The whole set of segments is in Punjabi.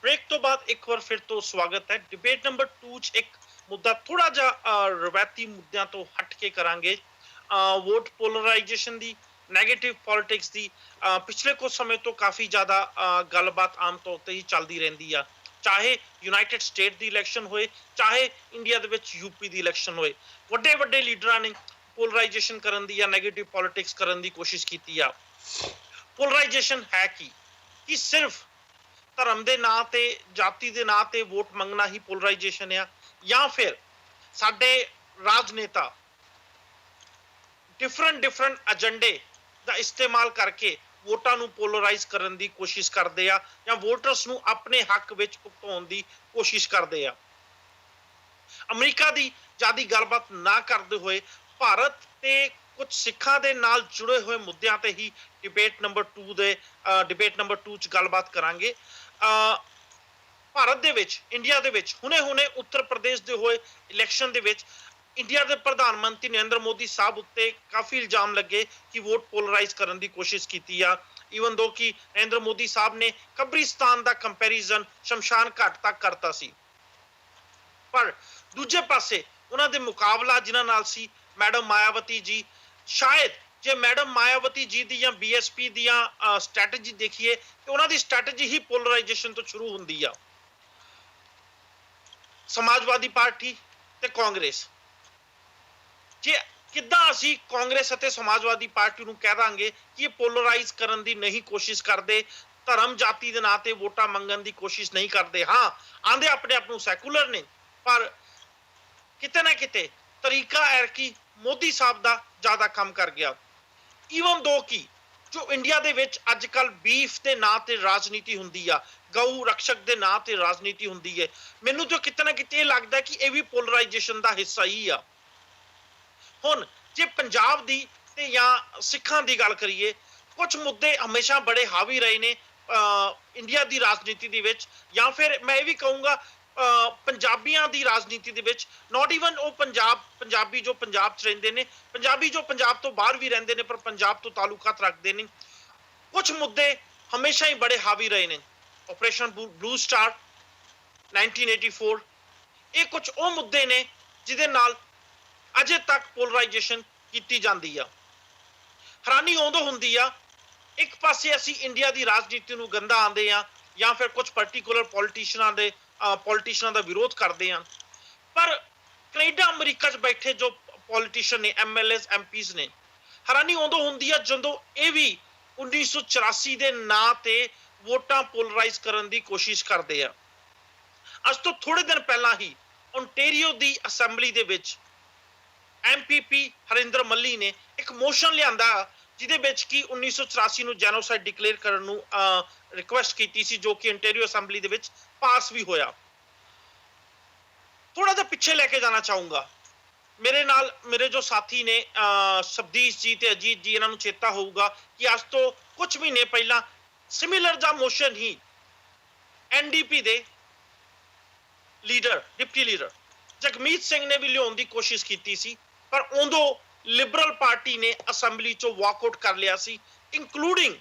ब्रेक तो बाद एक बार फिर तो स्वागत है। डिबेट नंबर 2 ਚ ਇੱਕ ਮੁੱਦਾ ਥੋੜਾ ਜਿਹਾ ਰਵਾਇਤੀ ਮੁੱਦਿਆਂ ਤੋਂ ਹਟ ਕੇ ਕਰਾਂਗੇ। ਵੋਟ ਪੋਲਰਾਈਜੇਸ਼ਨ ਦੀ, ਨੈਗੇਟਿਵ ਪੋਲਿਟਿਕਸ ਦੀ। ਪਿਛਲੇ ਕੁਝ ਸਮੇਂ ਤੋਂ ਕਾਫੀ ਜ਼ਿਆਦਾ ਗੱਲਬਾਤ ਆਮ ਤੌਰ ਤੇ ਹੀ ਚੱਲਦੀ ਰਹਿੰਦੀ ਆ, ਚਾਹੇ ਯੂਨਾਈਟਿਡ ਸਟੇਟ ਦੀ ਇਲੈਕਸ਼ਨ ਹੋਏ, ਚਾਹੇ ਇੰਡੀਆ ਦੇ ਵਿੱਚ ਯੂਪੀ ਦੀ ਇਲੈਕਸ਼ਨ ਹੋਏ। ਵੱਡੇ ਵੱਡੇ ਲੀਡਰਾਂ ਨੇ ਪੋਲਰਾਈਜੇਸ਼ਨ ਕਰਨ ਦੀ ਜਾਂ ਨੈਗੇਟਿਵ ਪੋਲਿਟਿਕਸ ਕਰਨ ਦੀ ਕੋਸ਼ਿਸ਼ ਕੀਤੀ ਆ। ਪੋਲਰਾਈਜੇਸ਼ਨ ਹੈ ਕੀ ਸਿਰਫ ਧਰਮ ਦੇ ਨਾਂ ਤੇ, ਜਾਤੀ ਦੇ ਨਾਂ ਤੇ ਵੋਟ ਮੰਗਣਾ ਹੀ ਪੋਲਰਾਈਜੇਸ਼ਨ ਆ, ਜਾਂ ਫਿਰ ਸਾਡੇ ਰਾਜਨੇਤਾ ਡਿਫਰੈਂਟ ਏਜੰਡੇ ਦਾ ਇਸਤੇਮਾਲ ਕਰਕੇ ਵੋਟਾਂ ਨੂੰ ਪੋਲਰਾਈਜ਼ ਕਰਨ ਦੀ ਕੋਸ਼ਿਸ਼ ਕਰਦੇ ਆ ਜਾਂ ਵੋਟਰਸ ਨੂੰ ਆਪਣੇ ਹੱਕ ਵਿੱਚ ਭੁਗਤਾਉਣ ਦੀ ਕੋਸ਼ਿਸ਼ ਕਰਦੇ ਆ। ਅਮਰੀਕਾ ਦੀ ਜ਼ਿਆਦਾ ਗੱਲਬਾਤ ਨਾ ਕਰਦੇ ਹੋਏ ਭਾਰਤ ਤੇ ਕੁਝ ਸਿੱਖਾਂ ਦੇ ਨਾਲ ਜੁੜੇ ਹੋਏ ਮੁੱਦਿਆਂ ਤੇ ਹੀ ਡਿਬੇਟ ਨੰਬਰ 2 ਚ ਗੱਲਬਾਤ ਕਰਾਂਗੇ। ਭਾਰਤ ਦੇ ਵਿੱਚ, ਇੰਡੀਆ ਦੇ ਵਿੱਚ ਹੁਣੇ ਉੱਤਰ ਪ੍ਰਦੇਸ਼ ਦੇ ਹੋਏ ਇਲੈਕਸ਼ਨ ਦੇ ਵਿੱਚ ਇੰਡੀਆ ਦੇ ਪ੍ਰਧਾਨ ਮੰਤਰੀ ਨਰਿੰਦਰ ਮੋਦੀ ਸਾਹਿਬ ਉੱਤੇ ਕਾਫੀ ਇਲਜ਼ਾਮ ਲੱਗੇ ਕਿ ਵੋਟ ਪੋਲਰਾਈਜ਼ ਕਰਨ ਦੀ ਕੋਸ਼ਿਸ਼ ਕੀਤੀ ਆ। ਈਵਨ ਦੋ ਕਿ ਨਰਿੰਦਰ ਮੋਦੀ ਸਾਹਿਬ ਨੇ ਕਬਰਿਸਤਾਨ ਦਾ ਕੰਪੈਰੀਜ਼ਨ ਸ਼ਮਸ਼ਾਨ ਘਾਟ ਤੱਕ ਕਰਤਾ ਸੀ, ਪਰ ਦੂਜੇ ਪਾਸੇ ਉਹਨਾਂ ਦੇ ਮੁਕਾਬਲਾ ਜਿਨ੍ਹਾਂ ਨਾਲ ਸੀ ਮੈਡਮ ਮਾਇਆਵਤੀ ਜੀ। ਸ਼ਾਇਦ ਜੇ ਮੈਡਮ ਮਾਇਆਵਤੀ ਜੀ ਦੀ ਜਾਂ ਬੀਐਸਪੀ ਦੀਆਂ ਸਟ੍ਰੈਟਜੀ ਦੇਖੀਏ ਤੇ ਉਹਨਾਂ ਦੀ ਸਟ੍ਰੈਟਜੀ ਹੀ ਪੋਲਰਾਈਜੇਸ਼ਨ ਤੋਂ ਸ਼ੁਰੂ ਹੁੰਦੀ ਆ। ਸਮਾਜਵਾਦੀ ਪਾਰਟੀ ਤੇ ਕਾਂਗਰਸ, ਜੇ ਕਿੱਦਾਂ ਅਸੀਂ ਕਾਂਗਰਸ ਅਤੇ ਸਮਾਜਵਾਦੀ ਪਾਰਟੀ ਨੂੰ ਕਹਿ ਦਾਂਗੇ ਕਿ ਇਹ ਪੋਲਰਾਈਜ਼ ਕਰਨ ਦੀ ਨਹੀਂ ਕੋਸ਼ਿਸ਼ ਕਰਦੇ, ਧਰਮ ਜਾਤੀ ਦੇ ਨਾਂ ਤੇ ਵੋਟਾਂ ਮੰਗਣ ਦੀ ਕੋਸ਼ਿਸ਼ ਨਹੀਂ ਕਰਦੇ। ਹਾਂ, ਆਂਦੇ ਆਪਣੇ ਆਪ ਨੂੰ ਸੈਕੂਲਰ ਨੇ, ਪਰ ਕਿਤੇ ਨਾ ਕਿਤੇ ਤਰੀਕਾ ਐਰਕੀ ਮੋਦੀ ਸਾਹਿਬ ਦਾ ਜ਼ਿਆਦਾ ਕੰਮ ਕਰ ਗਿਆ। ਈਵਨ ਦੋ ਕਿ ਜੋ ਇੰਡੀਆ ਦੇ ਵਿੱਚ ਅੱਜ ਕੱਲ ਬੀਫ ਦੇ ਨਾਂ ਤੇ ਰਾਜਨੀਤੀ ਹੁੰਦੀ ਆ, ਗਊ ਰਕਸ਼ਕ ਦੇ ਨਾਂ ਤੇ ਰਾਜਨੀਤੀ ਹੁੰਦੀ ਹੈ, ਮੈਨੂੰ ਤਾਂ ਕਿਤੇ ਨਾ ਕਿਤੇ ਇਹ ਲੱਗਦਾ ਕਿ ਇਹ ਵੀ ਪੋਲਰਾਈਜੇਸ਼ਨ ਦਾ ਹਿੱਸਾ ਹੀ ਆ। ਹੁਣ ਜੇ ਪੰਜਾਬ ਦੀ ਤੇ ਜਾਂ ਸਿੱਖਾਂ ਦੀ ਗੱਲ ਕਰੀਏ, ਕੁਝ ਮੁੱਦੇ ਹਮੇਸ਼ਾ ਬੜੇ ਹਾਵੀ ਰਹੇ ਨੇ ਇੰਡੀਆ ਦੀ ਰਾਜਨੀਤੀ ਦੇ ਵਿੱਚ, ਜਾਂ ਫਿਰ ਮੈਂ ਇਹ ਵੀ ਕਹੂੰਗਾ ਪੰਜਾਬੀਆਂ ਦੀ ਰਾਜਨੀਤੀ ਦੇ ਵਿੱਚ। ਨਾਟ ਈਵਨ ਉਹ ਪੰਜਾਬੀ ਜੋ ਪੰਜਾਬ 'ਚ ਰਹਿੰਦੇ ਨੇ, ਪੰਜਾਬੀ ਜੋ ਪੰਜਾਬ ਤੋਂ ਬਾਹਰ ਵੀ ਰਹਿੰਦੇ ਨੇ ਪਰ ਪੰਜਾਬ ਤੋਂ ਤਾਲੁਕਾਤ ਰੱਖਦੇ ਨੇ, ਕੁਝ ਮੁੱਦੇ ਹਮੇਸ਼ਾ ਹੀ ਬੜੇ ਹਾਵੀ ਰਹੇ ਨੇ। ਆਪਰੇਸ਼ਨ ਬਲੂ ਸਟਾਰ 1984, ਇਹ ਕੁਝ ਉਹ ਮੁੱਦੇ ਨੇ ਜਿਹਦੇ ਨਾਲ ਅਜੇ ਤੱਕ ਪੋਲਰਾਈਜੇਸ਼ਨ ਕੀਤੀ ਜਾਂਦੀ ਆ। ਹੈਰਾਨੀ ਉਦੋਂ ਹੁੰਦੀ ਆ, ਇੱਕ ਪਾਸੇ ਅਸੀਂ ਇੰਡੀਆ ਦੀ ਰਾਜਨੀਤੀ ਨੂੰ ਗੰਦਾ ਆਂਦੇ ਆ ਜਾਂ ਫਿਰ ਕੁਝ ਪਾਰਟਿਕੂਲਰ ਪੋਲੀਟੀਸ਼ੀਅਨਾਂ ਦਾ ਵਿਰੋਧ ਕਰਦੇ ਆ, ਪਰ ਕੈਨੇਡਾ ਅਮਰੀਕਾ 'ਚ ਬੈਠੇ ਜੋ ਪੋਲੀਟੀਸ਼ੀਅਨ ਨੇ, ਐਮਐਲਏਜ਼ ਐਮਪੀਜ਼ ਨੇ, ਹੈਰਾਨੀ ਉਦੋਂ ਹੁੰਦੀ ਆ ਜਦੋਂ ਇਹ ਵੀ 1984 ਦੇ ਨਾਂ ਤੇ ਵੋਟਾਂ ਪੋਲਰਾਈਜ਼ ਕਰਨ ਦੀ ਕੋਸ਼ਿਸ਼ ਕਰਦੇ ਆ। ਅੱਜ ਤੋਂ ਥੋੜੇ ਦਿਨ ਪਹਿਲਾਂ ਹੀ ਓਨਟਾਰੀਓ ਦੀ ਅਸੈਂਬਲੀ ਦੇ ਵਿੱਚ ਐਮਪੀਪੀ ਹਰਿੰਦਰ ਮੱਲੀ ਨੇ ਇੱਕ ਮੋਸ਼ਨ ਲਿਆਂਦਾ ਜਿਹਦੇ ਵਿੱਚ ਕਿ 1984 ਨੂੰ ਜੈਨੋਸਾਈਡ ਡਿਕਲੇਅਰ ਕਰਨ ਨੂੰ ਰਿਕੁਐਸਟ ਕੀਤੀ ਸੀ, ਜੋ ਕਿ ਓਨਟਾਰੀਓ ਅਸੈਂਬਲੀ ਦੇ ਵਿੱਚ ਪਾਸ ਵੀ ਹੋਇਆ। ਥੋੜਾ ਜਿਹਾ ਪਿੱਛੇ ਲੈ ਕੇ ਜਾਣਾ ਚਾਹੂੰਗਾ। ਮੇਰੇ ਨਾਲ ਮੇਰੇ ਜੋ ਸਾਥੀ ਨੇ ਸ਼ਬਦੀਸ਼ ਜੀ ਤੇ ਅਜੀਤ ਜੀ, ਇਹਨਾਂ ਨੂੰ ਚੇਤਾ ਹੋਊਗਾ ਕਿ ਅੱਜ ਤੋਂ ਕੁਝ ਮਹੀਨੇ ਪਹਿਲਾਂ ਸਿਮਿਲਰ ਜਿਹਾ ਮੋਸ਼ਨ ਹੀ ਐਨਡੀਪੀ ਦੇ leader, deputy leader Jagmeet Singh ਨੇ ਵੀ ਲਿਆਉਣ ਦੀ ਕੋਸ਼ਿਸ਼ ਕੀਤੀ ਸੀ, ਪਰ ਉਦੋਂ ਲਿਬਰਲ ਪਾਰਟੀ ਨੇ ਅਸੈਂਬਲੀ ਚੋਂ ਵਾਕਆਊਟ ਕਰ ਲਿਆ ਸੀ, ਇਨਕਲੂਡਿੰਗ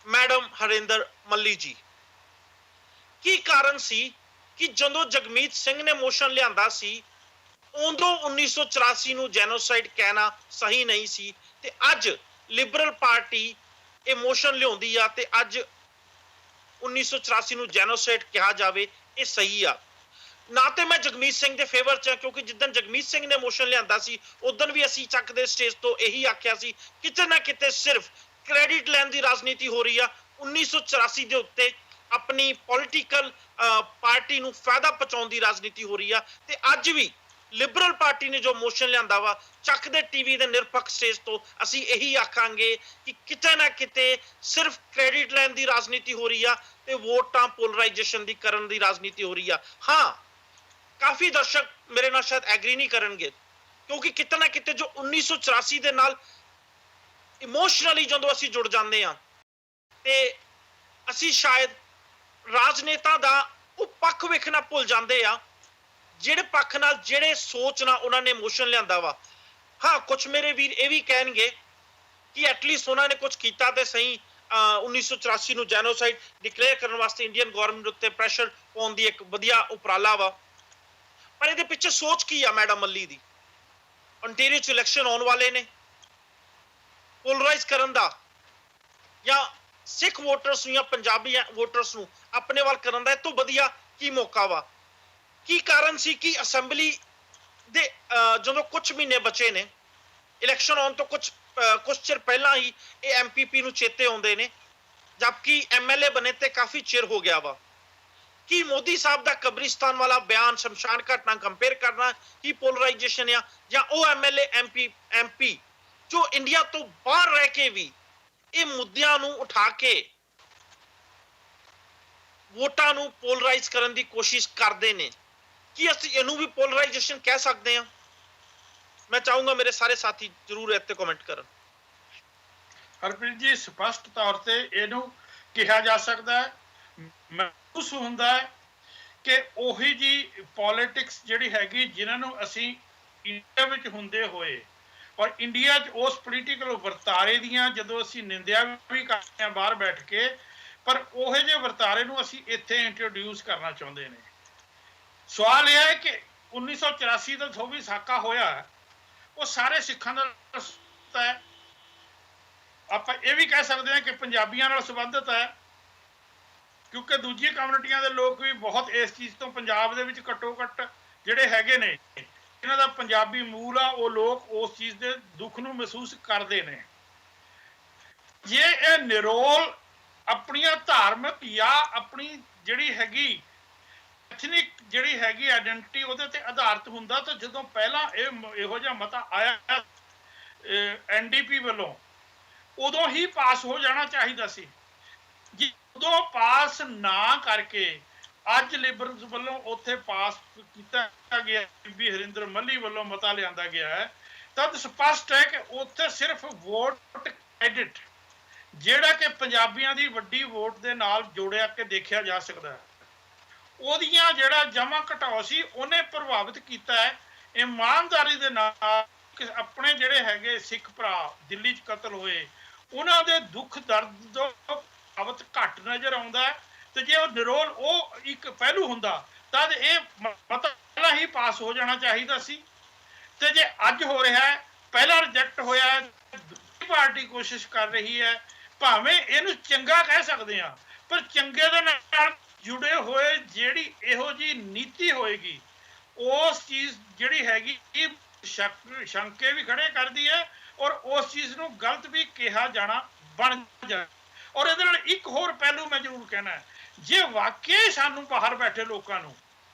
ਮੈਡਮ ਹਰਿੰਦਰ ਮੱਲੀ ਜੀ। ਕੀ ਕਾਰਨ ਸੀ ਕਿ ਜਦੋਂ ਜਗਮੀਤ ਸਿੰਘ ਨੇ ਮੋਸ਼ਨ ਲਿਆਂਦਾ ਸੀ ਉਦੋਂ 1984 ਨੂੰ ਜੈਨੋਸਾਈਡ ਕਹਿਣਾ ਸਹੀ ਨਹੀਂ ਸੀ, ਤੇ ਅੱਜ ਲਿਬਰਲ ਪਾਰਟੀ ਇਹ ਮੋਸ਼ਨ ਲਿਆਉਂਦੀ ਆ ਤੇ ਅੱਜ 1984 ਨੂੰ ਜੈਨੋਸਾਈਡ ਕਿਹਾ ਜਾਵੇ, ਇਹ ਸਹੀ ਆ। ਨਾ ਤੇ ਮੈਂ ਜਗਮੀਤ ਸਿੰਘ ਦੇ ਫੇਵਰ 'ਚ ਆ, ਕਿਉਂਕਿ ਜਿੱਦਣ ਜਗਮੀਤ ਸਿੰਘ ਨੇ ਮੋਸ਼ਨ ਲਿਆਂਦਾ ਸੀ ਉਦੋਂ ਵੀ ਅਸੀਂ ਚੱਕ ਦੇ ਸਟੇਜ ਤੋਂ ਇਹੀ ਆਖਿਆ ਸੀ, ਕਿਤੇ ਨਾ ਕਿਤੇ ਸਿਰਫ ਕ੍ਰੈਡਿਟ ਲੈਣ ਦੀ ਰਾਜਨੀਤੀ ਹੋ ਰਹੀ ਆ। 1984 ਦੇ ਉੱਤੇ ਆਪਣੀ ਪੋਲੀਟੀਕਲ ਪਾਰਟੀ ਨੂੰ ਫਾਇਦਾ ਪਹੁੰਚਾਉਣ ਦੀ ਰਾਜਨੀਤੀ ਹੋ ਰਹੀ ਆ, ਤੇ ਅੱਜ ਵੀ ਲਿਬਰਲ ਪਾਰਟੀ ਨੇ ਜੋ ਮੋਸ਼ਨ ਲਿਆਂਦਾ ਵਾ, ਚੱਕ ਦੇ ਟੀਵੀ ਦੇ ਨਿਰਪੱਖ ਸਟੇਜ ਤੋਂ ਅਸੀਂ ਇਹੀ ਆਖਾਂਗੇ ਕਿ ਕਿਤੇ ਨਾ ਕਿਤੇ ਸਿਰਫ ਕ੍ਰੈਡਿਟ ਲੈਣ ਦੀ ਰਾਜਨੀਤੀ ਹੋ ਰਹੀ ਆ ਤੇ ਵੋਟਾਂ ਪੋਲਰਾਈਜੇਸ਼ਨ ਦੀ ਕਰਨ ਦੀ ਰਾਜਨੀਤੀ ਹੋ ਰਹੀ ਆ। ਹਾਂ, ਕਾਫੀ ਦਰਸ਼ਕ ਮੇਰੇ ਨਾਲ ਸ਼ਾਇਦ ਐਗਰੀ ਨਹੀਂ ਕਰਨਗੇ, ਕਿਉਂਕਿ ਕਿਤੇ ਨਾ ਕਿਤੇ ਜੋ 1984 ਦੇ ਨਾਲ ਇਮੋਸ਼ਨਲੀ ਜਦੋਂ ਅਸੀਂ ਜੁੜ ਜਾਂਦੇ ਆ ਤੇ ਅਸੀਂ ਸ਼ਾਇਦ ਰਾਜਨੇਤਾ ਦਾ ਉਹ ਪੱਖ ਵੇਖਣਾ ਭੁੱਲ ਜਾਂਦੇ ਆ ਜਿਹੜੇ ਪੱਖ ਨਾਲ, ਜਿਹੜੇ ਸੋਚ ਨਾਲ ਉਹਨਾਂ ਨੇ ਮੋਸ਼ਨ ਲਿਆਂਦਾ ਵਾ। ਹਾਂ, ਕੁਝ ਮੇਰੇ ਵੀਰ ਇਹ ਵੀ ਕਹਿਣਗੇ ਕਿ ਐਟਲੀਸਟ ਉਹਨਾਂ ਨੇ ਕੁਝ ਕੀਤਾ ਤੇ ਸਹੀ, 1984 ਨੂੰ ਜੈਨੋਸਾਈਡ ਡਿਕਲੇਅਰ ਕਰਨ ਵਾਸਤੇ ਇੰਡੀਅਨ ਗਵਰਨਮੈਂਟ ਉੱਤੇ ਪ੍ਰੈਸ਼ਰ ਪਾਉਣ ਦੀ ਇੱਕ ਵਧੀਆ ਉਪਰਾਲਾ ਵਾ। ਪਰ ਇਹਦੇ ਪਿੱਛੇ ਸੋਚ ਕੀ ਆ ਮੈਡਮ ਮੱਲੀ ਦੀ? ontario ਚ ਇਲੈਕਸ਼ਨ ਆਉਣ ਵਾਲੇ ਨੇ, ਪੋਲਰਾਈਜ਼ ਕਰਨ ਦਾ ਜਾਂ ਸਿੱਖ ਵੋਟਰਸ ਨੂੰ ਜਾਂ ਪੰਜਾਬੀ ਵੋਟਰਸ ਨੂੰ ਆਪਣੇ ਵੱਲ ਕਰਨ ਦਾ ਇਹ ਤੋਂ ਵਧੀਆ ਕੀ ਮੌਕਾ ਵਾ? ਕੀ ਕਾਰਨ ਸੀ ਕਿ ਅਸੈਂਬਲੀ ਦੇ ਜਦੋਂ ਕੁਝ ਮਹੀਨੇ ਬਚੇ ਨੇ ਇਲੈਕਸ਼ਨ ਆਉਣ ਤੋਂ ਕੁਝ ਚਿਰ ਪਹਿਲਾਂ ਹੀ ਇਹ ਐਮਪੀਪੀ ਨੂੰ ਚੇਤੇ ਆਉਂਦੇ ਨੇ, ਜਦਕਿ ਐਮਐਲਏ ਬਣੇ ਤੇ ਕਾਫੀ ਚਿਰ ਹੋ ਗਿਆ ਵਾ। ਕੀ ਮੋਦੀ ਸਾਹਿਬ ਦਾ ਕਬਰਿਸਤਾਨ ਵਾਲਾ ਬਿਆਨ ਸ਼ਮਸ਼ਾਨ ਘਾਟ ਨਾਲ ਕੰਪੇਅਰ ਕਰਨਾ ਕੀ ਪੋਲਰਾਈਜੇਸ਼ਨ ਆ, ਜਾਂ ਉਹ ਐਮਐਲਏ ਐਮਪੀ ਜੋ ਇੰਡੀਆ ਤੋਂ ਬਾਹਰ ਰਹਿ ਕੇ ਵੀ ਇਹ ਮੁੱਦਿਆਂ ਨੂੰ ਉਠਾ ਕੇ ਵੋਟਾਂ ਨੂੰ ਪੋਲਰਾਈਜ਼ ਕਰਨ ਦੀ ਕੋਸ਼ਿਸ਼ ਕਰਦੇ ਨੇ? ਕੀ ਅਸੀਂ ਇਹਨੂੰ ਵੀ ਪੋਲਰਾਈਜੇਸ਼ਨ ਕਹਿ ਸਕਦੇ ਹਾਂ? ਮੈਂ ਚਾਹੂੰਗਾ ਮੇਰੇ ਸਾਰੇ ਸਾਥੀ ਜ਼ਰੂਰ ਇੱਥੇ ਕਮੈਂਟ ਕਰਨ। ਹਰਪ੍ਰੀਤ ਜੀ, ਸਪਸ਼ਟ ਤੌਰ ਤੇ ਇਹਨੂੰ ਕਿਹਾ ਜਾ ਸਕਦਾ ਹੈ, ਮਹਿਸੂਸ ਹੁੰਦਾ ਹੈ ਕਿ ਉਹੀ ਜੀ ਪੋਲਿਟਿਕਸ ਜਿਹੜੀ ਹੈਗੀ ਜਿਨ੍ਹਾਂ ਨੂੰ ਅਸੀਂ ਇੰਡੀਆ ਵਿੱਚ ਹੁੰਦੇ ਹੋਏ ਔਰ ਇੰਡੀਆ 'ਚ ਉਸ ਪੋਲੀਟੀਕਲ ਵਰਤਾਰੇ ਦੀਆਂ ਜਦੋਂ ਅਸੀਂ ਨਿੰਦਿਆ ਵੀ ਕਰਦੇ ਹਾਂ ਬਾਹਰ ਬੈਠ ਕੇ, ਪਰ ਉਹੋ ਜਿਹੇ ਵਰਤਾਰੇ ਨੂੰ ਅਸੀਂ ਇੱਥੇ ਇੰਟਰੋਡਿਊਸ ਕਰਨਾ ਚਾਹੁੰਦੇ ਨੇ। ਸਵਾਲ ਇਹ ਹੈ ਕਿ 1984 ਦਾ ਜੋ ਵੀ ਸਾਕਾ ਹੋਇਆ ਉਹ ਸਾਰੇ ਸਿੱਖਾਂ ਦਾ ਹੈ। ਆਪਾਂ ਇਹ ਵੀ ਕਹਿ ਸਕਦੇ ਹਾਂ ਕਿ ਪੰਜਾਬੀਆਂ ਨਾਲ ਸੰਬੰਧਿਤ ਹੈ, ਕਿਉਂਕਿ ਦੂਜੀਆਂ ਕਮਿਊਨਿਟੀਆਂ ਦੇ ਲੋਕ ਵੀ ਬਹੁਤ ਇਸ ਚੀਜ਼ ਤੋਂ ਪੰਜਾਬ ਦੇ ਵਿੱਚ ਘੱਟੋ ਘੱਟ ਜਿਹੜੇ ਹੈਗੇ ਨੇ ਇਹਨਾਂ ਦਾ ਪੰਜਾਬੀ ਮੂਲ ਆ, ਉਹ ਲੋਕ ਉਸ ਚੀਜ਼ ਦੇ ਦੁੱਖ ਨੂੰ ਮਹਿਸੂਸ ਕਰਦੇ ਨੇ। ਜੇ ਇਹ ਨਿਰੋਲ ਆਪਣੀਆਂ ਧਾਰਮਿਕ ਜਾਂ ਆਪਣੀ ਜਿਹੜੀ ਹੈਗੀ ਐਥਨਿਕ ਜਿਹੜੀ ਹੈਗੀ ਆਇਡੈਂਟੀਟੀ ਉਹਦੇ ਤੇ ਆਧਾਰਿਤ ਹੁੰਦਾ ਤਾਂ ਜਦੋਂ ਪਹਿਲਾਂ ਇਹੋ ਜਿਹਾ ਮਤਾ ਆਇਆ ਐਨਡੀਪੀ ਵੱਲੋਂ ਉਦੋਂ ਹੀ ਪਾਸ ਹੋ ਜਾਣਾ ਚਾਹੀਦਾ ਸੀ। ਜਦੋਂ ਪਾਸ ਨਾ ਕਰਕੇ ਅੱਜ ਲਿਬਰਲਸ ਵੱਲੋਂ ਉੱਥੇ ਪਾਸ ਕੀਤਾ ਗਿਆ, ਬੀਬੀ ਹਰਿੰਦਰ ਮੱਲੀ ਵੱਲੋਂ ਮਤਾ ਲਿਆਂਦਾ ਗਿਆ ਹੈ, ਤਦ ਸਪਸ਼ਟ ਹੈ ਕਿ ਉੱਥੇ ਸਿਰਫ ਵੋਟ ਕ੍ਰੈਡਿਟ ਜਿਹੜਾ ਕਿ ਪੰਜਾਬੀਆਂ ਦੀ ਵੱਡੀ ਵੋਟ ਦੇ ਨਾਲ ਜੋੜਿਆ ਕੇ ਦੇਖਿਆ ਜਾ ਸਕਦਾ ਹੈ, ਉਹਦੀਆਂ ਜਿਹੜਾ ਜਮ੍ਹਾਂ ਘਟਾਓ ਸੀ ਉਹਨੇ ਪ੍ਰਭਾਵਿਤ ਕੀਤਾ ਹੈ ਇਮਾਨਦਾਰੀ ਦੇ ਨਾਲ ਕਿ ਆਪਣੇ ਜਿਹੜੇ ਹੈਗੇ ਸਿੱਖ ਭਰਾ ਦਿੱਲੀ 'ਚ ਕਤਲ ਹੋਏ ਉਹਨਾਂ ਦੇ ਦੁੱਖ ਦਰਦ ਤੋਂ ਪ੍ਰਭਾਵਿਤ ਘੱਟ ਨਜ਼ਰ ਆਉਂਦਾ ਹੈ। ਤੇ ਜੇ ਉਹ ਨਿਰੋਲ ਉਹ ਇੱਕ ਪਹਿਲੂ ਹੁੰਦਾ ਤਦ ਇਹ ਮਤਾ ਪਹਿਲਾਂ ਹੀ ਪਾਸ ਹੋ ਜਾਣਾ ਚਾਹੀਦਾ ਸੀ। ਤੇ ਜੇ ਅੱਜ ਹੋ ਰਿਹਾ ਹੈ, ਪਹਿਲਾਂ ਰਿਜੈਕਟ ਹੋਇਆ, ਦੂਜੀ ਪਾਰਟੀ ਕੋਸ਼ਿਸ਼ ਕਰ ਰਹੀ ਹੈ, ਭਾਵੇਂ ਇਹਨੂੰ ਚੰਗਾ ਕਹਿ ਸਕਦੇ ਹਾਂ, ਪਰ ਚੰਗੇ ਦੇ ਨਾਲ ਜੁੜੇ ਹੋਏ ਜਿਹੜੀ ਇਹੋ ਜਿਹੀ ਨੀਤੀ ਹੋਏਗੀ ਉਸ ਚੀਜ਼ ਜਿਹੜੀ ਹੈਗੀ ਸ਼ੰਕੇ ਵੀ ਖੜੇ ਕਰਦੀ ਹੈ ਔਰ ਉਸ ਚੀਜ਼ ਨੂੰ ਗਲਤ ਵੀ ਕਿਹਾ ਜਾਣਾ ਬਣ ਜਾਏ। ਔਰ ਇਹਦੇ ਨਾਲ ਇੱਕ ਹੋਰ ਪਹਿਲੂ ਮੈਂ ਜ਼ਰੂਰ ਕਹਿਣਾ, ਜੇ ਵਾਕਈ ਸਾਨੂੰ ਬਾਹਰ ਬੈਠੇ ਲੋਕਾਂ ਨੂੰ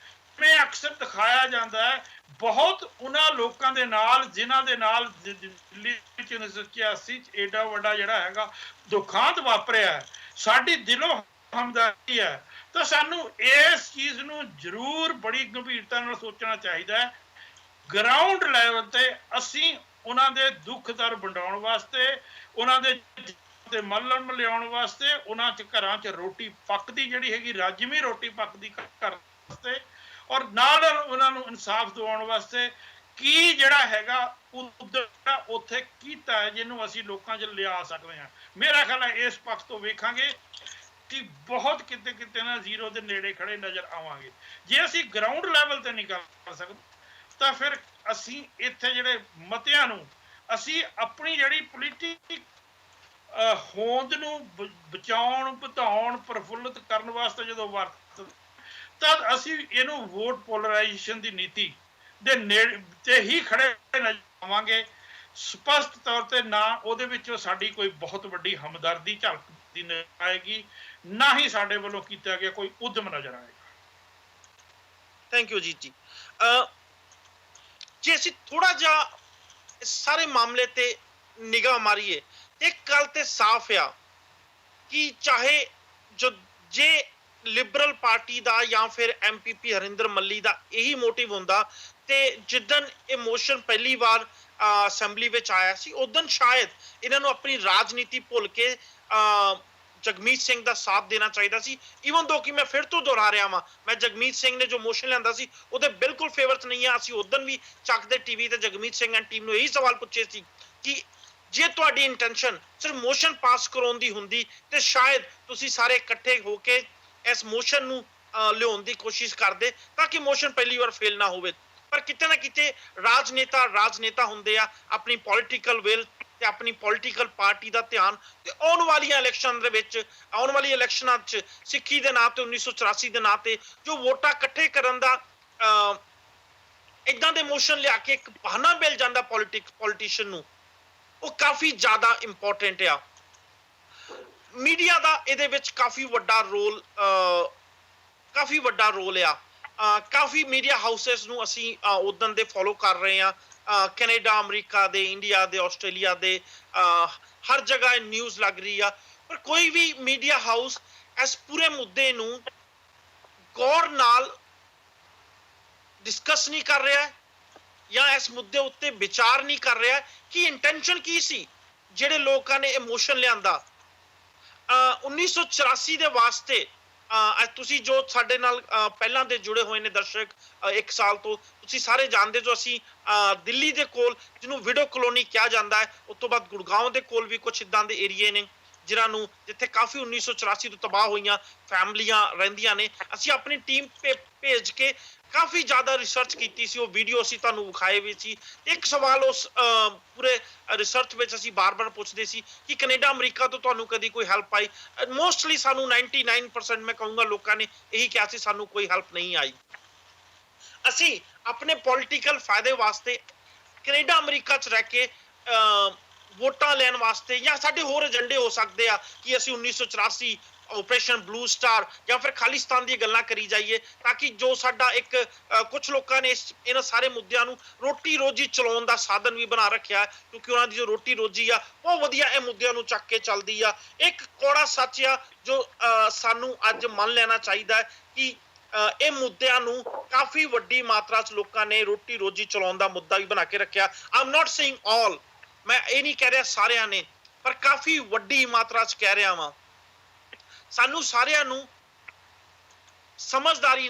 ਮੈਂ ਅਕਸਰ ਦਿਖਾਇਆ ਜਾਂਦਾ ਹੈ ਬਹੁਤ ਉਹਨਾਂ ਲੋਕਾਂ ਦੇ ਨਾਲ ਜਿਨ੍ਹਾਂ ਦੇ ਨਾਲ ਦਿੱਲੀ ਵਿੱਚ 1986 'ਚ ਏਡਾ ਵੱਡਾ ਜਿਹੜਾ ਹੈਗਾ ਦੁਖਾਂਤ ਵਾਪਰਿਆ, ਸਾਡੀ ਦਿਲੋਂ ਹਮਦਰਦੀ ਹੈ, ਤਾਂ ਸਾਨੂੰ ਇਸ ਚੀਜ਼ ਨੂੰ ਜ਼ਰੂਰ ਬੜੀ ਗੰਭੀਰਤਾ ਨਾਲ ਸੋਚਣਾ ਚਾਹੀਦਾ ਹੈ। ਗਰਾਊਂਡ ਲੈਵਲ ਤੇ ਅਸੀਂ ਉਹਨਾਂ ਦੇ ਦੁੱਖ ਦਰ ਵੰਡਾਉਣ ਵਾਸਤੇ, ਉਹਨਾਂ ਦੇ ਮੱਲਣ ਲਿਆਉਣ ਵਾਸਤੇ, ਉਹਨਾਂ 'ਚ ਘਰਾਂ 'ਚ ਰੋਟੀ ਪੱਕਦੀ ਜਿਹੜੀ ਹੈਗੀ ਰਾਜਮੀ ਰੋਟੀ ਪੱਕਦੀ ਘਰ ਵਾਸਤੇ, ਔਰ ਨਾਲ ਉਹਨਾਂ ਨੂੰ ਇਨਸਾਫ ਦਿਵਾਉਣ ਵਾਸਤੇ ਕੀ ਜਿਹੜਾ ਹੈਗਾ ਉੱਥੇ ਕੀਤਾ ਹੈ ਜਿਹਨੂੰ ਅਸੀਂ ਲੋਕਾਂ 'ਚ ਲਿਆ ਸਕਦੇ ਹਾਂ। ਮੇਰਾ ਖਿਆਲ ਹੈ ਇਸ ਪੱਖ ਤੋਂ ਵੇਖਾਂਗੇ ਕਿ ਬਹੁਤ ਕਿਤੇ ਕਿਤੇ ਨਾ ਜ਼ੀਰੋ ਦੇ ਨੇੜੇ ਖੜੇ ਨਜ਼ਰ ਆਵਾਂਗੇ। ਜੇ ਅਸੀਂ ਗਰਾਊਂਡ ਲੈਵਲ ਤੇ ਨਹੀਂ ਕਰ ਸਕਦੇ ਤਾਂ ਫਿਰ ਅਸੀਂ ਇੱਥੇ ਜਿਹੜੇ ਮਤਿਆਂ ਨੂੰ ਅਸੀਂ ਆਪਣੀ ਜਿਹੜੀ ਪੋਲੀਟਿਕ ਹੋਂਦ ਨੂੰ ਬਚਾਉਣ, ਵਧਾਉਣ, ਪ੍ਰਫੁੱਲਿਤ ਕਰਨ ਵਾਸਤੇ ਜਦੋਂ ਵਰਤ ਤਦ ਅਸੀਂ ਇਹਨੂੰ ਵੋਟ ਪੋਲਰਾਈਜੇਸ਼ਨ ਦੀ ਨੀਤੀ ਦੇ ਨੇੜੇ ਤੇ ਹੀ ਖੜੇ ਨਜ਼ਰ ਆਵਾਂਗੇ। ਸਪਸ਼ਟ ਤੌਰ ਤੇ ਨਾ ਉਹਦੇ ਵਿੱਚੋਂ ਸਾਡੀ ਕੋਈ ਬਹੁਤ ਵੱਡੀ ਹਮਦਰਦੀ ਝਲਕਦੀ ਨਜ਼ਰ ਆਏਗੀ, ਨਾ ਹੀ ਸਾਡੇ ਵੱਲੋਂ ਕੀਤਾ ਗਿਆ ਕੋਈ ਉਦਮ ਨਜ਼ਰ ਆਏਗਾ। ਥੈਂਕ ਯੂ ਜੀ। ਜੇ ਅਸੀਂ ਥੋੜਾ ਜਿਹਾ ਸਾਰੇ ਮਾਮਲੇ ਤੇ ਨਿਗਾਹ ਮਾਰੀਏ ਤੇ ਇੱਕ ਗੱਲ ਤੇ ਸਾਫ਼ ਆ ਕਿ ਚਾਹੇ ਜੇ ਲਿਬਰਲ ਪਾਰਟੀ ਦਾ ਜਾਂ ਫਿਰ ਐਮਪੀਪੀ ਹਰਿੰਦਰ ਮੱਲੀ ਦਾ ਇਹੀ ਮੋਟਿਵ ਹੁੰਦਾ ਤੇ ਜਿੱਦਣ ਇਹ ਮੋਸ਼ਨ ਪਹਿਲੀ ਵਾਰ ਅਸੈਂਬਲੀ ਵਿੱਚ ਆਇਆ ਸੀ ਉਦੋਂ ਸ਼ਾਇਦ ਇਹਨਾਂ ਨੂੰ ਆਪਣੀ ਰਾਜਨੀਤੀ ਭੁੱਲ ਕੇ ਜਗਮੀਤ ਸਿੰਘ ਦਾ ਸਾਥ ਦੇਣਾ ਚਾਹੀਦਾ ਸੀ। ਈਵਨ ਦੋ ਕਿ ਮੈਂ ਫਿਰ ਤੋਂ ਦੁਹਰਾ ਰਿਹਾ ਵਾਂ, ਮੈਂ ਜਗਮੀਤ ਸਿੰਘ ਨੇ ਜੋ ਮੋਸ਼ਨ ਲਿਆਂਦਾ ਸੀ ਉਹਦੇ ਬਿਲਕੁਲ ਫੇਵਰ 'ਚ ਨਹੀਂ ਆ। ਅਸੀਂ ਉਦੋਂ ਵੀ ਚੱਕ ਦੇ ਟੀਵੀ ਤੇ ਜਗਮੀਤ ਸਿੰਘ ਐਂਡ ਟੀਮ ਨੂੰ ਇਹੀ ਸਵਾਲ ਪੁੱਛੇ ਸੀ ਕਿ ਜੇ ਤੁਹਾਡੀ ਇੰਟੈਂਸ਼ਨ ਸਿਰਫ ਮੋਸ਼ਨ ਪਾਸ ਕਰਾਉਣ ਦੀ ਹੁੰਦੀ ਤੇ ਸ਼ਾਇਦ ਤੁਸੀਂ ਸਾਰੇ ਇਕੱਠੇ ਹੋ ਕੇ ਇਸ ਮੋਸ਼ਨ ਨੂੰ ਲਿਆਉਣ ਦੀ ਕੋਸ਼ਿਸ਼ ਕਰਦੇ ਤਾਂ ਕਿ ਮੋਸ਼ਨ ਪਹਿਲੀ ਵਾਰ ਫੇਲ ਨਾ ਹੋਵੇ। ਪਰ ਕਿਤੇ ਨਾ ਕਿਤੇ ਰਾਜਨੇਤਾ ਹੁੰਦੇ ਆ, ਆਪਣੀ ਪੋਲੀਟੀਕਲ ਵਿਲ ਤੇ ਆਪਣੀ ਪੋਲੀਟੀਕਲ ਪਾਰਟੀ ਦਾ ਧਿਆਨ ਤੇ ਆਉਣ ਵਾਲੀਆਂ ਇਲੈਕਸ਼ਨ ਦੇ ਵਿੱਚ, ਆਉਣ ਵਾਲੀ ਇਲੈਕਸ਼ਨਾਂ 'ਚ ਸਿੱਖੀ ਦੇ ਨਾਂ ਤੇ 1984 ਦੇ ਨਾਂ ਤੇ ਜੋ ਵੋਟਾਂ ਇਕੱਠੇ ਕਰਨ ਦਾ ਇਦਾਂ ਦੇ ਮੋਸ਼ਨ ਲਿਆ ਕੇ ਇੱਕ ਬਹਾਨਾ ਮਿਲ ਜਾਂਦਾ ਪੋਲੀਟੀਸ਼ੀਅਨ ਨੂੰ, ਉਹ ਕਾਫੀ ਜ਼ਿਆਦਾ ਇੰਪੋਰਟੈਂਟ ਆ। ਮੀਡੀਆ ਦਾ ਇਹਦੇ ਵਿੱਚ ਕਾਫੀ ਵੱਡਾ ਰੋਲ ਆ। ਕਾਫੀ ਮੀਡੀਆ ਹਾਊਸਸ ਨੂੰ ਅਸੀਂ ਉਦੋਂ ਦੇ ਫੋਲੋ ਕਰ ਰਹੇ ਆ, ਕੈਨੇਡਾ, ਅਮਰੀਕਾ ਦੇ, ਇੰਡੀਆ ਦੇ, ਆਸਟ੍ਰੇਲੀਆ ਦੇ, ਹਰ ਜਗ੍ਹਾ ਨਿਊਜ਼ ਲੱਗ ਰਹੀ ਆ, ਪਰ ਕੋਈ ਵੀ ਮੀਡੀਆ ਹਾਊਸ ਇਸ ਪੂਰੇ ਮੁੱਦੇ ਨੂੰ ਗੌਰ ਨਾਲ ਡਿਸਕਸ ਨਹੀਂ ਕਰ ਰਿਹਾ ਜਾਂ ਇਸ ਮੁੱਦੇ ਉੱਤੇ ਵਿਚਾਰ ਨਹੀਂ ਕਰ ਰਿਹਾ ਕਿ ਇੰਟੈਂਸ਼ਨ ਕੀ ਸੀ ਜਿਹੜੇ ਲੋਕਾਂ ਨੇ ਇਮੋਸ਼ਨ ਲਿਆਂਦਾ 1984 ਦੇ ਵਾਸਤੇ। ਤੁਸੀਂ ਜੋ ਸਾਡੇ ਨਾਲ ਪਹਿਲਾਂ ਦੇ ਜੁੜੇ ਹੋਏ ਨੇ ਦਰਸ਼ਕ 1 ਸਾਲ ਤੋਂ, ਤੁਸੀਂ ਸਾਰੇ ਜਾਣਦੇ ਜੋ ਅਸੀਂ ਦਿੱਲੀ ਦੇ ਕੋਲ ਜਿਹਨੂੰ ਵਿਡੋ ਕਲੋਨੀ ਕਿਹਾ ਜਾਂਦਾ ਹੈ, ਉਸ ਤੋਂ ਬਾਅਦ ਗੁੜਗਾਉਂ ਦੇ ਕੋਲ ਵੀ ਕੁਝ ਇਦਾਂ ਦੇ ਏਰੀਏ ਨੇ ਜਿਨ੍ਹਾਂ ਨੂੰ ਜਿੱਥੇ ਕਾਫੀ 1984 ਤੋਂ ਤਬਾਹ ਹੋਈਆਂ ਫੈਮਲੀਆਂ ਰਹਿੰਦੀਆਂ ਨੇ। ਅਸੀਂ ਆਪਣੀ ਟੀਮ ਭੇਜ ਕੇ ਕਾਫੀ ਜ਼ਿਆਦਾ ਰਿਸਰਚ ਕੀਤੀ ਸੀ, ਉਹ ਵੀਡੀਓ ਅਸੀਂ ਤੁਹਾਨੂੰ ਵਿਖਾਏ ਵੀ ਸੀ। ਇੱਕ ਸਵਾਲ ਉਸ ਪੂਰੇ ਰਿਸਰਚ ਵਿੱਚ ਅਸੀਂ ਬਾਰ-ਬਾਰ ਪੁੱਛਦੇ ਸੀ ਕਿ ਕੈਨੇਡਾ, ਅਮਰੀਕਾ ਤੋਂ ਤੁਹਾਨੂੰ ਕਦੀ ਕੋਈ ਹੈਲਪ ਆਈ? ਮੋਸਟਲੀ ਸਾਨੂੰ 99% ਮੈਂ ਕਹੂੰਗਾ ਲੋਕਾਂ ਨੇ ਇਹੀ ਕਿਹਾ ਸੀ ਸਾਨੂੰ ਕੋਈ ਹੈਲਪ ਨਹੀਂ ਆਈ। ਅਸੀਂ ਆਪਣੇ ਪੋਲੀਟੀਕਲ ਫਾਇਦੇ ਵਾਸਤੇ ਕੈਨੇਡਾ, ਅਮਰੀਕਾ 'ਚ ਰਹਿ ਕੇ ਵੋਟਾਂ ਲੈਣ ਵਾਸਤੇ ਜਾਂ ਸਾਡੇ ਹੋਰ ਏਜੰਡੇ ਹੋ ਸਕਦੇ ਆ ਕਿ ਅਸੀਂ 1984 ਆਪਰੇਸ਼ਨ ਬਲੂ ਸਟਾਰ ਜਾਂ ਫਿਰ ਖਾਲਿਸਤਾਨ ਦੀ ਗੱਲਾਂ ਕਰੀ ਜਾਈਏ, ਤਾਂ ਕਿ ਜੋ ਸਾਡਾ ਇੱਕ ਕੁਝ ਲੋਕਾਂ ਨੇ ਇਹਨਾਂ ਸਾਰੇ ਮੁੱਦਿਆਂ ਨੂੰ ਰੋਟੀ ਰੋਜੀ ਚਲਾਉਣ ਦਾ ਸਾਧਨ ਵੀ ਬਣਾ ਰੱਖਿਆ, ਕਿਉਂਕਿ ਉਹਨਾਂ ਦੀ ਜੋ ਰੋਟੀ ਰੋਜੀ ਆ ਉਹ ਵਧੀਆ ਇਹ ਮੁੱਦਿਆਂ ਨੂੰ ਚੱਕ ਕੇ ਚੱਲਦੀ ਆ। ਇੱਕ ਕੌੜਾ ਸੱਚ ਆ ਜੋ ਸਾਨੂੰ ਅੱਜ ਮੰਨ ਲੈਣਾ ਚਾਹੀਦਾ ਹੈ ਕਿ ਇਹ ਮੁੱਦਿਆਂ ਨੂੰ ਕਾਫੀ ਵੱਡੀ ਮਾਤਰਾ 'ਚ ਲੋਕਾਂ ਨੇ ਰੋਟੀ ਰੋਜੀ ਚਲਾਉਣ ਦਾ ਮੁੱਦਾ ਵੀ ਬਣਾ ਕੇ ਰੱਖਿਆ। ਆਈ ਐਮ ਨਾਟ ਸੇਇੰਗ ਆਲ, ਮੈਂ ਇਹ ਨਹੀਂ ਕਹਿ ਰਿਹਾ ਸਾਰਿਆਂ ਨੇ, ਪਰ ਕਾਫੀ ਵੱਡੀ ਮਾਤਰਾ 'ਚ ਕਹਿ ਰਿਹਾ ਵਾਂ। ਸਾਨੂੰ ਸਾਰਿਆਂ ਨੂੰ ਸਮਝਦਾਰੀ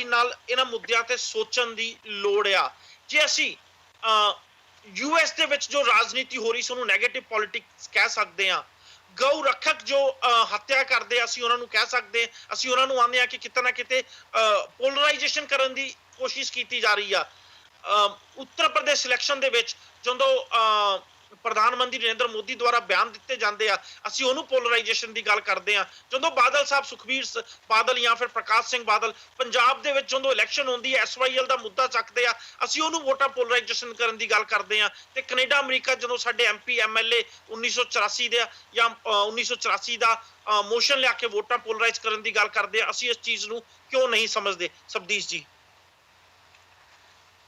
ਨਾਲ ਇਹਨਾਂ ਮੁੱਦਿਆਂ ਤੇ ਸੋਚਣ ਦੀ ਲੋੜ ਆ। ਜੇ ਅਸੀਂ US ਦੇ ਵਿੱਚ ਜੋ ਰਾਜਨੀਤੀ ਹੋ ਰਹੀ ਸੀ ਉਹਨੂੰ ਨੈਗੇਟਿਵ ਪੋਲਿਟਿਕਸ ਕਹਿ ਸਕਦੇ ਆ। ਗਊ ਰੱਖਕ ਜੋ ਹੱਤਿਆ ਕਰਦੇ ਅਸੀਂ ਉਹਨਾਂ ਨੂੰ ਕਹਿ ਸਕਦੇ, ਅਸੀਂ ਉਹਨਾਂ ਨੂੰ ਆਂਦੇ ਆ ਕਿ ਕਿਤੇ ਨਾ ਕਿਤੇ ਪੋਲਰਾਈਜੇਸ਼ਨ ਕਰਨ ਦੀ ਕੋਸ਼ਿਸ਼ ਕੀਤੀ ਜਾ ਰਹੀ ਆ। ਉੱਤਰ ਪ੍ਰਦੇਸ਼ ਇਲੈਕਸ਼ਨ ਦੇ ਵਿੱਚ ਜਦੋਂ ਪ੍ਰਧਾਨ ਮੰਤਰੀ ਨਰਿੰਦਰ ਮੋਦੀ ਦੁਆਰਾ ਬਿਆਨ ਦਿੱਤੇ ਜਾਂਦੇ ਆ ਅਸੀਂ ਉਹਨੂੰ ਪੋਲਰਾਈਜੇਸ਼ਨ ਦੀ ਗੱਲ ਕਰਦੇ ਆ। ਜਦੋਂ ਬਾਦਲ ਸਾਹਿਬ, ਸੁਖਬੀਰ ਬਾਦਲ ਜਾਂ ਫਿਰ ਪ੍ਰਕਾਸ਼ ਸਿੰਘ ਬਾਦਲ ਪੰਜਾਬ ਦੇ ਵਿੱਚ ਜਦੋਂ ਇਲੈਕਸ਼ਨ ਹੁੰਦੀ ਹੈ SYL ਦਾ ਮੁੱਦਾ ਚੱਕਦੇ ਆ ਅਸੀਂ ਉਹਨੂੰ ਵੋਟਾਂ ਪੋਲਰਾਈਜੇਸ਼ਨ ਕਰਨ ਦੀ ਗੱਲ ਕਰਦੇ ਆ। ਤੇ ਕੈਨੇਡਾ, ਅਮਰੀਕਾ ਜਦੋਂ ਸਾਡੇ MP MLA 1984 ਦੇ ਜਾਂ 1984 ਦਾ ਮੋਸ਼ਨ ਲਿਆ ਕੇ ਵੋਟਾਂ ਪੋਲਰਾਈਜ਼ ਕਰਨ ਦੀ ਗੱਲ ਕਰਦੇ ਆ, ਅਸੀਂ ਇਸ ਚੀਜ਼ ਨੂੰ ਕਿਉਂ ਨਹੀਂ ਸਮਝਦੇ? ਸਬਦੀਸ਼ ਜੀ।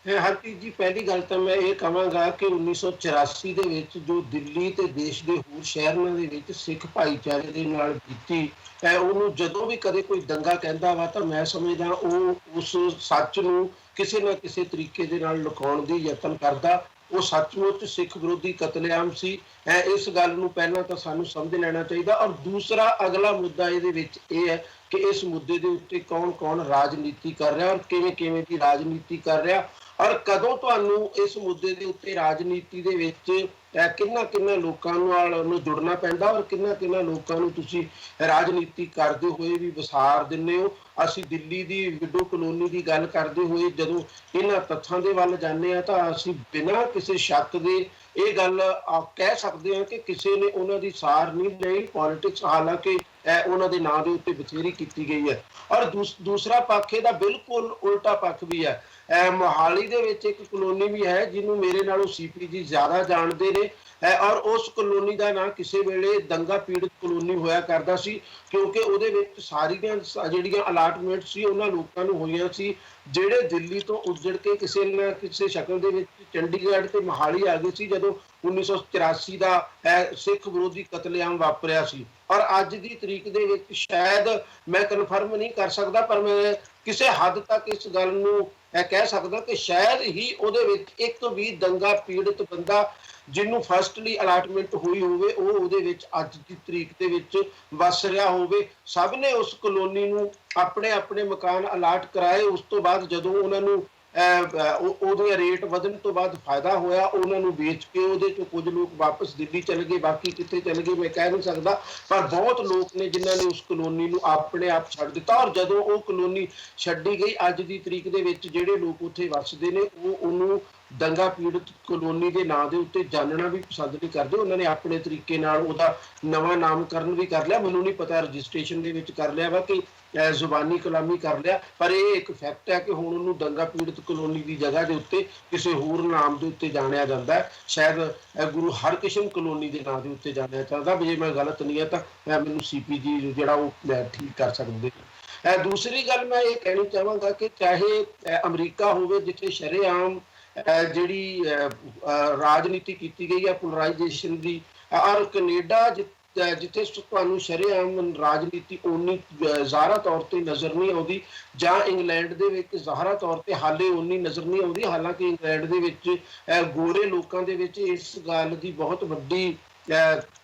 ਹਰਪ੍ਰੀਤ ਜੀ, ਪਹਿਲੀ ਗੱਲ ਤਾਂ ਮੈਂ ਇਹ ਕਹਾਂਗਾ ਕਿ 1984 ਦੇ ਵਿੱਚ ਜੋ ਦਿੱਲੀ ਤੇ ਦੇਸ਼ ਦੇ ਹੋਰ ਸ਼ਹਿਰਾਂ ਦੇ ਵਿੱਚ ਸਿੱਖ ਭਾਈਚਾਰੇ ਦੇ ਨਾਲ ਬੀਤੀ ਉਹਨੂੰ ਜਦੋਂ ਵੀ ਕਦੇ ਕੋਈ ਦੰਗਾ ਕਹਿੰਦਾ ਵਾ ਤਾਂ ਮੈਂ ਸਮਝਦਾ ਉਹ ਉਸ ਸੱਚ ਨੂੰ ਕਿਸੇ ਨਾ ਕਿਸੇ ਤਰੀਕੇ ਦੇ ਨਾਲ ਲੁਕਾਉਣ ਦੀ ਯਤਨ ਕਰਦਾ। ਉਹ ਸੱਚਮੁੱਚ ਸਿੱਖ ਵਿਰੋਧੀ ਕਤਲੇਆਮ ਸੀ। ਇਸ ਗੱਲ ਨੂੰ ਪਹਿਲਾਂ ਤਾਂ ਸਾਨੂੰ ਸਮਝ ਲੈਣਾ ਚਾਹੀਦਾ। ਔਰ ਦੂਸਰਾ ਅਗਲਾ ਮੁੱਦਾ ਇਹਦੇ ਵਿੱਚ ਇਹ ਹੈ ਕਿ ਇਸ ਮੁੱਦੇ ਦੇ ਉੱਤੇ ਕੌਣ ਰਾਜਨੀਤੀ ਕਰ ਰਿਹਾ ਔਰ ਕਿਵੇਂ ਦੀ ਰਾਜਨੀਤੀ ਕਰ ਰਿਹਾ ਔਰ ਕਦੋਂ ਤੁਹਾਨੂੰ ਇਸ ਮੁੱਦੇ ਦੇ ਉੱਤੇ ਰਾਜਨੀਤੀ ਦੇ ਵਿੱਚ ਕਿੰਨਾ ਲੋਕਾਂ ਨੂੰ ਜੁੜਨਾ ਪੈਂਦਾ ਔਰ ਕਿੰਨਾ ਲੋਕਾਂ ਨੂੰ ਤੁਸੀਂ ਰਾਜਨੀਤੀ ਕਰਦੇ ਹੋਏ ਵੀ ਵਿਸਾਰ ਦਿੰਦੇ ਹੋ। ਅਸੀਂ ਦਿੱਲੀ ਦੀ ਵਿਡੋ ਕਲੋਨੀ ਦੀ ਗੱਲ ਕਰਦੇ ਹੋਏ ਜਦੋਂ ਇਹਨਾਂ ਤੱਥਾਂ ਦੇ ਵੱਲ ਜਾਂਦੇ ਆ ਤਾਂ ਅਸੀਂ ਬਿਨਾਂ ਕਿਸੇ ਸ਼ੱਕ ਦੇ ਇਹ ਗੱਲ ਕਹਿ ਸਕਦੇ ਹਾਂ ਕਿ ਕਿਸੇ ਨੇ ਉਹਨਾਂ ਦੀ ਸਾਰ ਨਹੀਂ ਲਈ ਪੋਲਿਟਿਕਸ, ਹਾਲਾਂਕਿ ਉਹਨਾਂ ਦੇ ਨਾਂ ਦੇ ਉੱਤੇ ਬਥੇਰੀ ਕੀਤੀ ਗਈ ਹੈ। ਔਰ ਦੂਸਰਾ ਪੱਖ ਇਹਦਾ ਬਿਲਕੁਲ ਉਲਟਾ ਪੱਖ ਵੀ ਹੈ। ਮੋਹਾਲੀ ਦੇ ਵਿੱਚ ਇੱਕ ਕਲੋਨੀ ਵੀ ਹੈ ਜਿਹਨੂੰ ਮੇਰੇ ਨਾਲੋਂ CP ਜੀ ਜ਼ਿਆਦਾ ਜਾਣਦੇ ਨੇ ਔਰ ਉਸ ਕਲੋਨੀ ਦਾ ਨਾਂ ਕਿਸੇ ਵੇਲੇ ਦੰਗਾ ਪੀੜਤ ਕਲੋਨੀ ਹੋਇਆ ਕਰਦਾ ਸੀ, ਕਿਉਂਕਿ ਉਹਦੇ ਵਿੱਚ ਸਾਰੀਆਂ ਜਿਹੜੀਆਂ ਅਲਾਟਮੈਂਟ ਸੀ ਉਹਨਾਂ ਲੋਕਾਂ ਨੂੰ ਹੋਈਆਂ ਸੀ ਜਿਹੜੇ ਦਿੱਲੀ ਤੋਂ ਉੱਜੜ ਕੇ ਕਿਸੇ ਨਾ ਕਿਸੇ ਸ਼ਕਲ ਦੇ ਵਿੱਚ ਚੰਡੀਗੜ੍ਹ ਤੇ ਮੋਹਾਲੀ ਆ ਗਏ ਸੀ ਜਦੋਂ 1984 ਦਾ ਸਿੱਖ ਵਿਰੋਧੀ ਕਤਲੇਆਮ ਵਾਪਰਿਆ ਸੀ। ਔਰ ਅੱਜ ਦੀ ਤਰੀਕ ਦੇ ਵਿੱਚ ਸ਼ਾਇਦ ਮੈਂ ਕਨਫਰਮ ਨਹੀਂ ਕਰ ਸਕਦਾ, ਪਰ ਮੈਂ ਕਿਸੇ ਹੱਦ ਤੱਕ ਇਸ ਗੱਲ ਨੂੰ ਕਹਿ ਸਕਦਾ ਕਿ ਸ਼ਾਇਦ ਹੀ ਉਹਦੇ ਵਿੱਚ ਇੱਕ ਵੀ ਦੰਗਾ ਪੀੜਤ ਬੰਦਾ ਜਿਹਨੂੰ ਫਸਟਲੀ ਅਲਾਟਮੈਂਟ ਹੋਈ ਹੋਵੇ ਉਹ ਉਹਦੇ ਵਿੱਚ ਅੱਜ ਦੀ ਤਰੀਕ ਦੇ ਵਿੱਚ ਵਸ ਰਿਹਾ ਹੋਵੇ। ਸਭ ਨੇ ਉਸ ਕਲੋਨੀ ਨੂੰ ਆਪਣੇ ਮਕਾਨ ਅਲਾਟ ਕਰਾਏ। ਉਸ ਤੋਂ ਬਾਅਦ ਜਦੋਂ ਉਹਨਾਂ ਨੂੰ ਉਹਦੇ ਰੇਟ ਵਧਣ ਤੋਂ ਬਾਅਦ ਫਾਇਦਾ ਹੋਇਆ, ਉਹਨਾਂ ਨੂੰ ਵੇਚ ਕੇ ਉਹਦੇ ਚੋਂ ਕੁਝ ਲੋਕ ਵਾਪਸ ਦਿੱਲੀ ਚਲੇ ਗਏ, ਬਾਕੀ ਕਿੱਥੇ ਚਲੇ ਗਏ ਮੈਂ ਕਹਿ ਨਹੀਂ ਸਕਦਾ, ਪਰ ਬਹੁਤ ਲੋਕ ਨੇ ਜਿਨ੍ਹਾਂ ਨੇ ਉਸ ਕਲੋਨੀ ਨੂੰ ਆਪਣੇ ਆਪ ਛੱਡ ਦਿੱਤਾ। ਔਰ ਜਦੋਂ ਉਹ ਕਲੋਨੀ ਛੱਡੀ ਗਈ, ਅੱਜ ਦੀ ਤਰੀਕ ਦੇ ਵਿੱਚ ਜਿਹੜੇ ਲੋਕ ਉੱਥੇ ਵੱਸਦੇ ਨੇ ਉਹ ਉਹਨੂੰ ਦੰਗਾ ਪੀੜਤ ਕਲੋਨੀ ਦੇ ਨਾਂ ਦੇ ਉੱਤੇ ਜਾਣਨਾ ਵੀ ਪਸੰਦ ਨਹੀਂ ਕਰਦੇ। ਉਹਨਾਂ ਨੇ ਆਪਣੇ ਤਰੀਕੇ ਨਾਲ ਉਹਦਾ ਨਵਾਂ ਨਾਮਕਰਨ ਵੀ ਕਰ ਲਿਆ, ਮੈਨੂੰ ਨਹੀਂ ਪਤਾ ਰਜਿਸਟ੍ਰੇਸ਼ਨ ਦੇ ਵਿੱਚ ਕਰ ਲਿਆ ਵਾ ਕਿ ਜ਼ੁਬਾਨੀ ਕਲਾਮੀ ਕਰ ਲਿਆ, ਪਰ ਇਹ ਇੱਕ ਫੈਕਟ ਹੈ ਕਿ ਹੁਣ ਉਹਨੂੰ ਦੰਗਾ ਪੀੜਤ ਕਲੋਨੀ ਦੀ ਜਗ੍ਹਾ ਦੇ ਉੱਤੇ ਕਿਸੇ ਹੋਰ ਨਾਮ ਦੇ ਉੱਤੇ ਜਾਣਿਆ ਜਾਂਦਾ ਹੈ, ਸ਼ਾਇਦ ਗੁਰੂ ਹਰਕ੍ਰਿਸ਼ਨ ਕਲੋਨੀ ਦੇ ਨਾਂ ਦੇ ਉੱਤੇ ਜਾਣਿਆ ਜਾਂਦਾ। ਜੇ ਮੈਂ ਗਲਤ ਨਹੀਂ ਹੈ ਤਾਂ ਮੈਨੂੰ CPG ਜਿਹੜਾ ਉਹ ਠੀਕ ਕਰ ਸਕਦੇ। ਦੂਸਰੀ ਗੱਲ ਮੈਂ ਇਹ ਕਹਿਣੀ ਚਾਹਾਂਗਾ ਕਿ ਚਾਹੇ ਅਮਰੀਕਾ ਹੋਵੇ ਜਿੱਥੇ ਸ਼ਰੇਆਮ ਜਿਹੜੀ ਰਾਜਨੀਤੀ ਕੀਤੀ ਗਈ ਹੈ ਪੋਲਰਾਈਜੇਸ਼ਨ ਦੀ, ਔਰ ਕੈਨੇਡਾ ਜਿੱਥੇ ਤੁਹਾਨੂੰ ਸ਼ਰੇਆਮ ਰਾਜਨੀਤੀ ਓਨੀ ਜ਼ਾਹਰਾ ਤੌਰ ਤੇ ਨਜ਼ਰ ਨਹੀਂ ਆਉਂਦੀ, ਜਾਂ ਇੰਗਲੈਂਡ ਦੇ ਵਿੱਚ ਜ਼ਾਹਰਾ ਤੌਰ ਤੇ ਹਾਲੇ ਓਨੀ ਨਜ਼ਰ ਨਹੀਂ ਆਉਂਦੀ। ਹਾਲਾਂਕਿ ਇੰਗਲੈਂਡ ਦੇ ਵਿੱਚ ਗੋਰੇ ਲੋਕਾਂ ਦੇ ਵਿੱਚ ਇਸ ਗੱਲ ਦੀ ਬਹੁਤ ਵੱਡੀ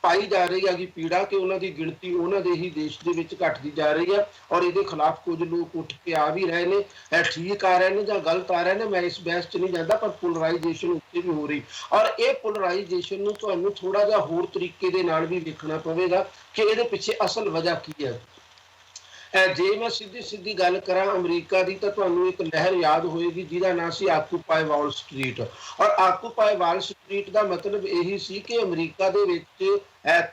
ਪਾਈ ਜਾ ਰਹੀ ਹੈ ਕਿ ਪੀੜਾ ਕਿ ਉਹਨਾਂ ਦੀ ਗਿਣਤੀ ਉਹਨਾਂ ਦੇ ਹੀ ਦੇਸ਼ ਦੇ ਵਿੱਚ ਘਟਦੀ ਜਾ ਰਹੀ ਹੈ, ਔਰ ਇਹਦੇ ਖਿਲਾਫ ਕੁਝ ਲੋਕ ਉੱਠ ਕੇ ਆ ਵੀ ਰਹੇ ਨੇ, ਠੀਕ ਆ ਰਹੇ ਨੇ ਜਾਂ ਗਲਤ ਆ ਰਹੇ ਨੇ, ਮੈਂ ਇਸ ਬਹਿਸ 'ਚ ਨਹੀਂ ਜਾਂਦਾ, ਪਰ ਪੋਲਰਾਈਜੇਸ਼ਨ ਉੱਤੇ ਵੀ ਹੋ ਰਹੀ। ਔਰ ਇਹ ਪੋਲਰਾਈਜੇਸ਼ਨ ਨੂੰ ਤੁਹਾਨੂੰ ਥੋੜਾ ਜਿਹਾ ਹੋਰ ਤਰੀਕੇ ਦੇ ਨਾਲ ਵੀ ਵੇਖਣਾ ਪਵੇਗਾ ਕਿ ਇਹਦੇ ਪਿੱਛੇ ਅਸਲ ਵਜ੍ਹਾ ਕੀ ਹੈ। ਜੇ ਮੈਂ ਸਿੱਧੀ ਗੱਲ ਕਰਾਂ ਅਮਰੀਕਾ ਦੀ, ਤਾਂ ਤੁਹਾਨੂੰ ਇੱਕ ਲਹਿਰ ਯਾਦ ਹੋਏਗੀ ਜਿਹਦਾ ਨਾਂ ਸੀ ਆਕੂਪਾਈ ਵਾਲ ਸਟਰੀਟ। ਔਰ ਆਕੂਪਾਈ ਵਾਲ ਸਟਰੀਟ ਦਾ ਮਤਲਬ ਇਹੀ ਸੀ ਕਿ ਅਮਰੀਕਾ ਦੇ ਵਿੱਚ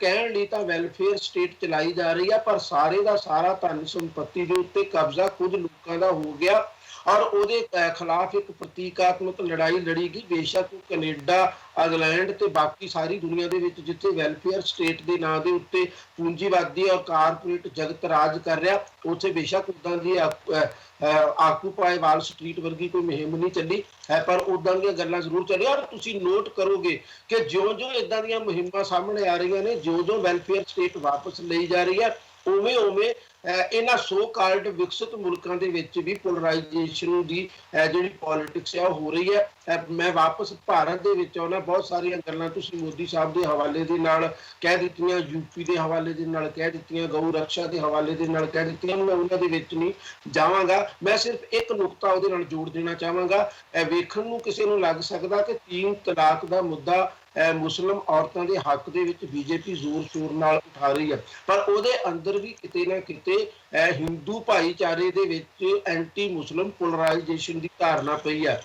ਕਹਿਣ ਲਈ ਤਾਂ ਵੈਲਫੇਅਰ ਸਟੇਟ ਚਲਾਈ ਜਾ ਰਹੀ ਹੈ, ਪਰ ਸਾਰੇ ਦਾ ਸਾਰਾ ਧਨ ਸੰਪत्ति ਦੇ ਉੱਤੇ ਕਬਜ਼ਾ ਕੁਝ ਲੋਕਾਂ ਦਾ ਹੋ ਗਿਆ, ਔਰ ਉਹਦੇ ਖਿਲਾਫ ਇੱਕ ਪ੍ਰਤੀਕਾਤਮਕ ਲੜਾਈ ਲੜੀ ਗਈ। ਬੇਸ਼ੱਕ ਕੈਨੇਡਾ, ਇੰਗਲੈਂਡ ਤੇ ਬਾਕੀ ਸਾਰੀ ਦੁਨੀਆ ਦੇ ਵਿੱਚ ਜਿੱਥੇ ਵੈਲਫੇਅਰ ਸਟੇਟ ਦੇ ਨਾਂ ਦੇ ਉੱਤੇ ਪੂੰਜੀਵਾਦੀ ਔਰ ਕਾਰਪੋਰੇਟ ਜਗਤ ਰਾਜ ਕਰ ਰਿਹਾ, ਉੱਥੇ ਬੇਸ਼ੱਕ ਉਦਾਂ ਦੀ ਆਕੂਪਾਈ ਵਾਲ ਸਟਰੀਟ ਵਰਗੀ ਕੋਈ ਮੁਹਿੰਮ ਨਹੀਂ ਚੱਲੀ ਹੈ, ਪਰ ਉਦਾਂ ਦੀਆਂ ਗੱਲਾਂ ਜ਼ਰੂਰ ਚੱਲੀਆਂ। ਔਰ ਤੁਸੀਂ ਨੋਟ ਕਰੋਗੇ ਕਿ ਜਿਉਂ-ਜਿਉਂ ਇਦਾਂ ਦੀਆਂ ਮੁਹਿੰਮਾਂ ਸਾਹਮਣੇ ਆ ਰਹੀਆਂ ਨੇ, ਜਿਉਂ-ਜਿਉਂ ਵੈਲਫੇਅਰ ਸਟੇਟ ਵਾਪਸ ਲਈ ਜਾ ਰਹੀ ਹੈ, ਉਵੇਂ ਇਹਨਾਂ ਸੋ ਕਾਲਡ ਵਿਕਸਿਤ ਮੁਲਕਾਂ ਦੇ ਵਿੱਚ ਵੀ ਪੋਲਰਾਈਜੇਸ਼ਨ ਦੀ ਜਿਹੜੀ ਪੋਲਿਟਿਕਸ ਹੈ ਉਹ ਹੋ ਰਹੀ ਹੈ। ਮੈਂ ਵਾਪਸ ਭਾਰਤ ਦੇ ਵਿੱਚ ਆਉਣਾ, ਬਹੁਤ ਸਾਰੀਆਂ ਗੱਲਾਂ ਤੁਸੀਂ ਮੋਦੀ ਸਾਹਿਬ ਦੇ ਹਵਾਲੇ ਦੇ ਨਾਲ ਕਹਿ ਦਿੱਤੀਆਂ, ਯੂਪੀ ਦੇ ਹਵਾਲੇ ਦੇ ਨਾਲ ਕਹਿ ਦਿੱਤੀਆਂ, ਗਊ ਰਕਸ਼ਾ ਦੇ ਹਵਾਲੇ ਦੇ ਨਾਲ ਕਹਿ ਦਿੱਤੀਆਂ, ਮੈਂ ਉਹਨਾਂ ਦੇ ਵਿੱਚ ਨਹੀਂ ਜਾਵਾਂਗਾ। ਮੈਂ ਸਿਰਫ ਇੱਕ ਨੁਕਤਾ ਉਹਦੇ ਨਾਲ ਜੋੜ ਦੇਣਾ ਚਾਹਾਂਗਾ। ਵੇਖਣ ਨੂੰ ਕਿਸੇ ਨੂੰ ਲੱਗ ਸਕਦਾ ਕਿ 3 ਤਲਾਕ ਦਾ ਮੁੱਦਾ ਮੁਸਲਿਮ ਔਰਤਾਂ ਦੇ ਹੱਕ ਦੇ ਵਿੱਚ ਬੀਜੇਪੀ ਜ਼ੋਰ ਸ਼ੋਰ ਨਾਲ ਉਠਾ ਰਹੀ ਹੈ, ਪਰ ਉਹਦੇ ਅੰਦਰ ਵੀ ਕਿਤੇ ਨਾ ਕਿਤੇ ਹਿੰਦੂ ਭਾਈਚਾਰੇ ਦੇ ਵਿੱਚ ਐਂਟੀ ਮੁਸਲਿਮ ਪੋਲਰਾਈਜੇਸ਼ਨ ਦੀ ਧਾਰਨਾ ਪਈ ਹੈ।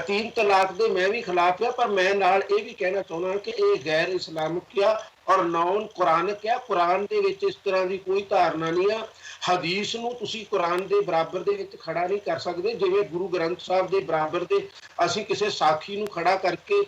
3 ਤਲਾਕ ਦੇ ਮੈਂ ਵੀ ਖਿਲਾਫ ਆ, ਪਰ ਮੈਂ ਨਾਲ ਇਹ ਵੀ ਕਹਿਣਾ ਚਾਹੁੰਦਾ ਕਿ ਇਹ ਗੈਰ ਇਸਲਾਮਿਕ ਆ ਔਰ ਨੌਨ ਕੁਰਾਨਿਕ ਆ। ਕੁਰਾਨ ਦੇ ਵਿੱਚ ਇਸ ਤਰ੍ਹਾਂ ਦੀ ਕੋਈ ਧਾਰਨਾ ਨਹੀਂ ਆ। ਹਦੀਸ ਨੂੰ ਤੁਸੀਂ ਕੁਰਾਨ ਦੇ ਬਰਾਬਰ ਦੇ ਵਿੱਚ ਖੜਾ ਨਹੀਂ ਕਰ ਸਕਦੇ, ਜਿਵੇਂ ਗੁਰੂ ਗ੍ਰੰਥ ਸਾਹਿਬ ਦੇ ਬਰਾਬਰ ਦੇ ਅਸੀਂ ਕਿਸੇ ਸਾਖੀ ਨੂੰ ਖੜਾ ਕਰਕੇ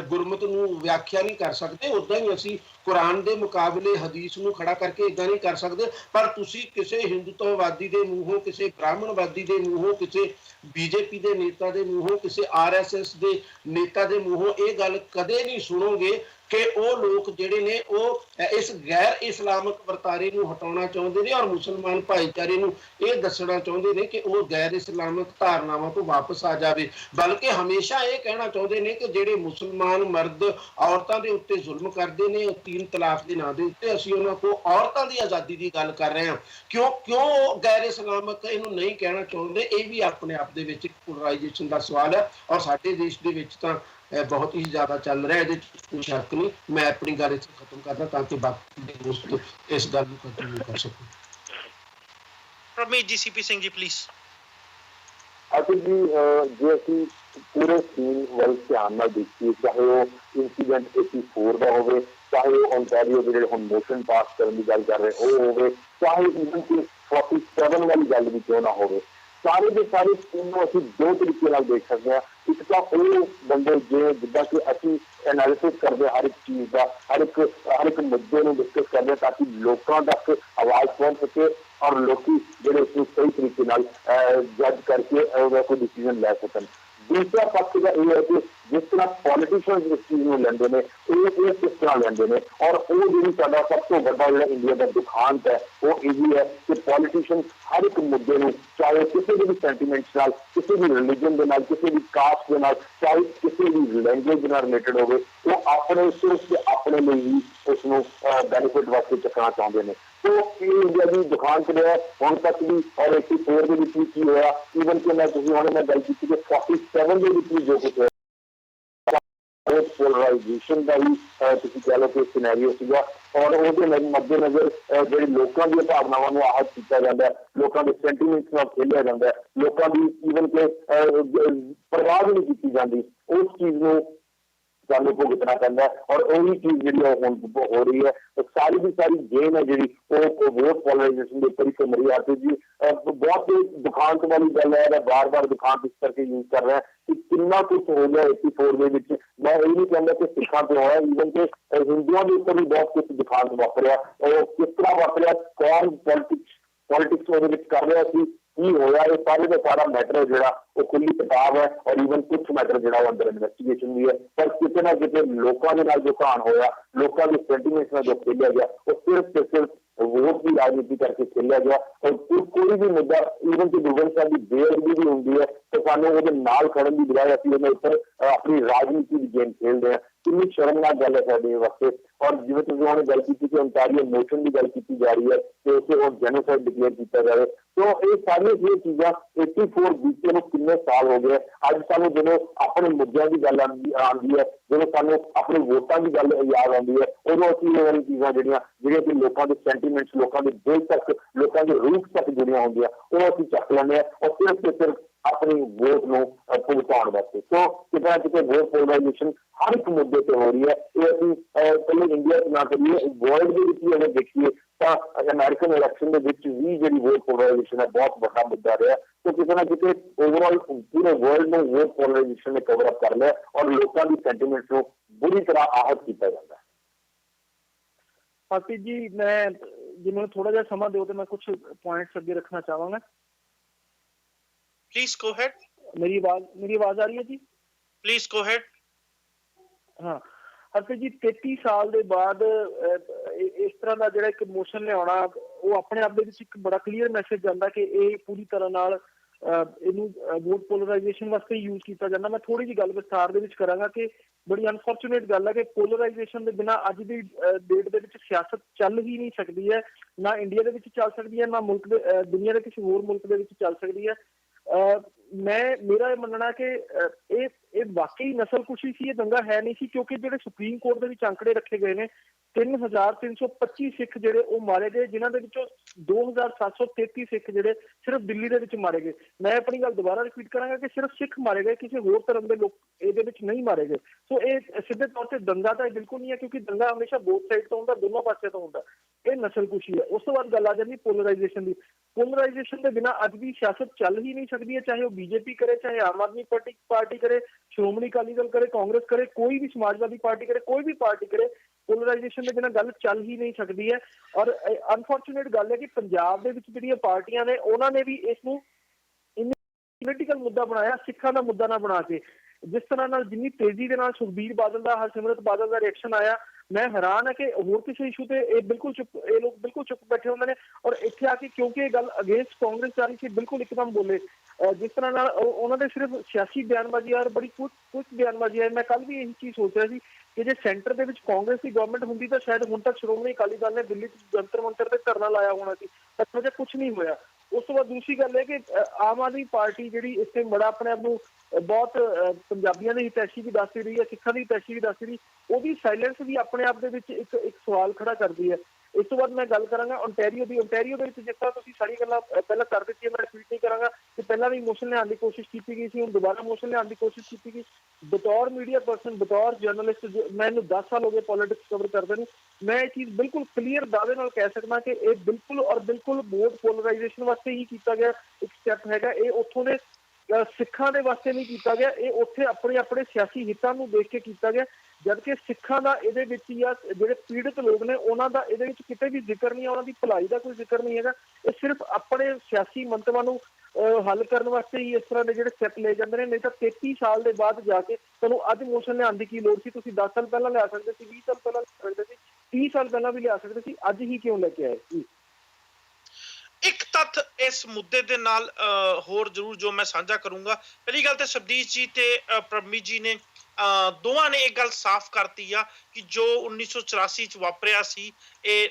ਗੁਰਮਤ ਨੂੰ ਵਿਆਖਿਆ ਨਹੀਂ ਕਰ ਸਕਦੇ, ਉਦਾਂ ਹੀ ਅਸੀਂ ਕੁਰਾਨ ਦੇ ਮੁਕਾਬਲੇ ਹਦੀਸ ਨੂੰ ਖੜਾ ਕਰਕੇ ਇਦਾਂ ਨਹੀਂ ਕਰ ਸਕਦੇ। ਪਰ ਤੁਸੀਂ ਕਿਸੇ ਹਿੰਦੂਤਵਵਾਦੀ ਦੇ ਮੂੰਹੋਂ, ਕਿਸੇ ਬ੍ਰਾਹਮਣਵਾਦੀ ਦੇ ਮੂੰਹੋਂ, ਕਿਸੇ ਬੀਜੇਪੀ ਦੇ ਨੇਤਾ ਦੇ ਮੂੰਹੋਂ, ਕਿਸੇ RSS ਦੇ ਨੇਤਾ ਦੇ ਮੂੰਹੋਂ ਇਹ ਗੱਲ ਕਦੇ ਨਹੀਂ ਸੁਣੋਗੇ ਕਿ ਉਹ ਲੋਕ ਜਿਹੜੇ ਨੇ ਉਹ ਇਸ ਗੈਰ ਇਸਲਾਮਿਕ ਵਰਤਾਰੇ ਨੂੰ ਹਟਾਉਣਾ ਚਾਹੁੰਦੇ ਨੇ ਔਰ ਮੁਸਲਮਾਨ ਭਾਈਚਾਰੇ ਨੂੰ ਇਹ ਦੱਸਣਾ ਚਾਹੁੰਦੇ ਨੇ ਕਿ ਉਹ ਗੈਰ ਇਸਲਾਮਿਕ ਧਾਰਨਾਵਾਂ ਤੋਂ ਵਾਪਸ ਆ ਜਾਵੇ, ਬਲਕਿ ਹਮੇਸ਼ਾ ਇਹ ਕਹਿਣਾ ਚਾਹੁੰਦੇ ਨੇ ਕਿ ਜਿਹੜੇ ਮੁਸਲਮਾਨ ਮਰਦ ਔਰਤਾਂ ਦੇ ਉੱਤੇ ਜ਼ੁਲਮ ਕਰਦੇ ਨੇ 3 ਤਲਾਕ ਦੇ ਨਾਂ ਦੇ ਉੱਤੇ, ਅਸੀਂ ਉਹਨਾਂ ਕੋਲ ਔਰਤਾਂ ਦੀ ਆਜ਼ਾਦੀ ਦੀ ਗੱਲ ਕਰ ਰਹੇ ਹਾਂ। ਕਿਉਂ ਗੈਰ ਇਸਲਾਮਿਕ ਇਹਨੂੰ ਨਹੀਂ ਕਹਿਣਾ ਚਾਹੁੰਦੇ? ਇਹ ਵੀ ਆਪਣੇ ਆਪ ਦੇ ਵਿੱਚ ਇੱਕ ਪੋਲਰਾਈਜੇਸ਼ਨ ਦਾ ਸਵਾਲ ਹੈ ਔਰ ਸਾਡੇ ਦੇਸ਼ ਦੇ ਵਿੱਚ ਤਾਂ ਬਹੁਤ ਹੀ ਜ਼ਿਆਦਾ ਚੱਲ ਰਿਹਾ, ਇਹਦੇ ਕੋਈ ਸ਼ੱਕ ਨਹੀਂ। ਮੈਂ ਆਪਣੀ ਗੱਲ ਇੱਥੇ ਖਤਮ ਕਰਦਾ ਤਾਂ ਕਿ ਬਾਕੀ ਦੇ ਦੋਸਤ ਇਸ ਗੱਲ ਨੂੰ ਕੰਟੀਨਿਊ ਕਰ ਸਕਣ। Ramesh ji, CP Singh ji please. ਅਸੀਂ ਜੀ ਜੇ ਅਸੀਂ ਪੂਰੇ ਸੀਨ ਵੱਲ ਧਿਆਨ ਨਾਲ ਦੇਖੀਏ, ਚਾਹੇ ਉਹ ਇੰਸੀਡੈਂਟ 84 ਦਾ ਹੋਵੇ, ਚਾਹੇ ਉਹ ਓਨਟਾਰੀਓ ਦੇ ਜਿਹੜੇ ਹੁਣ ਮੋਸ਼ਨ ਪਾਸ ਕਰਨ ਦੀ ਗੱਲ ਕਰ ਰਹੇ ਉਹ ਹੋਵੇ, ਚਾਹੇ ਇਵਨ ਕਿ 47 ਵਾਲੀ ਗੱਲ ਵੀ ਕਿਉਂ ਨਾ ਹੋਵੇ, ਸਾਰੇ ਦੇ ਸਾਰੇ ਸੀਨ ਨੂੰ ਅਸੀਂ 2 ਤਰੀਕੇ ਨਾਲ ਦੇਖ ਸਕਦੇ ਹਾਂ। ਇੱਕ ਤਾਂ ਉਹ ਬੰਦੇ ਜਿੱਦਾਂ ਕਿ ਅਸੀਂ ਐਨਾਲਿਸਿਸ ਕਰਦੇ ਹਰ ਇੱਕ ਚੀਜ਼ ਦਾ, ਹਰ ਇੱਕ ਮੁੱਦੇ ਨੂੰ ਡਿਸਕਸ ਕਰਦੇ ਤਾਂ ਕਿ ਲੋਕਾਂ ਤੱਕ ਆਵਾਜ਼ ਪਹੁੰਚ ਸਕੇ ਔਰ ਲੋਕੀ ਜਿਹੜੇ ਉਸਨੂੰ ਸਹੀ ਤਰੀਕੇ ਨਾਲ ਜੱਜ ਕਰਕੇ ਉਹਦਾ ਕੋਈ ਡਿਸੀਜ਼ਨ ਲੈ ਸਕਣ। ਦੂਸਰਾ ਪੱਖ ਦਾ ਇਹ ਹੈ ਕਿ ਜਿਸ ਤਰ੍ਹਾਂ ਪੋਲੀਟੀਸ਼ੀਅਨ ਇਸ ਚੀਜ਼ ਨੂੰ ਲੈਂਦੇ ਨੇ, ਇਹ ਕਿਸ ਤਰ੍ਹਾਂ ਲੈਂਦੇ ਨੇ, ਔਰ ਉਹ ਜਿਹੜੀ ਸਾਡਾ ਸਭ ਤੋਂ ਵੱਡਾ ਜਿਹੜਾ ਇੰਡੀਆ ਦਾ ਦੁਖਾਂਤ ਹੈ ਉਹ ਇਹ ਵੀ ਹੈ ਕਿ ਪੋਲੀਟੀਸ਼ੀਅਨ ਹਰ ਇੱਕ ਮੁੱਦੇ ਨੂੰ, ਚਾਹੇ ਕਿਸੇ ਵੀ ਸੈਂਟੀਮੈਂਟਸ ਨਾਲ, ਕਿਸੇ ਵੀ ਰਿਲੀਜਨ ਦੇ ਨਾਲ, ਕਿਸੇ ਵੀ ਕਾਸਟ ਦੇ ਨਾਲ, ਚਾਹੇ ਕਿਸੇ ਵੀ ਲੈਂਗੁਏਜ ਨਾਲ ਰਿਲੇਟਡ ਹੋਵੇ, ਉਹ ਆਪਣੇ ਸਿਰਫ ਆਪਣੇ ਲਈ ਹੀ ਉਸਨੂੰ ਬੈਨੀਫਿਟ ਵਾਸਤੇ ਚੱਕਣਾ ਚਾਹੁੰਦੇ ਨੇ। तो ਇਹ ਇੰਡੀਆ ਦੀ ਦੁਕਾਨ ਤੇ ਰਿਹਾ ਹੁਣ ਤੱਕ ਵੀ ਔਰ 84 ਦੇ ਵਿੱਚ ਵੀ ਕੀ ਹੋਇਆ ਈਵਨ ਕਿ ਮੈਂ ਤੁਸੀਂ ਹੁਣੇ ਮੈਂ ਗੱਲ ਕੀਤੀ ਕਿ 47 ਦੇ ਵਿੱਚ ਵੀ ਜੋ ਕੁਝ ਹੋਇਆ पोलराइजेशन का भी ਤੁਸੀਂ कह लो कि सिनेरियो ਸੀਗਾ और ਉਹਦੇ मद्देनजर ਜਿਹੜੀ ਲੋਕਾਂ ਦੀਆਂ ਭਾਵਨਾਵਾਂ ਨੂੰ आहत ਕੀਤਾ ਜਾਂਦਾ ਲੋਕਾਂ ਦੇ ਸੈਂਟੀਮੈਂਟਸ ਨਾਲ ਖੇਲਿਆ ਜਾਂਦਾ ਲੋਕਾਂ ਦੀ ਈਵਨ ਕਿ ਪਰਵਾਹ ਨਹੀਂ ਕੀਤੀ ਜਾਂਦੀ ਉਸ ਚੀਜ਼ ਨੂੰ ਸਾਨੂੰ ਭੁਗਤਣਾ ਪੈਂਦਾ ਔਰ ਉਹੀ ਚੀਜ਼ ਜਿਹੜੀ ਹੁਣ ਹੋ ਰਹੀ ਹੈ ਸਾਰੀ ਦੀ ਸਾਰੀ ਗੇਮ ਹੈ ਜਿਹੜੀ ਉਹ ਵੋਟ ਪੋਲਰਾਈजेशन ਦੇ ਉੱਪਰ ਹੀ ਘੁੰਮ ਰਹੀ ਹੈ ਜੀ ਬਹੁਤ ਦੁਖਾਂਤ ਵਾਲੀ ਗੱਲ ਹੈ ਬਾਰ-ਬਾਰ ਦੁਖਾਂਤ ਇਸ ਕਰਕੇ ਯੂਜ਼ ਕਰ ਰਿਹਾ ਕਿ ਕਿੰਨਾ ਕੁਝ ਹੋ ਗਿਆ 84 ਦੇ ਵਿੱਚ ਮੈਂ ਇਹ ਨਹੀਂ ਕਹਿੰਦਾ ਕਿ ਸਿੱਖਾਂ ਤੇ ਹੋਇਆ ਈਵਨ ਕਿ ਹਿੰਦੂਆਂ ਦੇ ਉੱਪਰ ਵੀ ਬਹੁਤ ਕੁਝ ਦੁਖਾਂਤ ਵਾਪਰਿਆ ਉਹ ਕਿਸ ਤਰ੍ਹਾਂ ਵਾਪਰਿਆ ਕੌਣ ਪੋਲਿਟਿਕਸ ਉਹਦੇ ਵਿੱਚ ਕਰ ਰਿਹਾ ਸੀ ਕੀ ਹੋਇਆ ਇਹ ਸਾਰੇ ਦਾ ਸਾਰਾ ਮੈਟਰ ਜਿਹੜਾ ਉਹ ਖੁੱਲੀ ਕਿਤਾਬ ਹੈ ਔਰ ਈਵਨ ਕੁਝ ਮੈਟਰ ਜਿਹੜਾ ਉਹ ਅੰਦਰ ਇਨਵੈਸਟੀਗੇਸ਼ਨ ਵੀ ਹੈ ਪਰ ਕਿਤੇ ਨਾ ਕਿਤੇ ਲੋਕਾਂ ਦੇ ਨਾਲ ਜੋ ਕਹਾਣ ਹੋਇਆ ਲੋਕਾਂ ਦੇ ਸੈਂਟੀਮੈਂਟਸ ਨਾਲ ਜੋ ਖੇਲਿਆ ਗਿਆ ਉਹ ਸਿਰਫ ਤੇ ਸਿਰਫ ਵੋਟ ਦੀ ਰਾਜਨੀਤੀ ਕਰਕੇ ਖੇਲਿਆ ਗਿਆ ਔਰ ਕੋਈ ਵੀ ਮੁੱਦਾ ਈਵਨ ਕਿ ਗੁਰਗਨ ਸਾਹਿਬ ਦੀ ਬੇਅਦਬੀ ਵੀ ਹੁੰਦੀ ਹੈ ਤਾਂ ਸਾਨੂੰ ਉਹਦੇ ਨਾਲ ਖੜਨ ਦੀ ਬਜਾਏ ਅਸੀਂ ਉਹਦੇ ਉੱਪਰ ਆਪਣੀ ਰਾਜਨੀਤੀ ਦੀ ਗੇਮ ਖੇਡਦੇ ਹਾਂ ਕਿੰਨੀ ਸ਼ਰਮਨਾਕ ਗੱਲ ਹੈ ਸਾਡੇ ਵਾਸਤੇ ਔਰ ਜਿਵੇਂ ਤੁਸੀਂ ਉਹਨੇ ਗੱਲ ਕੀਤੀ ਕਿ ਓਨਟਾਰੀਓ ਮੋਸ਼ਨ ਦੀ ਗੱਲ ਕੀਤੀ ਜਾ ਰਹੀ ਹੈ ਕਿ ਉਸੇ ਹੁਣ ਜੈਨੋਸਾਈਡ ਡਿਕਲੇਅਰ ਕੀਤਾ ਜਾਵੇ तो ये सारी चीज़ा 84 बीते में कितने साल हो गए अज सानू जो अपने मुद्दों की गल आती है जो सानू अपने वोटों की गल याद आती है उदों असं ये वाली चीज़ा जो लोगों के सेंटीमेंट्स लोगों के दिल तक लोगों के रूप तक जुड़िया होंगे वो असं चक लें और सिर्फ से सिर्फ अपनी वोट को भुगताने वास्ते तो कितना ना कितने वोट पोलराइजेशन हर एक मुद्दे पर हो रही है ये अभी कल इंडिया ना करिए वर्ल्ड के अगर देखिए तो अमेरिकन इलैक्शन के भी जी वोट पोलराइजेशन है बहुत बड़ा मुद्दा रहा तो किसी ना किसी ओवरऑल पूरे वर्ल्ड में वोट पोलराइजेशन ने कवर अप कर लिया और लोगों की सेंटीमेंट्स को बुरी तरह आहत किया जाता है। हरप्रीत जी मैं जी मैं थोड़ा जहा समा दो तो मैं कुछ पॉइंट्स अगे रखना चाहवागा। Please go ahead. मेरी आवाज आ रही है जी? Please go ahead. हाँ हरप्रीत जी 33 साल के बाद इस तरह का जो एक मोशन लिया वो अपने आप एक बड़ा क्लीयर मैसेज जाता कि ये पूरी तरह नाल वोट पोलराइजेशन वास्ते यूज किया जाता। मैं थोड़ी जी गल विस्तार दे विच करांगा कि बड़ी अनफॉर्चुनेट गल है कि पोलराइजेशन के बिना अज की डेट के विच सियासत चल ही नहीं सकती है ना इंडिया के विच चल सकती है ना मुल्क दुनिया के किसी होर मुल्क के विच चल सकती है। मेरा ये मनना कि ये वाकई नस्ल कुशी सी दंगा है नहीं सी क्योंकि जो सुप्रीम कोर्ट के विच आंकड़े रखे गए ने 3325 सिख जिहड़े वो मारे गए जिन्हां दे विचों 2733 सिख जिहड़े सिर्फ दिल्ली दे विच मारे गए। मैं अपनी गल दोबारा रिपीट करांगा कि सिर्फ सिख मारे गए किसी होर धर्म के लोग इहदे विच नहीं मारे गए। सो ये सीधे तौर पर दंगा तो बिल्कुल नहीं है क्योंकि दंगा हमेशा बोथ साइड तो होंदा दोनों पासे तो होंदा ये नस्ल कुशी है। उस तो बाद गल आ जाती पोलराइजेशन की। पोलराइजेशन के बिना अज भी सियासत चल ही नहीं सकती है चाहे वो बीजेपी करे चाहे आम आदमी पार्टी करे श्रोमणी अकाली दल करे कांग्रेस करे कोई भी समाजवादी पार्टी करे कोई भी पार्टी करे पोलराइजेशन के बिना गल चल ही नहीं सकती है। और अनफॉर्चुनेट गल है कि पंजाब दे विच जिहड़ियां पार्टियां ने उन्होंने भी इसनूं पॉलिटिकल मुद्दा बनाया सिखां दा मुद्दा ना बना के जिस तरह नाल जिन्नी तेजी दे नाल सुखबीर बादल दा हरसिमरत बादल दा रिएक्शन आया मैं हैरान है कि होर किसी इशू ते ये लोग बिल्कुल चुप बैठे होंगे ने और इत्थे आके क्योंकि ये गल अगेंस्ट कांग्रेस जा रही थी बिल्कुल एकदम बोले जिस तरह नाल उन्होंने सिर्फ सियासी बयानबाजी और बड़ी कुछ बयानबाजी है। मैं कल भी यही चीज सोच रहा थी कि जो सेंटर के विच कांग्रेस की गवर्नमेंट होंगी तो शायद हुण तक श्रोमणी अकाली दल ने दिल्ली जंतर मंतर से धरना लाया होना सी पर मुझे कुछ नहीं होया। उस तो बाद दूसरी गल है कि आम आदमी पार्टी जी इस टाइम बड़ा अपने आप को बहुत पंजाबियों की हितैषी भी दस रही है सिखा की हितैषी भी दस रही वो साइलेंस भी अपने आप एक सवाल खड़ा करती है। इस तो बाद मैं गल करांगा ओंटारियो की। ओंटारियो जिस तरह तुसीं सारी गल्लां पहला कर दित्तियां मैं रिपीट नहीं करांगा कि पहला भी मोशन लियाउण की कोशिश की गई थी हुण दोबारा मोशन लियाउण की कोशिश की गई। बतौर मीडिया पर्सन बतौर जर्नलिस्ट मैंने 10 साल हो गए पॉलिटिक्स कवर करते हैं मैं ये चीज़ बिल्कुल क्लीयर दावे नाल कह सकदा कि ये बिल्कुल और बिल्कुल वोट पोलराइजेशन वास्ते ही किया गया एक स्टैप हैगा। ये उत्थों दे सिखां दे वास्ते नहीं किया गया ये उत्थे अपने अपने सियासी हितां नूं देख के किया गया जबकि सिखां दा इहदे विच या जिहड़े पीड़ित लोग ने उन्हां दा इहदे विच किते भी जिक्र नहीं है उन्हां दी भलाई दा कोई जिक्र नहीं हैगा। ये सिर्फ अपने सियासी मंतवां नूं हल करने वास्ते ही इस तरह के जो स्टैप ले जाते हैं नहीं तो 33 साल के बाद जाके तुहानूं अज मोशन लियाउण की लोड़ सी 10 साल पहला लिया सकते सी 20 साल पहला लिया सकते सी 30 साल पहला भी लिया सकते सी अज ही क्यों लेके आए जी। एक तथ्य इस मुद्दे दे नाल होर जरूर जो मैं साझा करूंगा पहली गल तो शबदीश जी ते परमजीत जी ने ਦੋਵਾਂ ਨੇ ਇਹ ਗੱਲ ਸਾਫ਼ ਕਰਤੀ ਆ ਕਿ ਜੋ 1984 ਚ ਵਾਪਰਿਆ ਸੀ ਇਹ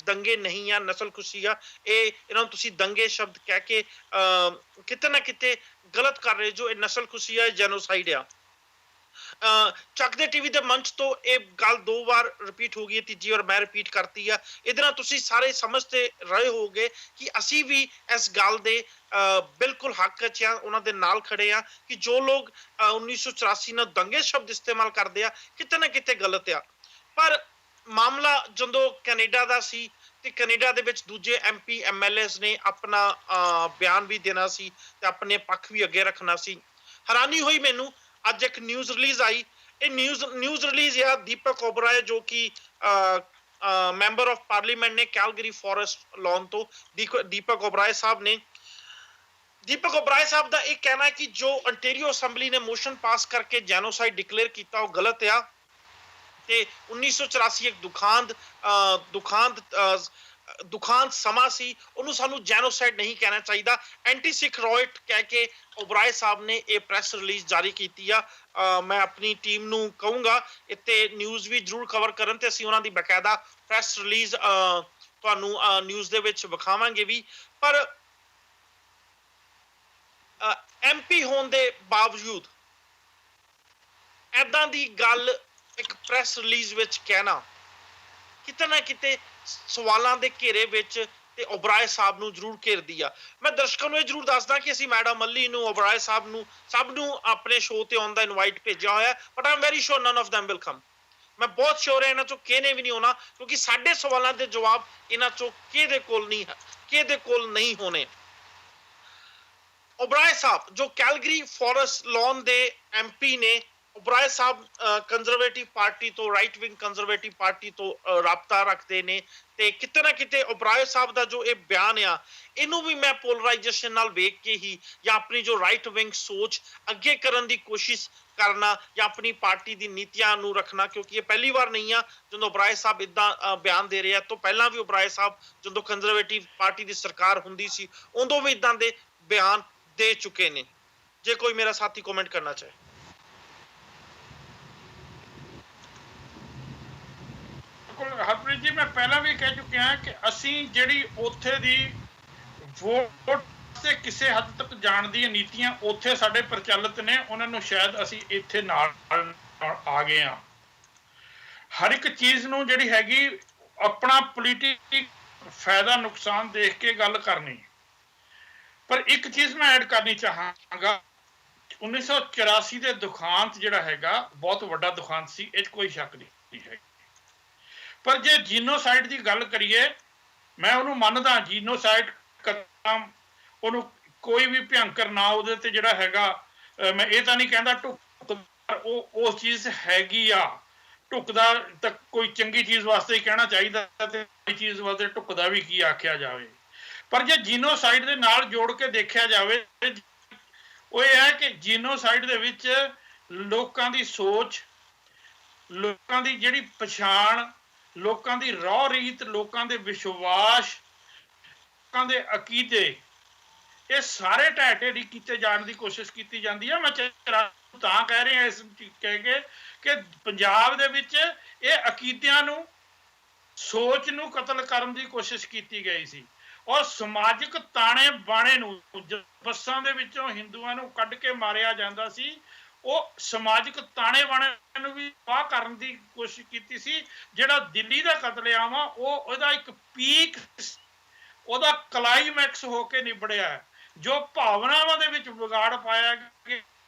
ਦੰਗੇ ਨਹੀਂ ਆ, ਨਸਲਕੁਸ਼ੀ ਆ। ਇਹਨਾਂ ਨੂੰ ਤੁਸੀਂ ਦੰਗੇ ਸ਼ਬਦ ਕਹਿ ਕੇ ਕਿਤੇ ਨਾ ਕਿਤੇ ਗਲਤ ਕਰ ਰਹੇ ਜੋ। ਇਹ ਨਸਲਕੁਸ਼ੀ ਆ, ਜੈਨੋਸਾਈਡ ਆ। ਚੱਕ ਦੇ ਟੀਵੀ ਦੇ ਮੰਚ ਤੋਂ ਇਹ ਗੱਲ 2 ਵਾਰ ਰਿਪੀਟ ਹੋ ਗਈ, ਤੀਜੀ ਵਾਰ ਮੈਂ ਰਿਪੀਟ ਕਰਤੀ ਆ। ਇਹਦੇ ਨਾਲ ਤੁਸੀਂ ਸਾਰੇ ਸਮਝਦੇ ਰਹੇ ਹੋਗੇ ਕਿ ਅਸੀਂ ਵੀ ਇਸ ਗੱਲ ਦੇ ਬਿਲਕੁਲ ਹੱਕ 'ਚ ਆ, ਉਹਨਾਂ ਦੇ ਨਾਲ ਖੜੇ ਆ ਕਿ ਜੋ ਲੋਕ 1984 ਨਾਲ ਦੰਗੇ ਸ਼ਬਦ ਇਸਤੇਮਾਲ ਕਰਦੇ ਆ ਕਿਤੇ ਨਾ ਕਿਤੇ ਗਲਤ ਆ। ਪਰ ਮਾਮਲਾ ਜਦੋਂ ਕੈਨੇਡਾ ਦਾ ਸੀ ਤੇ ਕੈਨੇਡਾ ਦੇ ਵਿੱਚ ਦੂਜੇ MP MLAs ਨੇ ਆਪਣਾ ਬਿਆਨ ਵੀ ਦੇਣਾ ਸੀ ਤੇ ਆਪਣੇ ਪੱਖ ਵੀ ਅੱਗੇ ਰੱਖਣਾ ਸੀ। ਹੈਰਾਨੀ ਹੋਈ ਮੈਨੂੰ, ਅੱਜ ਇੱਕ ਨਿਊਜ਼ ਰਿਲੀਜ਼ ਆਈ। ਇਹ ਨਿਊਜ਼ ਰਿਲੀਜ਼ ਆ ਦੀਪਕ ਓਬਰਾਏ ਜੋ ਕਿ ਮੈਂਬਰ ਆਫ ਪਾਰਲੀਮੈਂਟ ਨੇ ਕੈਲਗਰੀ ਫੋਰੈਸਟ ਲੌਨ ਤੋਂ। ਦੀਪਕ ਓਬਰਾਏ ਸਾਹਿਬ ਨੇ, ਦੀਪਕ ਓਬਰਾਏ ਸਾਹਿਬ ਦਾ ਇਹ ਕਹਿਣਾ ਹੈ ਕਿ ਜੋ ਅੰਟੇਰੀਓ ਅਸੈਂਬਲੀ ਨੇ ਮੋਸ਼ਨ ਪਾਸ ਕਰਕੇ ਜੈਨੋਸਾਈਡ ਡਿਕਲੇਅਰ ਕੀਤਾ ਉਹ ਗਲਤ ਆ ਤੇ 1984 ਇੱਕ ਦੁਖਾਂਤ ਸਮਾਂ ਸੀ, ਉਹਨੂੰ ਸਾਨੂੰ ਜੈਨੋਸਾਈਡ ਨਹੀਂ ਕਹਿਣਾ ਚਾਹੀਦਾ। ਐਂਟੀ ਸਿੱਖ ਰॉयਟ ਕਹਿ ਕੇ ਓਬਰਾਏ ਸਾਹਿਬ ਨੇ ਇਹ ਪ੍ਰੈਸ ਰਿਲੀਜ਼ ਜਾਰੀ ਕੀਤੀ ਆ। ਮੈਂ ਆਪਣੀ ਟੀਮ ਨੂੰ ਕਹੂੰਗਾ ਇੱਥੇ ਨਿਊਜ਼ ਵੀ ਜ਼ਰੂਰ ਕਵਰ ਕਰਨ ਤੇ ਅਸੀਂ ਉਹਨਾਂ ਦੀ ਬਕਾਇਦਾ ਪ੍ਰੈਸ ਰਿਲੀਜ਼ ਤੁਹਾਨੂੰ ਨਿਊਜ਼ ਦੇ ਵਿੱਚ ਵਿਖਾਵਾਂਗੇ ਵੀ। ਪਰ MP ਹੋਣ ਦੇ ਬਾਵਜੂਦ ਏਦਾਂ ਦੀ ਗੱਲ ਇੱਕ ਪ੍ਰੈਸ ਰਿਲੀਜ਼ ਵਿੱਚ ਕਹਿਣਾ ਕਿਤੇ ਨਾ ਕਿਤੇ ਸਵਾਲਾਂ ਦੇ ਘੇਰੇ ਵਿੱਚ ਤੇ ਓਬਰਾਏ ਸਾਹਿਬ ਨੂੰ ਜ਼ਰੂਰ ਘੇਰਦੀ ਆ। ਮੈਂ ਦਰਸ਼ਕਾਂ ਨੂੰ ਇਹ ਜ਼ਰੂਰ ਦੱਸਦਾ ਕਿ ਅਸੀਂ ਮੈਡਮ ਮੱਲੀ ਨੂੰ, ਓਬਰਾਏ ਸਾਹਿਬ ਨੂੰ, ਸਭ ਨੂੰ ਆਪਣੇ ਸ਼ੋਅ ਤੇ ਆਉਣ ਦਾ ਇਨਵਾਈਟ ਭੇਜਿਆ ਹੋਇਆ, but I am very sure none of them will come। ਮੈਂ ਬਹੁਤ ਸ਼ੋਰ ਹਾਂ ਇਹਨਾਂ ਚੋਂ ਕਿਹਨੇ ਵੀ ਨਹੀਂ ਹੋਣਾ, ਕਿਉਂਕਿ ਸਾਡੇ ਸਵਾਲਾਂ ਦੇ ਜਵਾਬ ਇਹਨਾਂ ਚੋਂ ਕਿਹਦੇ ਕੋਲ ਨਹੀਂ ਹੋਣੇ। ਓਬਰਾਏ ਸਾਹਿਬ ਜੋ ਕੈਲਗਰੀ ਫੋਰੈਸਟ ਲੌਨ ਦੇ MP ਨੇ, ਓਬਰਾਏ ਸਾਹਿਬ ਕੰਜ਼ਰਵੇਟਿਵ ਪਾਰਟੀ ਤੋਂ, ਰਾਈਟ ਵਿੰਗ ਕੰਜ਼ਰਵੇਟਿਵ ਪਾਰਟੀ ਤੋਂ ਰਾਬਤਾ ਰੱਖਦੇ ਨੇ ਤੇ ਕਿਤੇ ਨਾ ਕਿਤੇ ਓਬਰਾਏ ਸਾਹਿਬ ਦਾ ਜੋ ਇਹ ਬਿਆਨ ਆ ਇਹਨੂੰ ਵੀ ਮੈਂ ਪੋਲਰਾਈਜੇਸ਼ਨ ਨਾਲ ਵੇਖ ਕੇ ਹੀ ਜਾਂ ਆਪਣੀ ਜੋ ਰਾਈਟ ਵਿੰਗ ਸੋਚ ਅੱਗੇ ਕਰਨ ਦੀ ਕੋਸ਼ਿਸ਼ ਕਰਨਾ ਜਾਂ ਆਪਣੀ ਪਾਰਟੀ ਦੀ ਨੀਤੀਆਂ ਨੂੰ ਰੱਖਣਾ, ਕਿਉਂਕਿ ਇਹ ਪਹਿਲੀ ਵਾਰ ਨਹੀਂ ਆ ਜਦੋਂ ਓਬਰਾਏ ਸਾਹਿਬ ਇਦਾਂ ਬਿਆਨ ਦੇ ਰਹੇ ਆ। ਤੋਂ ਪਹਿਲਾਂ ਵੀ ਓਬਰਾਏ ਸਾਹਿਬ ਜਦੋਂ ਕੰਜ਼ਰਵੇਟਿਵ ਪਾਰਟੀ ਦੀ ਸਰਕਾਰ ਹੁੰਦੀ ਸੀ ਉਦੋਂ ਵੀ ਇਦਾਂ ਦੇ ਬਿਆਨ ਦੇ ਚੁੱਕੇ ਨੇ। ਜੇ ਕੋਈ ਮੇਰਾ ਸਾਥੀ ਕਮੈਂਟ ਕਰਨਾ ਚਾਹੇ। ਹਰਪ੍ਰੀਤ ਜੀ, ਮੈਂ ਪਹਿਲਾਂ ਵੀ ਕਹਿ ਚੁੱਕਿਆ ਹਾਂ ਕਿ ਅਸੀਂ ਜਿਹੜੀ ਉੱਥੇ ਦੀ ਵੋਟ ਤੇ ਕਿਸੇ ਹੱਦ ਤੱਕ ਜਾਣ ਦੀਆਂ ਨੀਤੀਆਂ ਉੱਥੇ ਸਾਡੇ ਪ੍ਰਚਲਿਤ ਨੇ, ਉਹਨਾਂ ਨੂੰ ਸ਼ਾਇਦ ਅਸੀਂ ਇੱਥੇ ਨਾਲ ਆ ਗਏ ਹਾਂ। ਹਰ ਇੱਕ ਚੀਜ਼ ਨੂੰ ਜਿਹੜੀ ਹੈਗੀ ਆਪਣਾ ਪੋਲੀਟਿਕ ਫਾਇਦਾ ਨੁਕਸਾਨ ਦੇਖ ਕੇ ਗੱਲ ਕਰਨੀ। ਪਰ ਇੱਕ ਚੀਜ਼ ਮੈਂ ਐਡ ਕਰਨੀ ਚਾਹਾਂਗਾ, 1984 ਦੇ ਦੁਖਾਂਤ ਜਿਹੜਾ ਹੈਗਾ ਬਹੁਤ ਵੱਡਾ ਦੁਖਾਂਤ ਸੀ, ਇਹ 'ਚ ਕੋਈ ਸ਼ੱਕ ਨਹੀਂ ਹੈ। ਪਰ ਜੇ ਜੀਨੋਸਾਈਡ ਦੀ ਗੱਲ ਕਰੀਏ, ਮੈਂ ਉਹਨੂੰ ਮੰਨਦਾ, ਜੀਨੋਸਾਈਡ ਕਰਨਾ ਉਹਨੂੰ ਕੋਈ ਵੀ ਭਿਅੰਕਰ ਨਾ ਉਹਦੇ ਤੇ ਜਿਹੜਾ ਹੈਗਾ, ਮੈਂ ਇਹ ਤਾਂ ਨਹੀਂ ਕਹਿੰਦਾ ਉਹ ਚੀਜ਼ ਹੈਗੀ ਆ। ਢੁੱਕਦਾ ਤਾਂ ਕੋਈ ਚੰਗੀ ਚੀਜ਼ ਵਾਸਤੇ ਹੀ ਕਹਿਣਾ ਚਾਹੀਦਾ ਤੇ ਚੀਜ਼ ਵਾਸਤੇ ਢੁੱਕਦਾ ਵੀ ਕੀ ਆਖਿਆ ਜਾਵੇ। ਪਰ ਜੇ ਜੀਨੋਸਾਈਡ ਦੇ ਨਾਲ ਜੋੜ ਕੇ ਦੇਖਿਆ ਜਾਵੇ, ਉਹ ਇਹ ਹੈ ਕਿ ਜੀਨੋਸਾਈਡ ਦੇ ਵਿੱਚ ਲੋਕਾਂ ਦੀ ਸੋਚ, ਲੋਕਾਂ ਦੀ ਜਿਹੜੀ ਪਛਾਣ, ਲੋਕਾਂ ਦੀ ਰਹੁ ਰੀਤ, ਲੋਕਾਂ ਦੇ ਵਿਸ਼ਵਾਸ, ਲੋਕਾਂ ਦੇ ਅਕੀਦੇ, ਇਹ ਸਾਰੇ ਢਹਿ ਢੇਰੀ ਕੀਤੇ ਜਾਣ ਦੀ ਕੋਸ਼ਿਸ਼ ਕੀਤੀ ਜਾਂਦੀ ਹੈ। ਮੈਂ ਤਾਂ ਕਹਿ ਰਿਹਾ ਇਸ ਕਹਿ ਕੇ ਕਿ ਪੰਜਾਬ ਦੇ ਵਿੱਚ ਇਹ ਅਕੀਦਿਆਂ ਨੂੰ, ਸੋਚ ਨੂੰ ਕਤਲ ਕਰਨ ਦੀ ਕੋਸ਼ਿਸ਼ ਕੀਤੀ ਗਈ ਸੀ ਔਰ ਸਮਾਜਿਕ ਤਾਣੇ ਬਾਣੇ ਨੂੰ, ਬੱਸਾਂ ਦੇ ਵਿੱਚੋਂ ਹਿੰਦੂਆਂ ਨੂੰ ਕੱਢ ਕੇ ਮਾਰਿਆ ਜਾਂਦਾ ਸੀ, ਉਹ ਸਮਾਜਿਕ ਤਾਣੇ ਬਾਣੇ ਨੂੰ ਵੀ ਵਾਹ ਕਰਨ ਦੀ ਕੋਸ਼ਿਸ਼ ਕੀਤੀ ਸੀ। ਜਿਹੜਾ ਦਿੱਲੀ ਦਾ ਕਤਲੇਆਮ ਆ ਉਹਦਾ ਇੱਕ ਪੀਕ, ਉਹਦਾ ਕਲਾਈਮੈਕਸ ਹੋ ਕੇ ਨਿਬੜਿਆ। ਜੋ ਭਾਵਨਾਵਾਂ ਦੇ ਵਿੱਚ ਵਿਗਾੜ ਪਾਇਆ ਕਿ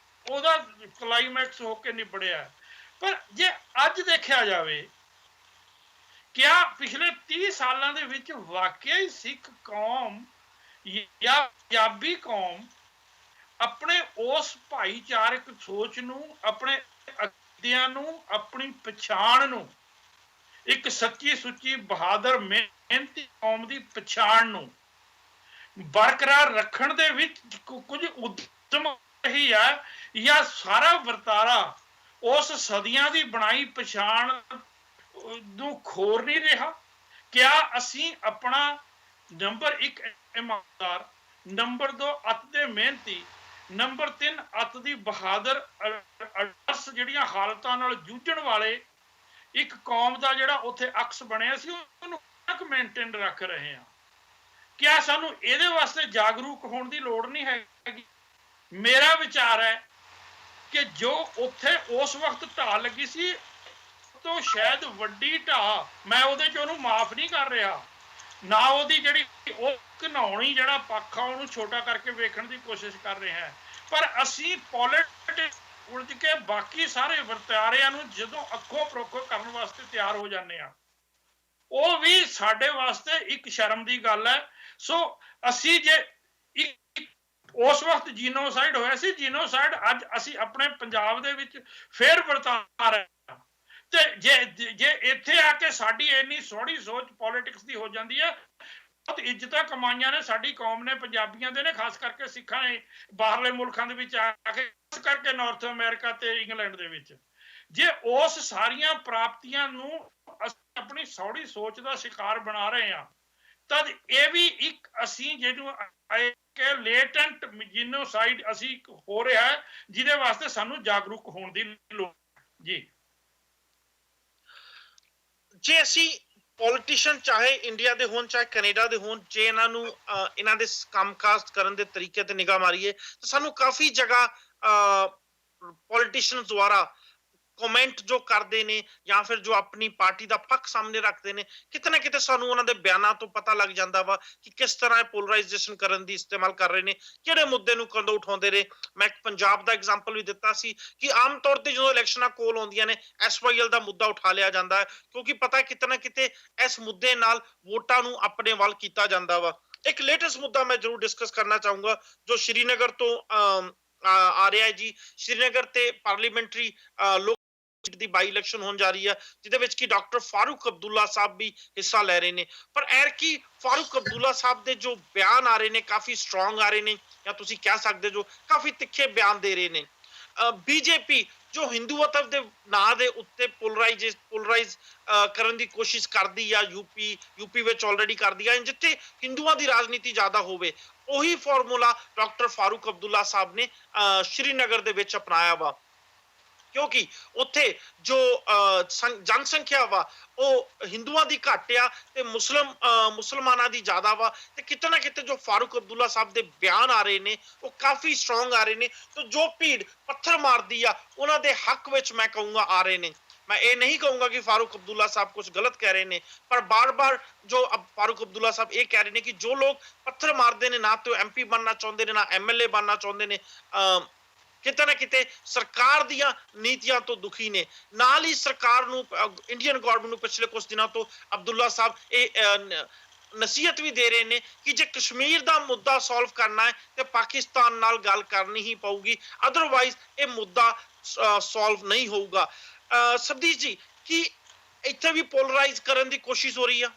ਉਹਦਾ ਕਲਾਈਮੈਕਸ ਹੋ ਕੇ ਨਿਬੜਿਆ। ਪਰ ਜੇ ਅੱਜ ਦੇਖਿਆ ਜਾਵੇ, ਕਿਆ ਪਿਛਲੇ 30 ਸਾਲਾਂ ਦੇ ਵਿੱਚ ਵਾਕਿਆ ਹੀ ਸਿੱਖ ਕੌਮ ਜਾਂ ਪੰਜਾਬੀ ਕੌਮ ਆਪਣੇ ਉਸ ਭਾਈਚਾਰਕ ਸੋਚ ਨੂੰ, ਆਪਣੇ ਅਕੀਦਿਆਂ ਨੂੰ, ਆਪਣੀ ਪਛਾਣ ਨੂੰ, ਇੱਕ ਸੱਚੀ ਸੁੱਚੀ ਬਹਾਦਰ ਮਿਹਨਤੀ ਕੌਮ ਦੀ ਪਛਾਣ ਨੂੰ ਬਰਕਰਾਰ ਰੱਖਣ ਦੇ ਵਿੱਚ ਕੁਝ ਉਦਮ ਹੀ ਹੈ ਜਾਂ ਸਾਰਾ ਵਰਤਾਰਾ ਉਸ ਸਦੀਆਂ ਦੀ ਬਣਾਈ ਪਛਾਣ ਨੂੰ ਖੋਰ ਨਹੀਂ ਰਿਹਾ? ਕਿਆ ਅਸੀਂ ਆਪਣਾ ਨੰਬਰ 1 ਇਮਾਨਦਾਰ, ਨੰਬਰ 2 ਅਤਿ ਮਿਹਨਤੀ, ਨੰਬਰ 3 ਅੱਤ ਦੀ ਬਹਾਦਰ ਅਰਸ ਜਿਹੜੀਆਂ ਹਾਲਤਾਂ ਨਾਲ ਜੂਝਣ ਵਾਲੇ ਇੱਕ ਕੌਮ ਦਾ ਜਿਹੜਾ ਉੱਥੇ ਅਕਸ ਬਣਿਆ ਸੀ ਉਹਨੂੰ ਮੇਨਟੇਨ ਰੱਖ ਰਹੇ ਆ। ਕਿਆ ਸਾਨੂੰ ਇਹਦੇ ਵਾਸਤੇ ਜਾਗਰੂਕ ਹੋਣ ਦੀ ਲੋੜ ਨਹੀਂ ਹੈਗੀ? ਮੇਰਾ ਵਿਚਾਰ ਹੈ ਕਿ ਜੋ ਉੱਥੇ ਉਸ ਵਕਤ ਢਾਹ ਲੱਗੀ ਸੀ ਤੋਂ ਸ਼ਾਇਦ ਵੱਡੀ ਢਾਹ, ਮੈਂ ਉਹਦੇ ਚ ਉਹਨੂੰ ਮਾਫ ਨਹੀਂ ਕਰ ਰਿਹਾ, ਨਾ ਉਹਦੀ ਜਿਹੜੀ ਉਹ ਘਿਨਾਉਣੀ ਜਿਹੜਾ ਪੱਖ ਆ ਉਹਨੂੰ ਛੋਟਾ ਕਰਕੇ ਵੇਖਣ ਦੀ ਕੋਸ਼ਿਸ਼ ਕਰ ਰਹੇ ਹਾਂ, ਪਰ ਅਸੀਂ ਪੋਲਿਟਿਕਸ ਉਲਝ ਕੇ ਬਾਕੀ ਸਾਰੇ ਵਰਤਾਰਿਆਂ ਨੂੰ ਜਦੋਂ ਅੱਖੋਂ ਪਰੋਖੋ ਕਰਨ ਵਾਸਤੇ ਤਿਆਰ ਹੋ ਜਾਂਦੇ ਆ, ਉਹ ਵੀ ਸਾਡੇ ਵਾਸਤੇ ਇੱਕ ਸ਼ਰਮ ਦੀ ਗੱਲ ਹੈ। ਸੋ ਅਸੀਂ ਜੇ ਉਸ ਵਕਤ ਜੀਨੋਸਾਈਡ ਹੋਇਆ ਸੀ, ਜੀਨੋਸਾਈਡ ਅੱਜ ਅਸੀਂ ਆਪਣੇ ਪੰਜਾਬ ਦੇ ਵਿੱਚ ਫੇਰ ਵਰਤਾ ਰਹੇ ਹਾਂ, ਤੇ ਜੇ ਇੱਥੇ ਆ ਕੇ ਸਾਡੀ ਇੰਨੀ ਸੋਹਣੀ ਸੋਚ ਪੋਲਿਟਿਕਸ ਦੀ ਹੋ ਜਾਂਦੀ ਹੈ, ਬਹੁਤ ਇੱਜ਼ਤਾਂ ਕਮਾਈਆਂ ਨੇ ਸਾਡੀ ਕੌਮ ਨੇ, ਪੰਜਾਬੀਆਂ ਦੇ ਨੇ, ਖਾਸ ਕਰਕੇ ਸਿੱਖਾਂ ਨੇ ਬਾਹਰਲੇ ਮੁਲਕਾਂ ਦੇ ਵਿੱਚ ਆ ਕੇ, ਖਾਸ ਕਰਕੇ ਨਾਰਥ ਅਮਰੀਕਾ ਤੇ ਇੰਗਲੈਂਡ ਦੇ ਵਿੱਚ। ਜੇ ਉਸ ਸਾਰੀਆਂ ਪ੍ਰਾਪਤੀਆਂ ਨੂੰ ਅਸੀਂ ਆਪਣੀ ਸੌੜੀ ਸੋਚ ਦਾ ਸ਼ਿਕਾਰ ਬਣਾ ਰਹੇ ਹਾਂ, ਤਦ ਇਹ ਵੀ ਇੱਕ ਅਸੀਂ ਜਿਹਨੂੰ ਕਿ ਲੇਟੈਂਟ ਜੀਨੋਸਾਈਡ ਅਸੀਂ ਹੋ ਰਿਹਾ ਹੈ, ਜਿਹਦੇ ਵਾਸਤੇ ਸਾਨੂੰ ਜਾਗਰੂਕ ਹੋਣ ਦੀ ਲੋੜ ਜੀ। ਜੇ ਅਸੀਂ ਪੋਲੀਟੀਸ਼ੀਅਨ ਚਾਹੇ ਇੰਡੀਆ ਦੇ ਹੋਣ ਚਾਹੇ ਕੈਨੇਡਾ ਦੇ ਹੋਣ, ਜੇ ਇਹਨਾਂ ਨੂੰ ਇਹਨਾਂ ਦੇ ਕੰਮਕਾਜ ਕਰਨ ਦੇ ਤਰੀਕੇ ਤੇ ਨਿਗਾਹ ਮਾਰੀਏ ਤਾਂ ਸਾਨੂੰ ਕਾਫੀ ਜਗ੍ਹਾ ਪੋਲੀਟੀਸ਼ੀਅਨ ਦੁਆਰਾ ਕਮੈਂਟ ਜੋ ਕਰਦੇ ਨੇ ਜਾਂ ਫਿਰ ਜੋ ਆਪਣੀ ਪਾਰਟੀ ਦਾ ਪੱਖ ਸਾਹਮਣੇ ਰੱਖਦੇ ਨੇ, ਕਿਤੇ ਨਾ ਕਿਤੇ ਸਾਨੂੰ ਉਹਨਾਂ ਦੇ ਬਿਆਨਾਂ ਤੋਂ ਪਤਾ ਲੱਗ ਜਾਂਦਾ ਵਾ ਕਿ ਕਿਸ ਤਰ੍ਹਾਂ ਇਹ ਪੋਲਰਾਈਜੇਸ਼ਨ ਕਰਨ ਦੀ ਇਸਤੇਮਾਲ ਕਰ ਰਹੇ ਨੇ, ਕਿਹੜੇ ਮੁੱਦੇ ਨੂੰ ਕਦੋਂ ਉਠਾਉਂਦੇ ਨੇ। ਮੈਂ ਇੱਕ ਪੰਜਾਬ ਦਾ ਐਗਜ਼ਾਮਪਲ ਵੀ ਦਿੱਤਾ ਸੀ ਕਿ ਆਮ ਤੌਰ ਤੇ ਜਦੋਂ ਇਲੈਕਸ਼ਨਾਂ ਕੋਲ ਆਉਂਦੀਆਂ ਨੇ SYL ਦਾ ਮੁੱਦਾ ਉਠਾ ਲਿਆ ਜਾਂਦਾ ਹੈ, ਕਿਉਂਕਿ ਪਤਾ ਕਿਤੇ ਨਾ ਕਿਤੇ ਇਸ ਮੁੱਦੇ ਨਾਲ ਵੋਟਾਂ ਨੂੰ ਆਪਣੇ ਵੱਲ ਕੀਤਾ ਜਾਂਦਾ ਵਾ। ਇੱਕ ਲੇਟੈਸਟ ਮੁੱਦਾ ਮੈਂ ਜ਼ਰੂਰ ਡਿਸਕਸ ਕਰਨਾ ਚਾਹੂੰਗਾ ਜੋ ਸ਼੍ਰੀਨਗਰ ਤੋਂ ਆ ਰਿਹਾ ਹੈ ਜੀ। ਸ਼੍ਰੀਨਗਰ ਤੇ ਪਾਰਲੀਮੈਂਟਰੀ ਦੀ ਬਾਈ ਇਲੈਕਸ਼ਨ ਹੋਣ ਜਾ ਰਹੀ ਹੈ, ਜਿਹਦੇ ਵਿੱਚ ਕਿ ਡਾਕਟਰ ਫਾਰੂਕ ਅਬਦੁੱਲਾ ਸਾਹਿਬ ਵੀ ਹਿੱਸਾ ਲੈ ਰਹੇ ਨੇ, ਪਰ ਐਰਕੀ ਫਾਰੂਕ ਅਬਦੁੱਲਾ ਸਾਹਿਬ ਦੇ ਜੋ ਬਿਆਨ ਆ ਰਹੇ ਨੇ ਕਾਫੀ ਸਟਰੋਂਗ ਆ ਰਹੇ ਨੇ, ਜਾਂ ਤੁਸੀਂ ਕਹਿ ਸਕਦੇ ਜੋ ਕਾਫੀ ਤਿੱਖੇ ਬਿਆਨ ਦੇ ਰਹੇ ਨੇ। ਬੀਜੇਪੀ ਜੋ ਹਿੰਦੂਤਵ ਦੇ ਨਾਂ ਦੇ ਉੱਤੇ ਪੋਲਰਾਈਜ਼ ਕਰਨ ਦੀ ਕੋਸ਼ਿਸ਼ ਕਰਦੀ ਆ, ਯੂਪੀ ਵਿੱਚ ਆਲਰੇਡੀ ਕਰਦੀ ਆ, ਜਿੱਥੇ ਹਿੰਦੂਆਂ ਦੀ ਰਾਜਨੀਤੀ ਜ਼ਿਆਦਾ ਹੋਵੇ, ਉਹੀ ਫਾਰਮੂਲਾ ਡਾਕਟਰ ਫਾਰੂਕ ਅਬਦੁੱਲਾ ਸਾਹਿਬ ਨੇ ਸ਼੍ਰੀਨਗਰ ਦੇ ਵਿੱਚ ਅਪਣਾਇਆ ਵਾ, ਕਿਉਂਕਿ ਉੱਥੇ ਜੋ ਜਨਸੰਖਿਆ ਵਾ ਉਹ ਹਿੰਦੂਆਂ ਦੀ ਘੱਟ ਆ ਤੇ ਮੁਸਲਮਾਨਾਂ ਦੀ ਜ਼ਿਆਦਾ ਵਾ, ਤੇ ਕਿਤੇ ਨਾ ਕਿਤੇ ਜੋ ਫਾਰੂਕ ਅਬਦੁੱਲਾ ਸਾਹਿਬ ਦੇ ਬਿਆਨ ਆ ਰਹੇ ਨੇ ਉਹ ਕਾਫੀ ਸਟਰੋਂਗ ਆ ਰਹੇ ਨੇ, ਤੇ ਜੋ ਭੀੜ ਪੱਥਰ ਮਾਰਦੀ ਆ ਉਹਨਾਂ ਦੇ ਹੱਕ ਵਿੱਚ ਮੈਂ ਕਹੂੰਗਾ ਆ ਰਹੇ ਨੇ। ਮੈਂ ਇਹ ਨਹੀਂ ਕਹੂੰਗਾ ਕਿ ਫਾਰੂਕ ਅਬਦੁੱਲਾ ਸਾਹਿਬ ਕੁਝ ਗਲਤ ਕਹਿ ਰਹੇ ਨੇ, ਪਰ ਬਾਰ-ਬਾਰ ਜੋ ਫਾਰੂਕ ਅਬਦੁੱਲਾ ਸਾਹਿਬ ਇਹ ਕਹਿ ਰਹੇ ਨੇ ਕਿ ਜੋ ਲੋਕ ਪੱਥਰ ਮਾਰਦੇ ਨੇ ਨਾ ਤੇ ਉਹ MP ਬਣਨਾ ਚਾਹੁੰਦੇ ਨੇ ਨਾ MLA ਬਣਨਾ ਚਾਹੁੰਦੇ ਨੇ, ਕਿਤੇ ਨਾ ਕਿਤੇ ਸਰਕਾਰ ਦੀਆਂ ਨੀਤੀਆਂ ਤੋਂ ਦੁਖੀ ਨੇ। ਨਾਲ ਹੀ ਸਰਕਾਰ ਨੂੰ, ਇੰਡੀਅਨ ਗਵਰਨਮੈਂਟ ਨੂੰ ਪਿਛਲੇ ਕੁਝ ਦਿਨਾਂ ਤੋਂ ਅਬਦੁੱਲਾ ਸਾਹਿਬ ਇਹ ਨਸੀਹਤ ਵੀ ਦੇ ਰਹੇ ਨੇ ਕਿ ਜੇ ਕਸ਼ਮੀਰ ਦਾ ਮੁੱਦਾ ਸੋਲਵ ਕਰਨਾ ਹੈ ਤੇ ਪਾਕਿਸਤਾਨ ਨਾਲ ਗੱਲ ਕਰਨੀ ਹੀ ਪਊਗੀ, ਅਦਰਵਾਈਜ਼ ਇਹ ਮੁੱਦਾ ਸੋਲਵ ਨਹੀਂ ਹੋਊਗਾ। ਸਬਦੀਸ਼ ਜੀ, ਕੀ ਇੱਥੇ ਵੀ ਪੋਲਰਾਈਜ਼ ਕਰਨ ਦੀ ਕੋਸ਼ਿਸ਼ ਹੋ ਰਹੀ ਆ?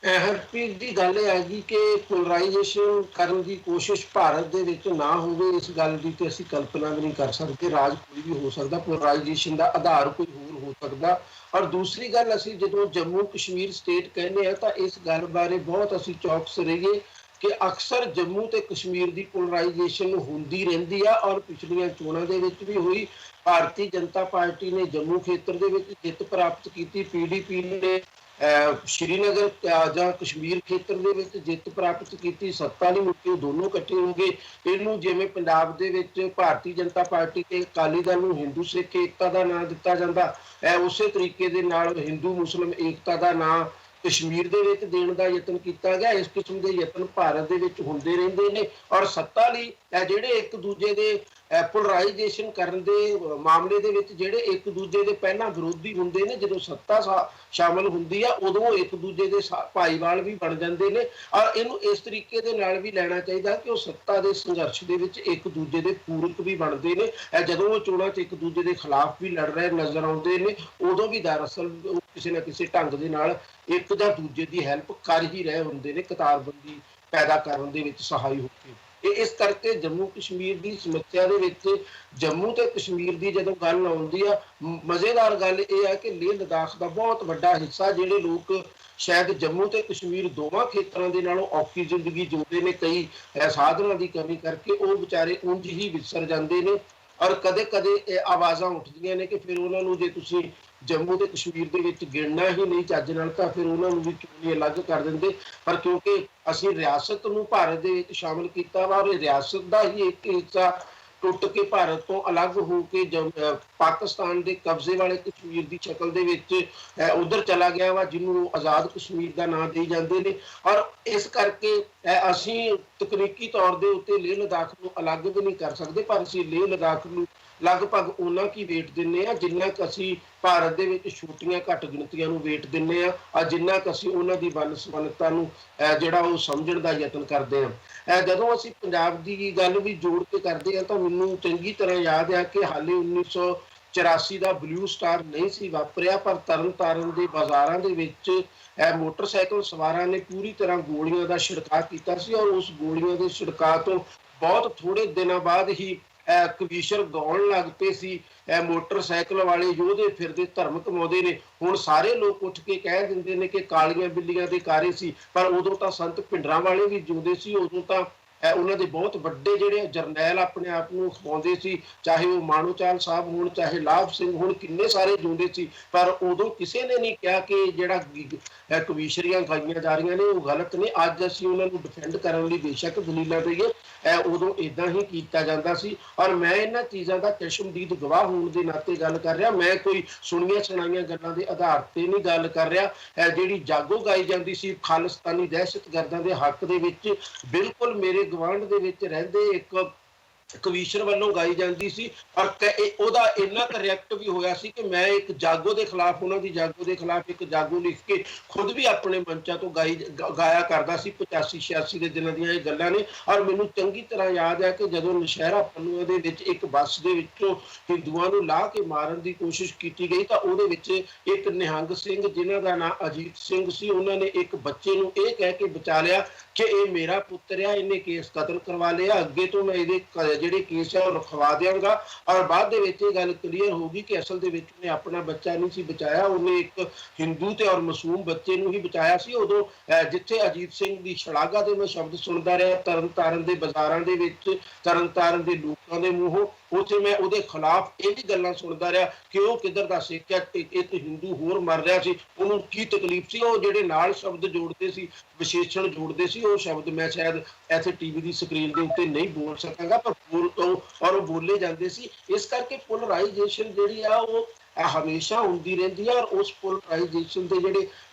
ਹਰਪ੍ਰੀਤ ਦੀ ਗੱਲ ਇਹ ਹੈਗੀ ਕਿ ਪੋਲਰਾਈਜੇਸ਼ਨ ਕਰਨ ਦੀ ਕੋਸ਼ਿਸ਼ ਭਾਰਤ ਦੇ ਵਿੱਚ ਨਾ ਹੋਵੇ, ਇਸ ਗੱਲ ਦੀ ਤੇ ਅਸੀਂ ਕਲਪਨਾ ਵੀ ਨਹੀਂ ਕਰ ਸਕਦੇ। ਰਾਜ ਕੋਈ ਵੀ ਹੋ ਸਕਦਾ, ਪੋਲਰਾਈਜੇਸ਼ਨ ਦਾ ਆਧਾਰ ਕੋਈ ਹੋਰ ਹੋ ਸਕਦਾ। ਔਰ ਦੂਸਰੀ ਗੱਲ, ਅਸੀਂ ਜਦੋਂ ਜੰਮੂ ਕਸ਼ਮੀਰ ਸਟੇਟ ਕਹਿੰਦੇ ਆ ਤਾਂ ਇਸ ਗੱਲ ਬਾਰੇ ਬਹੁਤ ਅਸੀਂ ਚੌਕਸ ਰਹੀਏ ਕਿ ਅਕਸਰ ਜੰਮੂ ਤੇ ਕਸ਼ਮੀਰ ਦੀ ਪੋਲਰਾਈਜੇਸ਼ਨ ਹੁੰਦੀ ਰਹਿੰਦੀ ਆ, ਔਰ ਪਿਛਲੀਆਂ ਚੋਣਾਂ ਦੇ ਵਿੱਚ ਵੀ ਹੋਈ। ਭਾਰਤੀ ਜਨਤਾ ਪਾਰਟੀ ਨੇ ਜੰਮੂ ਖੇਤਰ ਦੇ ਵਿੱਚ ਜਿੱਤ ਪ੍ਰਾਪਤ ਕੀਤੀ, PDP ਨੇ ਸ਼੍ਰੀਨਗਰ ਜਾਂ ਕਸ਼ਮੀਰ ਖੇਤਰ ਦੇ ਵਿੱਚ ਜਿੱਤ ਪ੍ਰਾਪਤ ਕੀਤੀ, ਸੱਤਾ ਨਹੀਂ ਮੁੱਕੀ, ਦੋਨੋਂ ਇਕੱਠੇ ਹੋ ਗਏ। ਇਹਨੂੰ ਜਿਵੇਂ ਪੰਜਾਬ ਦੇ ਵਿੱਚ ਭਾਰਤੀ ਜਨਤਾ ਪਾਰਟੀ ਤੇ ਅਕਾਲੀ ਦਲ ਨੂੰ ਹਿੰਦੂ ਸਿੱਖ ਏਕਤਾ ਦਾ ਨਾਂ ਦਿੱਤਾ ਜਾਂਦਾ, ਉਸੇ ਤਰੀਕੇ ਦੇ ਨਾਲ ਹਿੰਦੂ ਮੁਸਲਿਮ ਏਕਤਾ ਦਾ ਨਾਂ ਕਸ਼ਮੀਰ ਦੇ ਵਿੱਚ ਦੇਣ ਦਾ ਯਤਨ ਕੀਤਾ ਗਿਆ। ਇਸ ਕਿਸਮ ਦੇ ਯਤਨ ਭਾਰਤ ਦੇ ਵਿੱਚ ਹੁੰਦੇ ਰਹਿੰਦੇ ਨੇ, ਔਰ ਸੱਤਾ ਲਈ ਜਿਹੜੇ ਇੱਕ ਦੂਜੇ ਦੇ ਪੋਲਰਾਈਜੇਸ਼ਨ ਕਰਨ ਦੇ ਮਾਮਲੇ ਦੇ ਵਿੱਚ ਜਿਹੜੇ ਇੱਕ ਦੂਜੇ ਦੇ ਪਹਿਲਾਂ ਵਿਰੋਧੀ ਹੁੰਦੇ ਨੇ, ਜਦੋਂ ਸੱਤਾ ਸ਼ਾਮਲ ਹੁੰਦੀ ਆ ਉਦੋਂ ਇੱਕ ਦੂਜੇ ਦੇ ਭਾਈਵਾਲ ਵੀ ਬਣ ਜਾਂਦੇ ਨੇ। ਔਰ ਇਹਨੂੰ ਇਸ ਤਰੀਕੇ ਦੇ ਨਾਲ ਵੀ ਲੈਣਾ ਚਾਹੀਦਾ ਕਿ ਉਹ ਸੱਤਾ ਦੇ ਸੰਘਰਸ਼ ਦੇ ਵਿੱਚ ਇੱਕ ਦੂਜੇ ਦੇ ਪੂਰਕ ਵੀ ਬਣਦੇ ਨੇ। ਜਦੋਂ ਉਹ ਚੋਣਾਂ 'ਚ ਇੱਕ ਦੂਜੇ ਦੇ ਖਿਲਾਫ ਵੀ ਲੜ ਰਹੇ ਨਜ਼ਰ ਆਉਂਦੇ ਨੇ, ਉਦੋਂ ਵੀ ਦਰਅਸਲ ਉਹ ਕਿਸੇ ਨਾ ਕਿਸੇ ਢੰਗ ਦੇ ਨਾਲ ਇੱਕ ਜਾਂ ਦੂਜੇ ਦੀ ਹੈਲਪ ਕਰ ਹੀ ਰਹੇ ਹੁੰਦੇ ਨੇ, ਕਤਾਰਬੰਦੀ ਪੈਦਾ ਕਰਨ ਦੇ ਵਿੱਚ ਸਹਾਈ ਹੋ ਕੇ। ਇਸ ਕਰਕੇ ਜੰਮੂ ਕਸ਼ਮੀਰ ਦੀ ਸਮੱਸਿਆ ਦੇ ਵਿੱਚ ਜੰਮੂ ਤੇ ਕਸ਼ਮੀਰ ਦੀ ਜਦੋਂ ਗੱਲ ਆਉਂਦੀ ਆ, ਮਜ਼ੇਦਾਰ ਗੱਲ ਇਹ ਹੈ ਕਿ ਲੇਹ ਲਦਾਖ ਦਾ ਬਹੁਤ ਵੱਡਾ ਹਿੱਸਾ ਜਿਹੜੇ ਲੋਕ ਸ਼ਾਇਦ ਜੰਮੂ ਤੇ ਕਸ਼ਮੀਰ ਦੋਵਾਂ ਖੇਤਰਾਂ ਦੇ ਨਾਲੋਂ ਔਖੀ ਜ਼ਿੰਦਗੀ ਜਿਉਂਦੇ ਨੇ, ਕਈ ਸਾਧਨਾਂ ਦੀ ਕਮੀ ਕਰਕੇ, ਉਹ ਵਿਚਾਰੇ ਉਂਝ ਹੀ ਵਿਸਰ ਜਾਂਦੇ ਨੇ। ਔਰ ਕਦੇ ਕਦੇ ਆਵਾਜ਼ਾਂ ਉੱਠਦੀਆਂ ਨੇ ਕਿ ਫਿਰ ਉਹਨਾਂ ਨੂੰ ਜੇ ਤੁਸੀਂ ਜੰਮੂ ਤੇ ਕਸ਼ਮੀਰ ਦੇ ਵਿੱਚ ਗਿਣਨਾ ਹੀ ਨਹੀਂ ਚੱਜ ਨਾਲ ਤਾਂ ਫਿਰ ਉਹਨਾਂ ਨੂੰ ਵੀ ਕਿਉਂ ਨਹੀਂ ਅਲੱਗ ਕਰ ਦਿੰਦੇ। ਪਰ ਕਿਉਂਕਿ ਅਸੀਂ ਰਿਆਸਤ ਨੂੰ ਭਾਰਤ ਦੇ ਵਿੱਚ ਸ਼ਾਮਲ ਕੀਤਾ ਵਾ, ਔਰ ਰਿਆਸਤ ਦਾ ਹੀ ਇੱਕ ਹਿੱਸਾ ਟੁੱਟ ਕੇ ਭਾਰਤ ਤੋਂ ਅਲੱਗ ਹੋ ਕੇ ਪਾਕਿਸਤਾਨ ਦੇ ਕਬਜ਼ੇ ਵਾਲੇ ਕਸ਼ਮੀਰ ਦੀ ਸ਼ਕਲ ਦੇ ਵਿੱਚ ਉਧਰ ਚਲਾ ਗਿਆ ਵਾ, ਜਿਹਨੂੰ ਆਜ਼ਾਦ ਕਸ਼ਮੀਰ ਦਾ ਨਾਂ ਦੇਈ ਜਾਂਦੇ ਨੇ। ਔਰ ਇਸ ਕਰਕੇ ਅਸੀਂ ਤਕਨੀਕੀ ਤੌਰ ਦੇ ਉੱਤੇ ਲੇਹ ਲਦਾਖ ਨੂੰ ਅਲੱਗ ਵੀ ਨਹੀਂ ਕਰ ਸਕਦੇ, ਪਰ ਅਸੀਂ ਲੇਹ ਲਦਾਖ ਨੂੰ ਲਗਭਗ ਉਹਨਾਂ ਕੀ ਵੇਟ ਦਿੰਦੇ ਆ ਜਿੰਨਾ ਕੁ ਅਸੀਂ ਭਾਰਤ ਦੇ ਵਿੱਚ ਛੋਟੀਆਂ ਘੱਟ ਗਿਣਤੀਆਂ ਨੂੰ ਵੇਟ ਦਿੰਦੇ ਆ, ਜਿੰਨਾ ਕੁ ਅਸੀਂ ਉਹਨਾਂ ਦੀ ਵੰਨ-ਸੁਵੰਨਤਾ ਨੂੰ ਜਿਹੜਾ ਉਹ ਸਮਝਣ ਦਾ ਯਤਨ ਕਰਦੇ ਆ। ਜਦੋਂ ਅਸੀਂ ਪੰਜਾਬ ਦੀ ਗੱਲ ਵੀ ਜੋੜ ਕੇ ਕਰਦੇ ਆ ਤਾਂ ਮੈਨੂੰ ਚੰਗੀ ਤਰ੍ਹਾਂ ਯਾਦ ਆ ਕਿ ਹਾਲੇ 1984 ਦਾ ਬਲੂ ਸਟਾਰ ਨਹੀਂ ਸੀ ਵਾਪਰਿਆ, ਪਰ ਤਰਨਤਾਰਨ ਦੇ ਬਾਜ਼ਾਰਾਂ ਦੇ ਵਿੱਚ ਮੋਟਰਸਾਈਕਲ ਸਵਾਰਾਂ ਨੇ ਪੂਰੀ ਤਰ੍ਹਾਂ ਗੋਲੀਆਂ ਦਾ ਛਿੜਕਾਅ ਕੀਤਾ ਸੀ, ਔਰ ਉਸ ਗੋਲੀਆਂ ਦੇ ਛਿੜਕਾਅ ਤੋਂ ਬਹੁਤ ਥੋੜੇ ਦਿਨਾਂ ਬਾਅਦ ਹੀ ਕਵੀਸ਼ਰ ਗਾਉਣ ਲੱਗ ਪਏ ਸੀ। ਮੋਟਰਸਾਈਕਲ ਵਾਲੇ ਯੋਧੇ ਫਿਰਦੇ ਧਰਮ ਕਮਾਉਂਦੇ ਨੇ। ਹੁਣ ਸਾਰੇ ਲੋਕ ਉੱਠ ਕੇ ਕਹਿ ਦਿੰਦੇ ਨੇ ਕਿ ਕਾਲੀਆਂ ਬਿੱਲੀਆਂ ਦੇ ਕਾਰੇ ਸੀ, ਪਰ ਉਦੋਂ ਤਾਂ ਸੰਤ ਭਿੰਡਰਾਂ ਵਾਲੇ ਵੀ ਜਿਉਂਦੇ ਸੀ। ਉਦੋਂ ਤਾਂ ਉਹਨਾਂ ਦੇ ਬਹੁਤ ਵੱਡੇ ਜਿਹੜੇ ਜਰਨੈਲ ਆਪਣੇ ਆਪ ਨੂੰ ਖਵਾਉਂਦੇ ਸੀ, ਚਾਹੇ ਉਹ ਮਾਣੋਚਾਲ ਸਾਹਿਬ ਹੋਣ, ਚਾਹੇ ਲਾਭ ਸਿੰਘ ਹੋਣ, ਕਿੰਨੇ ਸਾਰੇ ਜਿਉਂਦੇ ਸੀ। ਪਰ ਉਦੋਂ ਕਿਸੇ ਨੇ ਨਹੀਂ ਕਿਹਾ ਕਿ ਜਿਹੜਾ ਕਵੀਸ਼ਰੀਆਂ ਗਾਈਆਂ ਜਾ ਰਹੀਆਂ ਨੇ ਉਹ ਗਲਤ ਨੇ। ਅੱਜ ਅਸੀਂ ਉਹਨਾਂ ਨੂੰ ਡਿਫੈਂਡ ਕਰਨ ਲਈ ਬੇਸ਼ੱਕ ਦਲੀਲਾਂ ਦਈਏ, ਉਦੋਂ ਇਦਾਂ ਹੀ ਕੀਤਾ ਜਾਂਦਾ ਸੀ। ਔਰ ਮੈਂ ਇਹਨਾਂ ਚੀਜ਼ਾਂ ਦਾ ਚਸ਼ਮਦੀਦ ਗਵਾਹ ਹੋਣ ਦੇ ਨਾਤੇ ਗੱਲ ਕਰ ਰਿਹਾ, ਮੈਂ ਕੋਈ ਸੁਣੀਆਂ ਸੁਣਾਈਆਂ ਗੱਲਾਂ ਦੇ ਆਧਾਰ ਤੇ ਨਹੀਂ ਗੱਲ ਕਰ ਰਿਹਾ। ਜਿਹੜੀ ਜਾਗੋ ਗਾਈ ਜਾਂਦੀ ਸੀ ਖਾਲਿਸਤਾਨੀ ਦਹਿਸ਼ਤਗਰਦਾਂ ਦੇ ਹੱਕ ਦੇ ਵਿੱਚ, ਬਿਲਕੁਲ ਮੇਰੇ ਗਵਾਂਢ ਦੇ ਵਿੱਚ ਰਹਿੰਦੇ ਇੱਕ ਕਵੀਸ਼ਰ ਵੱਲੋਂ ਗਾਈ ਜਾਂਦੀ ਸੀ। ਔਰ ਉਹਦਾ ਇੰਨਾ ਕੁ ਰਿਐਕਟ ਵੀ ਹੋਇਆ ਸੀ ਕਿ ਮੈਂ ਇੱਕ ਜਾਗੋ ਦੇ ਖਿਲਾਫ, ਉਹਨਾਂ ਦੀ ਜਾਗੋ ਦੇ ਖਿਲਾਫ ਇੱਕ ਜਾਗੋ ਲਿਖ ਕੇ ਖੁਦ ਵੀ ਆਪਣੇ ਮੰਚਾਂ ਤੋਂ ਗਾਇਆ ਕਰਦਾ ਸੀ। 85-86 ਦੇ ਦਿਨਾਂ ਦੀਆਂ ਇਹ ਗੱਲਾਂ ਨੇ। ਔਰ ਮੈਨੂੰ ਚੰਗੀ ਤਰ੍ਹਾਂ ਯਾਦ ਹੈ ਕਿ ਜਦੋਂ ਨਸ਼ਹਿਰਾ ਪੰਨੂਆਂ ਦੇ ਵਿੱਚ ਇੱਕ ਬੱਸ ਦੇ ਵਿੱਚੋਂ ਹਿੰਦੂਆਂ ਨੂੰ ਲਾਹ ਕੇ ਮਾਰਨ ਦੀ ਕੋਸ਼ਿਸ਼ ਕੀਤੀ ਗਈ ਤਾਂ ਉਹਦੇ ਵਿੱਚ ਇੱਕ ਨਿਹੰਗ ਸਿੰਘ ਜਿਨ੍ਹਾਂ ਦਾ ਨਾਂ ਅਜੀਤ ਸਿੰਘ ਸੀ, ਉਹਨਾਂ ਨੇ ਇੱਕ ਬੱਚੇ ਨੂੰ ਇਹ ਕਹਿ ਕੇ ਬਚਾ ਲਿਆ ਕਿ ਇਹ ਮੇਰਾ ਪੁੱਤਰ ਆ, ਇਹਨੇ ਕੇਸ ਕਤਲ ਕਰਵਾ ਲਿਆ, ਅੱਗੇ ਤੋਂ ਮੈਂ ਇਹਦੇ ਜਿਹੜੇ ਕੇਸ ਆ ਉਹ ਰਖਵਾ ਦਿਆਂਗਾ। ਔਰ ਬਾਅਦ ਦੇ ਵਿੱਚ ਇਹ ਗੱਲ ਕਲੀਅਰ ਹੋ ਗਈ ਕਿ ਅਸਲ ਦੇ ਵਿੱਚ ਉਹਨੇ ਆਪਣਾ ਬੱਚਾ ਨਹੀਂ ਸੀ ਬਚਾਇਆ, ਉਹਨੇ ਇੱਕ ਹਿੰਦੂ ਤੇ ਔਰ ਮਾਸੂਮ ਬੱਚੇ ਨੂੰ ਹੀ ਬਚਾਇਆ ਸੀ। ਉਦੋਂ ਜਿੱਥੇ ਅਜੀਤ ਸਿੰਘ ਦੀ ਸ਼ਲਾਘਾ ਦੇ ਮੈਂ ਸ਼ਬਦ ਸੁਣਦਾ ਰਿਹਾ ਤਰਨਤਾਰਨ ਦੇ ਬਾਜ਼ਾਰਾਂ ਦੇ ਵਿੱਚ, ਤਰਨਤਾਰਨ ਦੇ ਲੋਕਾਂ ਦੇ ਮੂੰਹੋਂ, ਉੱਥੇ ਮੈਂ ਉਹਦੇ ਖਿਲਾਫ ਇਹ ਵੀ ਗੱਲਾਂ ਸੁਣਦਾ ਰਿਹਾ ਕਿ ਉਹ ਕਿੱਧਰ ਦਾ ਸਿੱਖ ਹੈ, ਇੱਕ ਹਿੰਦੂ ਹੋਰ ਮਰ ਰਿਹਾ ਸੀ, ਉਹਨੂੰ ਕੀ ਤਕਲੀਫ ਸੀ। ਉਹ ਜਿਹੜੇ ਨਾਲ ਸ਼ਬਦ ਜੋੜਦੇ ਸੀ, ਵਿਸ਼ੇਸ਼ਣ ਜੋੜਦੇ ਸੀ, ਉਹ ਸ਼ਬਦ ਮੈਂ ਸ਼ਾਇਦ ਇੱਥੇ ਟੀਵੀ ਦੀ ਸਕਰੀਨ ਦੇ ਉੱਤੇ ਨਹੀਂ ਬੋਲ ਸਕਾਂਗਾ, ਪਰ ਔਰ ਉਹ ਬੋਲੇ ਜਾਂਦੇ ਸੀ। ਇਸ ਕਰਕੇ ਪੋਲਰਾਈਜੇਸ਼ਨ ਜਿਹੜੀ ਆ ਉਹ ਹਮੇਸ਼ਾ ਹੁੰਦੀ ਰਹਿੰਦੀ ਹੈ, ਔਰ ਉਸ ਪੋਲਰਾਈਜੇਸ਼ਨ ਦੇ ਜਿਹੜੇ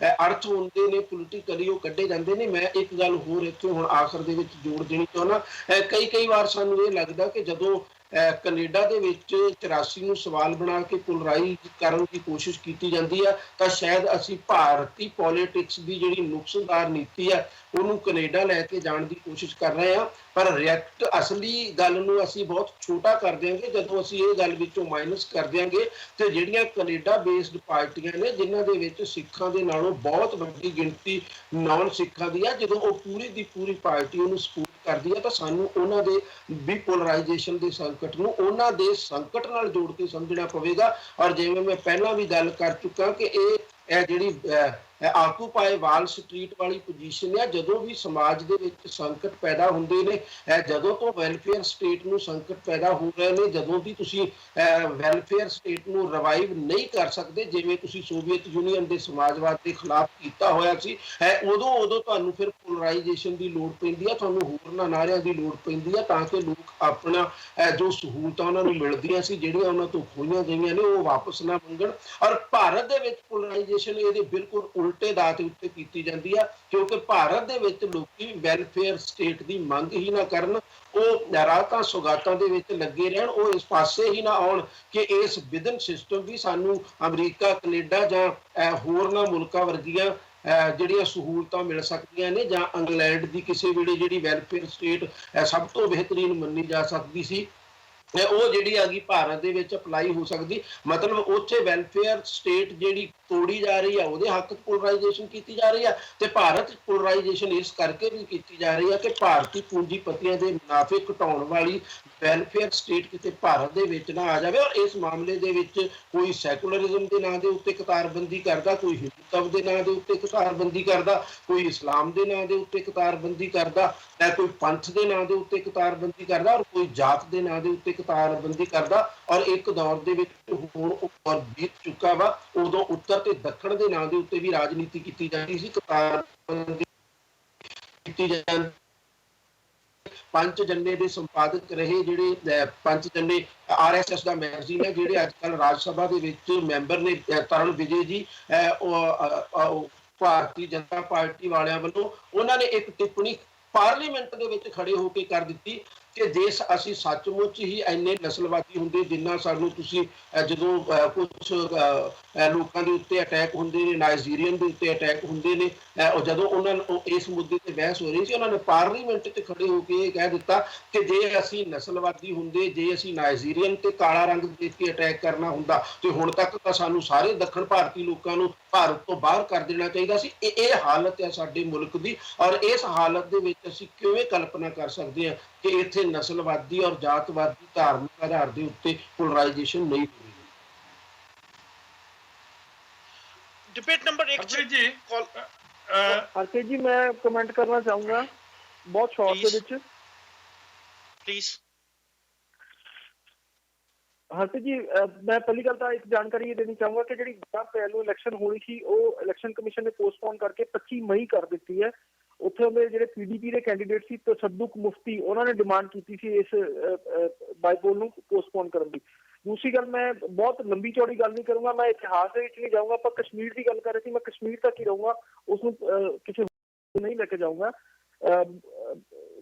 ਅਰਥ ਹੁੰਦੇ ਨੇ ਪੋਲੀਟੀਕਲੀ ਉਹ ਕੱਢੇ ਜਾਂਦੇ ਨੇ। ਮੈਂ ਇੱਕ ਗੱਲ ਹੋਰ ਇੱਥੇ ਹੁਣ ਆਖਰ ਦੇ ਵਿੱਚ ਜੋੜ ਦੇਣੀ ਚਾਹੁੰਦਾ, ਕਈ ਵਾਰ ਸਾਨੂੰ ਇਹ ਲੱਗਦਾ ਕਿ ਜਦੋਂ ਕੈਨੇਡਾ ਦੇ ਵਿੱਚ 84 ਨੂੰ ਸਵਾਲ ਬਣਾ ਕੇ ਪੋਲਰਾਈਜ਼ ਕਰਨ ਦੀ ਕੋਸ਼ਿਸ਼ ਕੀਤੀ ਜਾਂਦੀ ਹੈ ਤਾਂ ਸ਼ਾਇਦ ਅਸੀਂ ਭਾਰਤੀ ਪੋਲਿਟਿਕਸ ਦੀ ਜਿਹੜੀ ਨੁਕਸਦਾਰ ਨੀਤੀ ਹੈ ਉਹਨੂੰ ਕੈਨੇਡਾ ਲੈ ਕੇ ਜਾਣ ਦੀ ਕੋਸ਼ਿਸ਼ ਕਰ ਰਹੇ ਹਾਂ। ਪਰ ਰਿਐਕਟ ਅਸਲੀ ਗੱਲ ਨੂੰ ਅਸੀਂ ਬਹੁਤ ਛੋਟਾ ਕਰ ਦਿਆਂਗੇ ਜਦੋਂ ਅਸੀਂ ਇਹ ਗੱਲ ਵਿੱਚੋਂ ਮਾਈਨਸ ਕਰ ਦਿਆਂਗੇ ਤੇ ਜਿਹੜੀਆਂ ਕੈਨੇਡਾ ਬੇਸਡ ਪਾਰਟੀਆਂ ਨੇ ਜਿਨ੍ਹਾਂ ਦੇ ਵਿੱਚ ਸਿੱਖਾਂ ਦੇ ਨਾਲੋਂ ਬਹੁਤ ਵੱਡੀ ਗਿਣਤੀ ਨਾਨ ਸਿੱਖਾਂ ਦੀ ਆ, ਜਦੋਂ ਉਹ ਪੂਰੀ ਦੀ ਪੂਰੀ ਪਾਰਟੀ ਉਹਨੂੰ ਸਪੋਰਟ ਕਰਦੀ ਹੈ ਤਾਂ ਸਾਨੂੰ ਉਹਨਾਂ ਦੇ ਵੀ ਪੋਲਰਾਈਜੇਸ਼ਨ ਦੇ ਸੰਕਟ ਨੂੰ ਉਹਨਾਂ ਦੇ ਸੰਕਟ ਨਾਲ ਜੋੜ ਕੇ ਸਮਝਣਾ ਪਵੇਗਾ। ਔਰ ਜਿਵੇਂ ਮੈਂ ਪਹਿਲਾਂ ਵੀ ਗੱਲ ਕਰ ਚੁੱਕਾ ਕਿ ਇਹ ਜਿਹੜੀ ਆਕੂਪਾਈ ਵਾਲ ਸਟਰੀਟ ਵਾਲੀ ਪੋਜੀਸ਼ਨ ਹੈ, ਜਦੋਂ ਵੀ ਸਮਾਜ ਦੇ ਵਿੱਚ ਸੰਕਟ ਪੈਦਾ ਹੁੰਦੇ ਨੇ, ਜਦੋਂ ਤੋਂ ਵੈਲਫੇਅਰ ਸਟੇਟ ਨੂੰ ਸੰਕਟ ਪੈਦਾ ਹੋ ਰਹੇ ਨੇ, ਜਦੋਂ ਵੀ ਤੁਸੀਂ ਵੈਲਫੇਅਰ ਸਟੇਟ ਨੂੰ ਰਿਵਾਈਵ ਨਹੀਂ ਕਰ ਸਕਦੇ ਜਿਵੇਂ ਤੁਸੀਂ ਸੋਵੀਅਤ ਯੂਨੀਅਨ ਦੇ ਸਮਾਜਵਾਦ ਦੇ ਖਿਲਾਫ ਕੀਤਾ ਹੋਇਆ ਸੀ, ਉਦੋਂ ਤੁਹਾਨੂੰ ਫਿਰ ਪੋਲਰਾਈਜੇਸ਼ਨ ਦੀ ਲੋੜ ਪੈਂਦੀ ਹੈ, ਤੁਹਾਨੂੰ ਹੋਰਨਾਂ ਨਾਰਿਆਂ ਦੀ ਲੋੜ ਪੈਂਦੀ ਹੈ ਤਾਂ ਕਿ ਲੋਕ ਆਪਣਾ ਜੋ ਸਹੂਲਤਾਂ ਉਹਨਾਂ ਨੂੰ ਮਿਲਦੀਆਂ ਸੀ ਜਿਹੜੀਆਂ ਉਹਨਾਂ ਤੋਂ ਖੋਹੀਆਂ ਗਈਆਂ ਨੇ ਉਹ ਵਾਪਸ ਨਾ ਮੰਗਣ। ਔਰ ਭਾਰਤ ਦੇ ਵਿੱਚ ਪੋਲਰਾਈਜੇਸ਼ਨ ਇਹਦੇ ਬਿਲਕੁਲ ਉਲਟੇ ਦਾਅ ਦੇ ਉੱਤੇ ਕੀਤੀ ਜਾਂਦੀ ਆ, ਕਿਉਂਕਿ ਭਾਰਤ ਦੇ ਵਿੱਚ ਲੋਕੀ ਵੈਲਫੇਅਰ ਸਟੇਟ ਦੀ ਮੰਗ ਹੀ ਨਾ ਕਰਨ, ਉਹ ਰਾਤਾਂ ਸੁਗਾਤਾਂ ਦੇ ਵਿੱਚ ਲੱਗੇ ਰਹਿਣ, ਉਹ ਇਸ ਪਾਸੇ ਹੀ ਨਾ ਆਉਣ ਕਿ ਇਸ ਵਿਦਨ ਸਿਸਟਮ ਵੀ ਸਾਨੂੰ ਅਮਰੀਕਾ, ਕੈਨੇਡਾ ਜਾਂ ਹੋਰਨਾਂ ਮੁਲਕਾਂ ਵਰਗੀਆਂ ਜਿਹੜੀਆਂ ਸਹੂਲਤਾਂ ਮਿਲ ਸਕਦੀਆਂ ਨੇ, ਜਾਂ ਇੰਗਲੈਂਡ ਦੀ ਕਿਸੇ ਵੇਲੇ ਜਿਹੜੀ ਵੈਲਫੇਅਰ ਸਟੇਟ ਸਭ ਤੋਂ ਬਿਹਤਰੀਨ ਮੰਨੀ ਜਾ ਸਕਦੀ ਸੀ, ਉਹ ਜਿਹੜੀ ਹੈਗੀ ਭਾਰਤ ਦੇ ਵਿੱਚ ਅਪਲਾਈ ਹੋ ਸਕਦੀ। ਮਤਲਬ ਉੱਥੇ ਵੈਲਫੇਅਰ ਸਟੇਟ ਜਿਹੜੀ ਤੋੜੀ ਜਾ ਰਹੀ ਆ, ਉਹਦੇ ਹੱਕ ਪੋਲਰਾਈਜੇਸ਼ਨ ਕੀਤੀ ਜਾ ਰਹੀ ਆ, ਤੇ ਭਾਰਤ ਪੋਲਰਾਈਜੇਸ਼ਨ ਇਸ ਕਰਕੇ ਵੀ ਕੀਤੀ ਜਾ ਰਹੀ ਆ ਕਿ ਭਾਰਤੀ ਪੂੰਜੀਪਤੀਆਂ ਦੇ ਮੁਨਾਫੇ ਘਟਾਉਣ ਵਾਲੀ ਵੈਲਫੇਅਰ ਸਟੇਟ ਕਿਤੇ ਭਾਰਤ ਦੇ ਵਿੱਚ ਨਾ ਆ ਜਾਵੇ। ਔਰ ਇਸ ਮਾਮਲੇ ਦੇ ਵਿੱਚ ਕੋਈ ਸੈਕੂਲਰਿਜ਼ਮ ਦੇ ਨਾਂ ਦੇ ਉੱਤੇ ਕਤਾਰਬੰਦੀ ਕਰਦਾ, ਕੋਈ ਹਿੰਦੂਤਵ ਦੇ ਨਾਂ ਦੇ ਉੱਤੇ ਕਤਾਰਬੰਦੀ ਕਰਦਾ, ਕੋਈ ਇਸਲਾਮ ਦੇ ਨਾਂ ਦੇ ਉੱਤੇ ਕਤਾਰਬੰਦੀ ਕਰਦਾ, ਕੋਈ ਪੰਥ ਦੇ ਨਾਂ ਦੇ ਉੱਤੇ ਕਤਾਰਬੰਦੀ ਕਰਦਾ, ਔਰ ਕੋਈ ਜਾਤ ਦੇ ਨਾਂ ਦੇ ਉੱਤੇ ਕਤਾਰਬੰਦੀ ਕਰਦਾ। ਔਰ ਇੱਕ ਦੌਰ ਦੇ ਵਿੱਚ ਹੁਣ ਔਰ ਬੀਤ ਚੁੱਕਾ ਵਾ, ਉਦੋਂ ਉੱਤਰ ਤੇ ਦੱਖਣ ਦੇ ਨਾਂ ਦੇ ਉੱਤੇ ਵੀ ਰਾਜਨੀਤੀ ਕੀਤੀ ਜਾਂਦੀ ਸੀ, ਕਤਾਰਬੰਦੀ ਕੀਤੀ ਜਾਂਦੀ। ਪੰਚ ਜੰਨੇ ਦੇ ਸੰਪਾਦਕ ਰਹੇ ਜਿਹੜੇ ਪੰਚ ਜੰਨੇ RSS ਦਾ ਮੈਗਜ਼ੀਨ ਹੈ, ਜਿਹੜੇ ਅੱਜ ਕੱਲ੍ਹ ਰਾਜ ਸਭਾ ਦੇ ਵਿੱਚ ਮੈਂਬਰ ਨੇ, ਤਰੁਣ ਵਿਜੇ ਜੀ, ਭਾਰਤੀ ਜਨਤਾ ਪਾਰਟੀ ਵਾਲਿਆਂ ਵੱਲੋਂ ਉਹਨਾਂ ਨੇ ਇੱਕ ਟਿੱਪਣੀ ਪਾਰਲੀਮੈਂਟ ਦੇ ਵਿੱਚ ਖੜੇ ਹੋ ਕੇ ਕਰ ਦਿੱਤੀ ਕਿ ਜੇ ਅਸੀਂ ਸੱਚਮੁੱਚ ਹੀ ਇੰਨੇ ਨਸਲਵਾਦੀ ਹੁੰਦੇ ਜਿੰਨਾ ਸਾਨੂੰ ਤੁਸੀਂ ਜਦੋਂ ਕੁਝ ਲੋਕਾਂ ਦੇ ਉੱਤੇ ਅਟੈਕ ਹੁੰਦੇ ਨੇ, ਨਾਈਜੀਰੀਅਨ ਦੇ ਉੱਤੇ ਅਟੈਕ ਹੁੰਦੇ ਨੇ, ਜਦੋਂ ਉਹਨਾਂ ਨੂੰ ਇਸ ਮੁੱਦੇ ਤੇ ਬਹਿਸ ਹੋ ਰਹੀ ਸੀ, ਉਹਨਾਂ ਨੇ ਪਾਰਲੀਮੈਂਟ 'ਚ ਖੜੇ ਹੋ ਕੇ ਇਹ ਕਹਿ ਦਿੱਤਾ ਕਿ ਜੇ ਅਸੀਂ ਨਸਲਵਾਦੀ ਹੁੰਦੇ, ਜੇ ਅਸੀਂ ਨਾਈਜੀਰੀਅਨ ਤੇ ਕਾਲਾ ਰੰਗ ਦੇਖ ਕੇ ਅਟੈਕ ਕਰਨਾ ਹੁੰਦਾ ਤੇ ਹੁਣ ਤੱਕ ਤਾਂ ਸਾਨੂੰ ਸਾਰੇ ਦੱਖਣ ਭਾਰਤੀ ਲੋਕਾਂ ਨੂੰ ਭਾਰਤ ਤੋਂ ਬਾਹਰ ਕਰ ਦੇਣਾ ਚਾਹੀਦਾ ਸੀ। ਇਹ ਹਾਲਤ ਹੈ ਸਾਡੇ ਮੁਲਕ ਦੀ, ਔਰ ਇਸ ਹਾਲਤ ਦੇ ਵਿੱਚ ਅਸੀਂ ਕਿਵੇਂ ਕਲਪਨਾ ਕਰ ਸਕਦੇ ਹਾਂ ਕਿ ਇੱਥੇ ਨਸਲਵਾਦੀ ਔਰ ਜਾਤਵਾਦੀ ਧਾਰਮਿਕ ਆਧਾਰ ਦੇ ਉੱਤੇ ਪੋਲਰਾਈਜੇਸ਼ਨ ਨਹੀਂ ਹੋਵੇਗੀ। डिबेट नंबर 1 ਹਰਪ੍ਰੀਤ ਜੀ, ਹਰਪ੍ਰੀਤ ਜੀ ਮੈਂ ਕਮੈਂਟ ਕਰਨਾ ਚਾਹੂੰਗਾ ਬਹੁਤ ਸ਼ਾਰਟ ਦੇ ਵਿੱਚ। प्लीज। ਹਰਪ੍ਰੀਤ ਜੀ ਮੈਂ ਪਹਿਲੀ ਗੱਲ ਤਾਂ ਇੱਕ ਜਾਣਕਾਰੀ ਇਹ ਦੇਣੀ ਚਾਹੂੰਗਾ ਕਿ ਜਿਹੜੀ 12 ਅਪ੍ਰੈਲ ਨੂੰ ਇਲੈਕਸ਼ਨ ਹੋਣੀ ਸੀ ਉਹ ਇਲੈਕਸ਼ਨ ਕਮਿਸ਼ਨ ਨੇ ਪੋਸਟਪੋਨ ਕਰਕੇ 25 ਮਈ ਕਰ ਦਿੱਤੀ ਹੈ। ਉੱਥੇ ਦੇ ਜਿਹੜੇ PDP ਦੇ ਕੈਂਡੀਡੇਟ ਸੀ ਤਸੱਦੁਕ ਮੁਫਤੀ, ਉਹਨਾਂ ਨੇ ਡਿਮਾਂਡ ਕੀਤੀ ਸੀ ਇਸ ਬਾਈਪੋਲ ਨੂੰ ਪੋਸਟਪੋਨ ਕਰਨ ਦੀ। ਦੂਸਰੀ ਗੱਲ, ਮੈਂ ਬਹੁਤ ਲੰਬੀ ਚੌੜੀ ਗੱਲ ਨਹੀਂ ਕਰੂੰਗਾ, ਮੈਂ ਇਤਿਹਾਸ ਦੇ ਵਿੱਚ ਨਹੀਂ ਜਾਊਂਗਾ। ਆਪਾਂ ਕਸ਼ਮੀਰ ਦੀ ਗੱਲ ਕਰ ਰਹੇ ਸੀ, ਮੈਂ ਕਸ਼ਮੀਰ ਤੱਕ ਹੀ ਰਹੂੰਗਾ, ਉਸਨੂੰ ਕਿਸੇ ਨਹੀਂ ਲੈ ਕੇ ਜਾਊਂਗਾ।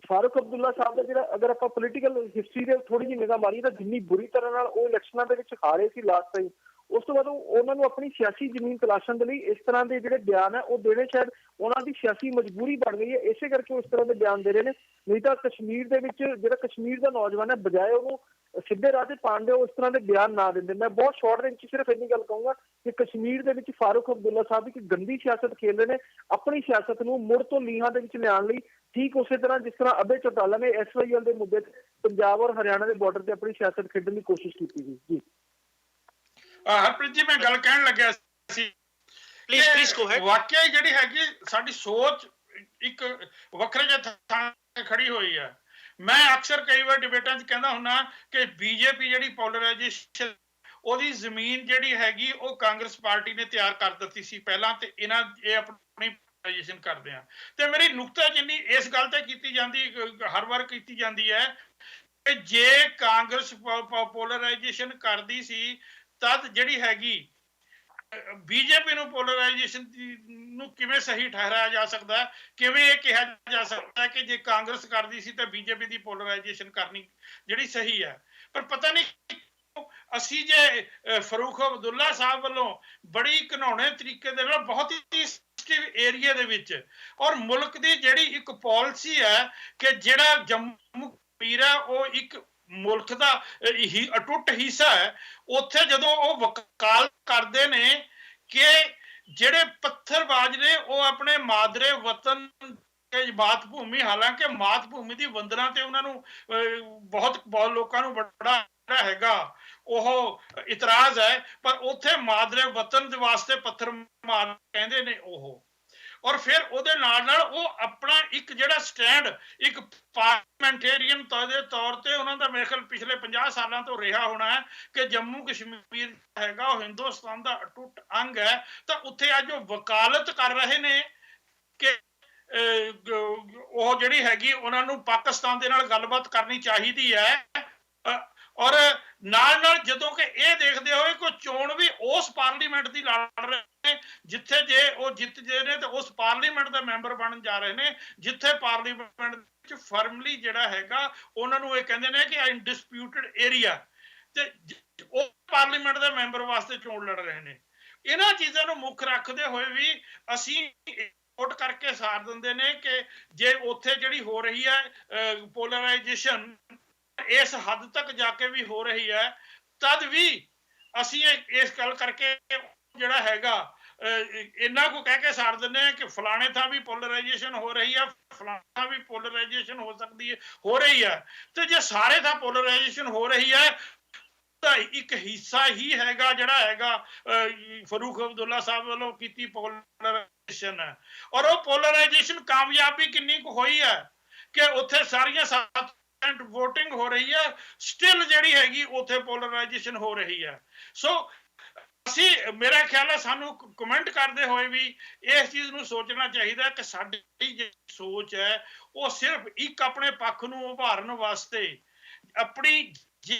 ਫਾਰੂਕ ਅਬਦੁੱਲਾ ਸਾਹਿਬ ਦਾ ਜਿਹੜਾ, ਅਗਰ ਆਪਾਂ ਪੋਲੀਟੀਕਲ ਹਿਸਟਰੀ ਦੇ ਥੋੜੀ ਜਿਹੀ ਨਿਗਾਹ ਮਾਰੀਏ ਤਾਂ ਜਿੰਨੀ ਬੁਰੀ ਤਰ੍ਹਾਂ ਨਾਲ ਉਹ ਇਲੈਕਸ਼ਨਾਂ ਦੇ ਵਿੱਚ ਹਾਰੇ ਸੀ ਲਾਸਟ ਟਾਈਮ, ਉਸ ਤੋਂ ਬਾਅਦ ਉਹਨਾਂ ਨੂੰ ਆਪਣੀ ਸਿਆਸੀ ਜ਼ਮੀਨ ਤਲਾਸ਼ਣ ਦੇ ਲਈ ਇਸ ਤਰ੍ਹਾਂ ਦੇ ਜਿਹੜੇ ਬਿਆਨ ਹੈ ਉਹ ਦੇਣੇ ਸ਼ਾਇਦ ਉਹਨਾਂ ਦੀ ਸਿਆਸੀ ਮਜਬੂਰੀ ਬਣ ਗਈ ਹੈ, ਇਸੇ ਕਰਕੇ ਉਹ ਇਸ ਤਰ੍ਹਾਂ ਦੇ ਬਿਆਨ ਦੇ ਰਹੇ ਨੇ। ਨਹੀਂ ਤਾਂ ਕਸ਼ਮੀਰ ਦੇ ਵਿੱਚ ਜਿਹੜਾ ਕਸ਼ਮੀਰ ਦਾ ਨੌਜਵਾਨ ਹੈ, ਬਜਾਏ ਉਹਨੂੰ ਸਿੱਧੇ ਰਾਹ ਤੇ ਪਾਉਣ ਦੇ, ਉਸ ਤਰ੍ਹਾਂ ਦੇ ਬਿਆਨ ਨਾ ਦਿੰਦੇ। ਮੈਂ ਬਹੁਤ ਸ਼ਾਰਟ ਦੇ ਵਿੱਚ ਸਿਰਫ ਇੰਨੀ ਗੱਲ ਕਹੂੰਗਾ ਕਿ ਕਸ਼ਮੀਰ ਦੇ ਵਿੱਚ ਫਾਰੂਕ ਅਬਦੁੱਲਾ ਸਾਹਿਬ ਇੱਕ ਗੰਦੀ ਸਿਆਸਤ ਖੇਡ ਰਹੇ ਨੇ, ਆਪਣੀ ਸਿਆਸਤ ਨੂੰ ਮੁੜ ਤੋਂ ਲੀਹਾਂ ਦੇ ਵਿੱਚ ਲਿਆਉਣ ਲਈ, ਠੀਕ ਉਸੇ ਤਰ੍ਹਾਂ ਜਿਸ ਤਰ੍ਹਾਂ ਅਭੈ ਚੌਟਾਲਾ ਨੇ SYL ਦੇ ਮੁੱਦੇ ਤੇ ਪੰਜਾਬ ਔਰ ਹਰਿਆਣਾ ਦੇ ਬਾਰਡਰ ਤੇ ਆਪਣੀ ਸਿਆਸਤ ਖੇਡਣ ਦੀ ਕੋਸ਼ਿਸ਼ ਕੀਤੀ ਸੀ। ਜੀ ਹਰਪ੍ਰੀਤ ਜੀ, ਮੈਂ ਗੱਲ ਕਹਿਣ ਲੱਗਿਆ ਸੀ, प्लीज गो अहेड। ਵਾਕਿਆ ਜਿਹੜੀ ਹੈਗੀ ਸਾਡੀ ਸੋਚ ਇੱਕ ਵੱਖਰੇ ਜਿਹੇ ਥਾਂ ਤੇ ਖੜੀ ਹੋਈ ਹੈ। ਮੈਂ ਅਕਸਰ ਕਈ ਵਾਰ ਡਿਬੇਟਾਂ 'ਚ ਕਹਿੰਦਾ ਹੁੰਦਾ ਕਿ BJP ਜਿਹੜੀ ਪੋਲਰਾਈਜੇਸ਼ਨ, ਉਹਦੀ ਜ਼ਮੀਨ ਜਿਹੜੀ ਹੈਗੀ ਉਹ ਕਾਂਗਰਸ ਪਾਰਟੀ ਨੇ ਤਿਆਰ ਕਰ ਦਿੱਤੀ ਸੀ ਪਹਿਲਾਂ, ਤੇ ਇਹ ਆਪਣੀ ਪੋਲਰਾਈਜੇਸ਼ਨ ਕਰਦੇ ਆ। ਤੇ ਮੇਰੀ ਨੁਕਤਾਚੀਨੀ ਇਸ ਗੱਲ ਤੇ ਕੀਤੀ ਜਾਂਦੀ, ਹਰ ਵਾਰ ਕੀਤੀ ਜਾਂਦੀ ਹੈ ਕਿ ਜੇ ਕਾਂਗਰਸ ਪੋਲਰਾਈਜੇਸ਼ਨ ਕਰਦੀ ਸੀ ਤਦ ਜਿਹੜੀ ਹੈਗੀ BJP ਨੂੰ ਪੋਲਰਾਈਜੇਸ਼ਨ ਨੂੰ ਕਿਵੇਂ ਸਹੀ ਠਹਿਰਾਇਆ ਜਾ ਸਕਦਾ, ਕਿਵੇਂ ਇਹ ਕਿਹਾ ਜਾ ਸਕਦਾ ਕਿ ਜੇ ਕਾਂਗਰਸ ਕਰਦੀ ਸੀ ਤਾਂ BJP ਦੀ ਪੋਲਰਾਈਜੇਸ਼ਨ ਕਰਨੀ ਜਿਹੜੀ ਸਹੀ ਹੈ। ਪਰ ਪਤਾ ਨਹੀਂ ਅਸੀਂ ਜੇ ਫਾਰੂਕ ਅਬਦੁੱਲਾ ਸਾਹਿਬ ਵੱਲੋਂ ਬੜੀ ਘਿਨਾਉਣੇ ਤਰੀਕੇ ਦੇ ਨਾਲ ਬਹੁਤ ਹੀ ਏਰੀਆ ਦੇ ਵਿੱਚ ਔਰ ਮੁਲਕ ਦੀ ਜਿਹੜੀ ਇੱਕ ਪਾਲਿਸੀ ਹੈ ਕਿ ਜਿਹੜਾ ਜੰਮੂ ਕਸ਼ਮੀਰ ਹੈ ਉਹ ਇੱਕ ਮੁਲਕ ਦਾ ਹੀ ਅਟੁੱਟ ਹਿੱਸਾ ਹੈ, ਉੱਥੇ ਜਦੋਂ ਉਹ ਵਕਾਲਤ ਕਰਦੇ ਨੇ ਕਿ ਜਿਹੜੇ ਪੱਥਰਬਾਜ਼ ਨੇ ਉਹ ਆਪਣੇ ਮਾਦਰੇ ਵਤਨ ਮਾਤ ਭੂਮੀ, ਹਾਲਾਂਕਿ ਮਾਤ ਭੂਮੀ ਦੀ ਵੰਦਨਾ ਤੇ ਉਹਨਾਂ ਨੂੰ ਬਹੁਤ ਲੋਕਾਂ ਨੂੰ ਬੜਾ ਹੈਗਾ ਉਹ ਇਤਰਾਜ਼ ਹੈ, ਪਰ ਉੱਥੇ ਮਾਦਰੇ ਵਤਨ ਦੇ ਵਾਸਤੇ ਪੱਥਰ ਮਾਰ ਕਹਿੰਦੇ ਨੇ ਉਹ। ਔਰ ਫਿਰ ਉਹਦੇ ਨਾਲ ਉਹ ਆਪਣਾ ਇੱਕ ਜਿਹੜਾ ਸਟੈਂਡ ਇੱਕ ਪਾਰਲੀਮੈਂਟੇਰੀਅਨ ਦੇ ਤੌਰ ਤੇ ਉਹਨਾਂ ਦਾ ਮੇਰੇ ਖਿਆਲ ਪਿਛਲੇ 50 ਸਾਲਾਂ ਤੋਂ ਰਿਹਾ ਹੋਣਾ ਹੈ ਕਿ ਜੰਮੂ ਕਸ਼ਮੀਰ ਹੈਗਾ ਉਹ ਹਿੰਦੁਸਤਾਨ ਦਾ ਅਟੁੱਟ ਅੰਗ ਹੈ। ਤਾਂ ਉੱਥੇ ਅੱਜ ਉਹ ਵਕਾਲਤ ਕਰ ਰਹੇ ਨੇ ਕਿ ਉਹ ਜਿਹੜੀ ਹੈਗੀ ਉਹਨਾਂ ਨੂੰ ਪਾਕਿਸਤਾਨ ਦੇ ਨਾਲ ਗੱਲਬਾਤ ਕਰਨੀ ਚਾਹੀਦੀ ਹੈ। ਔਰ ਨਾਲ ਜਦੋਂ ਕਿ ਇਹ ਦੇਖਦੇ ਹੋਏ ਕੋਈ ਚੋਣ ਵੀ ਉਸ ਪਾਰਲੀਮੈਂਟ ਦੀ ਲੜ ਰਹੇ ਨੇ ਜਿੱਥੇ ਜੇ ਉਹ ਜਿੱਤ ਜੇ ਨੇ ਤੇ ਉਸ ਪਾਰਲੀਮੈਂਟ ਦਾ ਮੈਂਬਰ ਬਣਨ ਜਾ ਰਹੇ ਨੇ, ਜਿੱਥੇ ਪਾਰਲੀਮੈਂਟ ਵਿੱਚ ਫਰਮਲੀ ਜਿਹੜਾ ਹੈਗਾ ਉਹਨਾਂ ਨੂੰ ਇਹ ਕਹਿੰਦੇ ਨੇ ਕਿ ਅਨਡਿਸਪਿਊਟਡ ਏਰੀਆ, ਤੇ ਉਹ ਪਾਰਲੀਮੈਂਟ ਦੇ ਮੈਂਬਰ ਵਾਸਤੇ ਚੋਣ ਲੜ ਰਹੇ ਨੇ। ਇਹਨਾਂ ਚੀਜ਼ਾਂ ਨੂੰ ਮੁੱਖ ਰੱਖਦੇ ਹੋਏ ਵੀ ਅਸੀਂ ਵੋਟ ਕਰਕੇ ਸਾਰ ਦਿੰਦੇ ਨੇ ਕਿ ਜੇ ਉੱਥੇ ਜਿਹੜੀ ਹੋ ਰਹੀ ਹੈ ਪੋਲਰਾਈਜੇਸ਼ਨ ਇਸ ਹੱਦ ਤੱਕ ਜਾ ਕੇ ਵੀ ਹੋ ਰਹੀ ਹੈ, ਤਦ ਵੀ ਅਸੀਂ ਇਸ ਗੱਲ ਕਰਕੇ ਜਿਹੜਾ ਹੈਗਾ ਇਹਨਾਂ ਕੋ ਕਹਿ ਕੇ ਸਾਰ ਦਿੰਦੇ ਆ ਕਿ ਫਲਾਣੇ ਥਾਂ ਵੀ ਪੋਲਰਾਈਜੇਸ਼ਨ ਹੋ ਰਹੀ ਹੈ, ਫਲਾਣੇ ਥਾਂ ਵੀ ਪੋਲਰਾਈਜੇਸ਼ਨ ਹੋ ਸਕਦੀ ਹੈ, ਹੋ ਰਹੀ ਹੈ। ਤੇ ਜੇ ਸਾਰੇ ਥਾਂ ਪੋਲਰਾਈਜੇਸ਼ਨ ਹੋ ਰਹੀ ਹੈ ਤਾਂ ਇੱਕ ਹਿੱਸਾ ਹੀ ਹੈਗਾ ਜਿਹੜਾ ਹੈਗਾ ਫਰੂਕ ਅਬਦੁੱਲਾ ਸਾਹਿਬ ਵੱਲੋਂ ਕੀਤੀ ਪੋਲਰਾਈਜੇਸ਼ਨ ਹੈ। ਔਰ ਉਹ ਪੋਲਰਾਈਜੇਸ਼ਨ ਕਾਮਯਾਬੀ ਕਿੰਨੀ ਕੁ ਹੋਈ ਹੈ ਕਿ ਉੱਥੇ ਸਾਰੀਆਂ 7% ਵੋਟਿੰਗ ਹੋ ਰਹੀ ਹੈ, ਸਟਿਲ ਜਿਹੜੀ ਹੈਗੀ ਉੱਥੇ ਪੋਲਰਾਈਜੇਸ਼ਨ ਹੋ ਰਹੀ ਹੈ। ਸੋ ਅਸੀਂ, ਮੇਰਾ ਖਿਆਲ ਹੈ ਸਾਨੂੰ ਕਮੈਂਟ ਕਰਦੇ ਹੋਏ ਵੀ ਇਸ ਚੀਜ਼ ਨੂੰ ਸੋਚਣਾ ਚਾਹੀਦਾ ਕਿ ਸਾਡੀ ਜਿਹੜੀ ਸੋਚ ਹੈ ਉਹ ਸਿਰਫ ਇੱਕ ਆਪਣੇ ਪੱਖ ਨੂੰ ਉਭਾਰਨ ਵਾਸਤੇ ਆਪਣੀ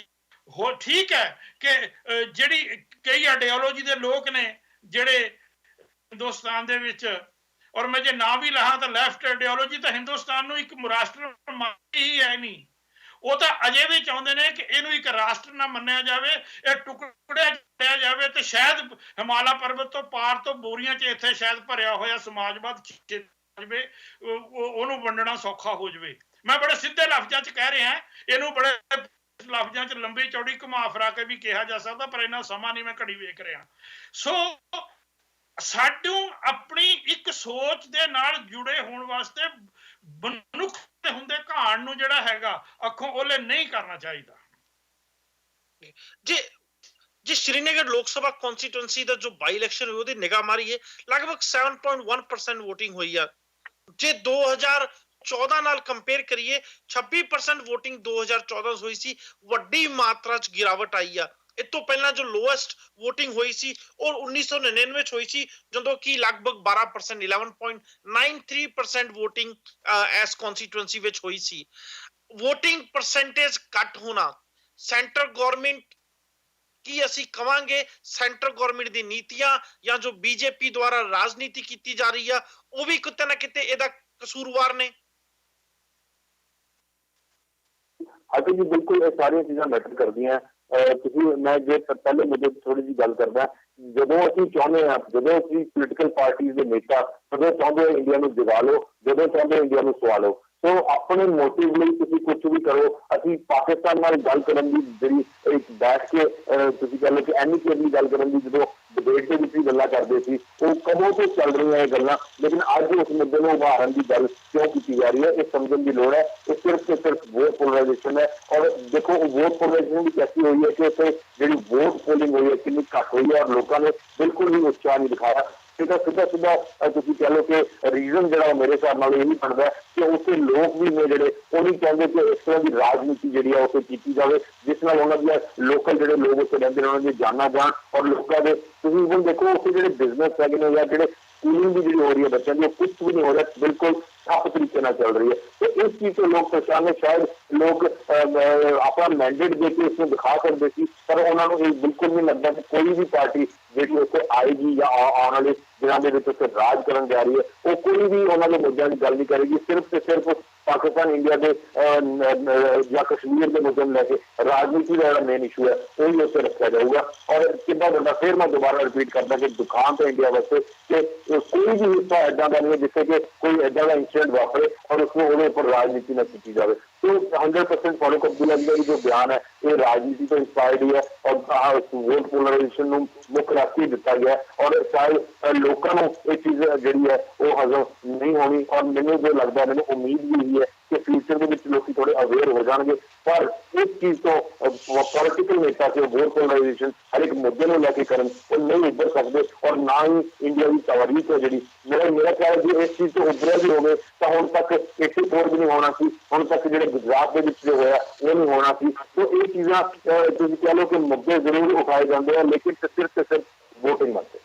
ਹੋ ਠੀਕ ਹੈ ਕਿ ਜਿਹੜੀ ਕਈ ਆਈਡੀਓਲੋਜੀ ਦੇ ਲੋਕ ਨੇ ਜਿਹੜੇ ਹਿੰਦੁਸਤਾਨ ਦੇ ਵਿੱਚ, ਔਰ ਮੈਂ ਜੇ ਨਾ ਵੀ ਲਹਾਂ ਤਾਂ ਲੈਫਟ ਆਈਡੀਓਲੋਜੀ ਤਾਂ ਹਿੰਦੁਸਤਾਨ ਨੂੰ ਇੱਕ ਰਾਸ਼ਟਰ ਹੀ ਹੈ ਨਹੀਂ, ਉਹ ਤਾਂ ਅਜੇ ਵੀ ਚਾਹੁੰਦੇ ਨੇ ਕਿ ਇਹਨੂੰ ਇੱਕ ਰਾਸ਼ਟਰ ਨਾ ਮੰਨਿਆ ਜਾਵੇ, ਇਹ ਟੁਕੜਿਆ ਕਰਿਆ ਜਾਵੇ ਤੇ ਸ਼ਾਇਦ ਹਿਮਾਲਾ ਪਰਬਤ ਤੋਂ ਪਾਰ ਤੋਂ ਬੋਰੀਆਂ 'ਚ ਇੱਥੇ ਸ਼ਾਇਦ ਭਰਿਆ ਹੋਇਆ ਸਮਾਜਵਾਦ ਜਾਵੇ, ਉਹਨੂੰ ਵੰਡਣਾ ਸੌਖਾ ਹੋ ਜਾਵੇ। ਮੈਂ ਬੜੇ ਸਿੱਧੇ ਲਫ਼ਜ਼ਾਂ 'ਚ ਕਹਿ ਰਿਹਾ, ਇਹਨੂੰ ਬੜੇ ਲਫ਼ਜ਼ਾਂ 'ਚ ਲੰਬੀ ਚੌੜੀ ਘੁਮਾ ਫਿਰਾ ਕੇ ਵੀ ਕਿਹਾ ਜਾ ਸਕਦਾ, ਪਰ ਇੰਨਾ ਸਮਾਂ ਨਹੀਂ, ਮੈਂ ਘੜੀ ਵੇਖ ਰਿਹਾ। ਸੋ ਸਾਨੂੰ ਆਪਣੀ ਇੱਕ ਸੋਚ ਦੇ ਨਾਲ ਜੁੜੇ ਹੋਣ ਵਾਸਤੇ ਮਨੁੱਖ ਦੇ ਹੁੰਦੇ ਘਾਣ ਨੂੰ ਜਿਹੜਾ ਹੈਗਾ ਅੱਖੋਂ ਓਲੇ ਨਹੀਂ ਕਰਨਾ ਚਾਹੀਦਾ। ਜੇ श्रीनगर लोक सभा कॉन्स्टिट्यूएंसी ਦਾ ਜੋ ਬਾਈ ਇਲੈਕਸ਼ਨ ਹੋਈ ਉਹਦੀ ਨਿਗਾਹ ਮਾਰੀਏ, ਲਗਭਗ 7.1% VOTING ਹੋਈ ਆ। ਜੇ 2014 ਨਾਲ ਕੰਪੇਅਰ ਕਰੀਏ 26% VOTING 2014 ਹੋਈ ਸੀ, ਵੱਡੀ ਮਾਤਰਾ 'ਚ ਗਿਰਾਵਟ ਆਈ ਆ। ਇਸ ਤੋਂ ਪਹਿਲਾਂ ਜੋ ਲੋਐਸਟ VOTING ਹੋਈ ਸੀ ਉਹ 1999 'ਚ ਹੋਈ ਸੀ, ਜਦੋਂ ਕਿ ਲਗਭਗ 12% 11.93% VOTING ਇਸ ਕਨਸਟੀਟੂਐਂਸੀ ਵਿੱਚ ਹੋਈ ਸੀ। VOTING ਪਰਸੈਂਟੇਜ ਘੱਟ ਹੋਣਾ, ਸੈਂਟਰ ਗਵਰਨਮੈਂਟ ਕੀ ਅਸੀਂ ਕਵਾਂਗੇ ਸੈਂਟਰ ਗਵਰਨਮੈਂਟ ਦੀ ਨੀਤੀਆਂ ਜਾਂ ਜੋ ਬੀਜੇਪੀ ਦੁਆਰਾ ਰਾਜਨੀਤੀ ਕੀਤੀ ਜਾ ਰਹੀ ਆ ਉਹ ਵੀ ਕਿਤੇ ਨਾ ਕਿਤੇ ਇਹਦਾ ਕਸੂਰਵਾਰ ਨੇ? ਹਾਂਜੀ ਜੀ, ਬਿਲਕੁਲ ਇਹ ਸਾਰੀਆਂ ਚੀਜ਼ਾਂ ਮੈਟਰ ਕਰਦੀਆਂ। ਤੁਸੀਂ, ਮੈਂ ਜੇ ਪਹਿਲੇ ਮੁੱਦੇ ਥੋੜੀ ਜਿਹੀ ਗੱਲ ਕਰਦਾ, ਜਦੋਂ ਅਸੀਂ ਚਾਹੁੰਦੇ ਹਾਂ, ਜਦੋਂ ਅਸੀਂ ਪੋਲੀਟੀਕਲ ਪਾਰਟੀਆਂ ਦੇ ਨੇਤਾ ਜਦੋਂ ਚਾਹੁੰਦੇ ਹੋ ਇੰਡੀਆ ਨੂੰ ਜਗਾ ਲਓ, ਜਦੋਂ ਚਾਹੁੰਦੇ ਹੋ ਇੰਡੀਆ ਨੂੰ ਸਵਾ ਲਓ, ਸੋ ਆਪਣੇ ਮੋਟਿਵ ਲਈ ਤੁਸੀਂ ਕੁਝ ਵੀ ਕਰੋ। ਅਸੀਂ ਪਾਕਿਸਤਾਨ ਨਾਲ ਗੱਲ ਕਰਨ ਦੀ ਜਿਹੜੀ ਇੱਕ ਬੈਠ ਕੇ ਤੁਸੀਂ ਕਹਿ ਲਓ ਕਿ ਐਨੀਕੇਟਲੀ ਗੱਲ ਕਰਨ ਦੀ ਜਦੋਂ ਡਿਬੇਟ ਦੇ ਵਿੱਚ ਵੀ ਗੱਲਾਂ ਕਰਦੇ ਸੀ, ਉਹ ਕਦੋਂ ਤੋਂ ਚੱਲ ਰਹੀਆਂ ਇਹ ਗੱਲਾਂ, ਲੇਕਿਨ ਅੱਜ ਉਸ ਮੁੱਦੇ ਨੂੰ ਉਭਾਰਨ ਦੀ ਗੱਲ ਕਿਉਂ ਕੀਤੀ ਜਾ ਰਹੀ ਹੈ ਇਹ ਸਮਝਣ ਦੀ ਲੋੜ ਹੈ। ਇਹ ਸਿਰਫ ਤੇ ਸਿਰਫ ਵੋਟ ਪੋਲਰਾਈਜੇਸ਼ਨ ਹੈ। ਔਰ ਦੇਖੋ ਉਹ ਵੋਟ ਪੋਲਰਾਈਜੇਸ਼ਨ ਵੀ ਕੈਸੀ ਹੋਈ ਹੈ ਕਿ ਉੱਥੇ ਜਿਹੜੀ ਵੋਟ ਪੋਲਿੰਗ ਹੋਈ ਹੈ ਕਿੰਨੀ ਘੱਟ ਹੋਈ ਹੈ, ਔਰ ਲੋਕਾਂ ਨੇ ਬਿਲਕੁਲ ਵੀ ਉਤਸ਼ਾਹ ਨਹੀਂ ਦਿਖਾਇਆ। ਸਿੱਧਾ ਤੁਸੀਂ ਕਹਿ ਲਓ ਕਿ ਰੀਜ਼ਨ ਜਿਹੜਾ ਮੇਰੇ ਹਿਸਾਬ ਨਾਲ ਇਹੀ ਬਣਦਾ ਕਿ ਉੱਥੇ ਲੋਕ ਵੀ ਨੇ ਜਿਹੜੇ ਉਹ ਨਹੀਂ ਚਾਹੁੰਦੇ ਕਿ ਇਸ ਤਰ੍ਹਾਂ ਦੀ ਰਾਜਨੀਤੀ ਜਿਹੜੀ ਆ ਉੱਥੇ ਕੀਤੀ ਜਾਵੇ ਜਿਸ ਨਾਲ ਉਹਨਾਂ ਦੀਆਂ ਲੋਕਲ ਜਿਹੜੇ ਲੋਕ ਉੱਥੇ ਰਹਿੰਦੇ ਨੇ ਉਹਨਾਂ ਦੀਆਂ ਜਾਨਾਂ ਜਾਣ। ਔਰ ਲੋਕਾਂ ਦੇ ਤੁਸੀਂ ਹੁਣ ਦੇਖੋ ਉੱਥੇ ਜਿਹੜੇ ਬਿਜ਼ਨਸ ਹੈਗੇ ਨੇ ਜਾਂ ਜਿਹੜੇ ਸਕੂਲਿੰਗ ਵੀ ਜਿਹੜੀ ਹੋ ਰਹੀ ਹੈ ਬੱਚਿਆਂ ਦੀ, ਉਹ ਕੁਛ ਵੀ ਨਹੀਂ ਹੋ ਰਿਹਾ, ਬਿਲਕੁਲ ਠੱਪ ਤਰੀਕੇ ਨਾਲ ਚੱਲ ਰਹੀ ਹੈ। ਤੇ ਇਸ ਚੀਜ਼ ਤੋਂ ਲੋਕ ਪਰੇਸ਼ਾਨ ਨੇ। ਸ਼ਾਇਦ ਲੋਕ ਆਪਣਾ ਮੈਂਡੇਟ ਦੇ ਕੇ ਇਸਨੂੰ ਦਿਖਾ ਸਕਦੇ ਸੀ, ਪਰ ਉਹਨਾਂ ਨੂੰ ਇਹ ਬਿਲਕੁਲ ਨਹੀਂ ਲੱਗਦਾ ਕਿ ਕੋਈ ਵੀ ਪਾਰਟੀ ਜਿਹੜੀ ਉੱਥੇ ਆਏਗੀ ਜਾਂ ਆਉਣ ਵਾਲੇ ਦਿਨਾਂ ਦੇ ਵਿੱਚ ਉੱਥੇ ਰਾਜ ਕਰਨ ਜਾ ਰਹੀ ਹੈ ਉਹ ਕੋਈ ਵੀ ਉਹਨਾਂ ਦੇ ਮੁੱਦਿਆਂ ਦੀ ਗੱਲ ਨਹੀਂ ਕਰੇਗੀ। ਸਿਰਫ ਤੇ ਸਿਰਫ ਪਾਕਿਸਤਾਨ ਇੰਡੀਆ ਦੇ ਜਾਂ ਕਸ਼ਮੀਰ ਦੇ ਮੁੱਦੇ ਨੂੰ ਲੈ ਕੇ ਰਾਜਨੀਤੀ ਦਾ ਜਿਹੜਾ ਮੇਨ ਇਸ਼ੂ ਹੈ ਉਹੀ ਉੱਥੇ ਰੱਖਿਆ ਜਾਊਗਾ। ਔਰ ਕਿੰਨਾ ਵੱਡਾ, ਫਿਰ ਮੈਂ ਦੁਬਾਰਾ ਰਿਪੀਟ ਕਰਦਾ ਕਿ ਦੁਕਾਨ ਤੇ ਇੰਡੀਆ ਵਾਸਤੇ ਕਿ ਕੋਈ ਵੀ ਹਿੱਸਾ ਏਦਾਂ ਦਾ ਨਹੀਂ ਹੈ ਜਿੱਥੇ ਕਿ ਕੋਈ ਏਦਾਂ ਦਾ इंसिडेंट वापरे और उसमें ਉਹਦੇ ਉੱਪਰ राजनीति न की जाए। तो 100% फारूक अब्दुल्ला जी का जो बयान है ये राजनीति तो इंस्पायर्ड ही है और वोट पोलराइजेशन ਨੂੰ ਮੁੱਖ ਰੱਖ ਕੇ ਦਿੱਤਾ ਗਿਆ और शायद ਲੋਕਾਂ ਨੂੰ ਇਹ ਚੀਜ਼ ਜਿਹੜੀ ਹੈ ਉਹ ਹਜ਼ਮ ਨਹੀਂ ਹੋਣੀ। और ਮੈਨੂੰ ਜੋ ਲੱਗਦਾ, ਮੈਨੂੰ ਉਮੀਦ ਵੀ ਇਹੀ ਹੈ ਕਿ ਫਿਊਚਰ ਦੇ ਵਿੱਚ ਲੋਕੀ ਥੋੜੇ ਅਵੇਅਰ ਹੋ ਜਾਣਗੇ। ਪਰ ਇਸ ਚੀਜ਼ ਤੋਂ ਪੋਲੀਟੀਕਲ ਨੇਤਾ ਤੇ ਵੋਟ पोलराइजेशन हर एक मुद्दे ਨੂੰ ਲੈ ਕੇ ਕਰਨ ਉਹ ਨਹੀਂ ਉੱਭਰ ਸਕਦੇ और ना ही ਇੰਡੀਆ ਦੀ ਤਾਰੀਖ ਹੈ ਜਿਹੜੀ ਮੇਰਾ ਖਿਆਲ ਜੇ ਇਸ ਚੀਜ਼ ਤੋਂ ਉੱਭਰਿਆ ਵੀ ਹੋਵੇ ਤਾਂ ਹੁਣ ਤੱਕ 84 ਵੀ ਨਹੀਂ ਹੋਣਾ ਸੀ, ਹੁਣ ਤੱਕ ਜਿਹੜੇ ਗੁਜਰਾਤ ਦੇ ਵਿੱਚ ਜੋ ਹੋਇਆ ਉਹ ਨਹੀਂ ਹੋਣਾ ਸੀ। तो ਇਹ ਚੀਜ਼ਾਂ ਤੁਸੀਂ ਕਹਿ ਲਓ ਕਿ ਮੁੱਦੇ ਜ਼ਰੂਰ ਉਠਾਏ ਜਾਂਦੇ ਆ ਲੇਕਿਨ ਸਿਰਫ ਵੋਟਿੰਗ ਵਾਸਤੇ।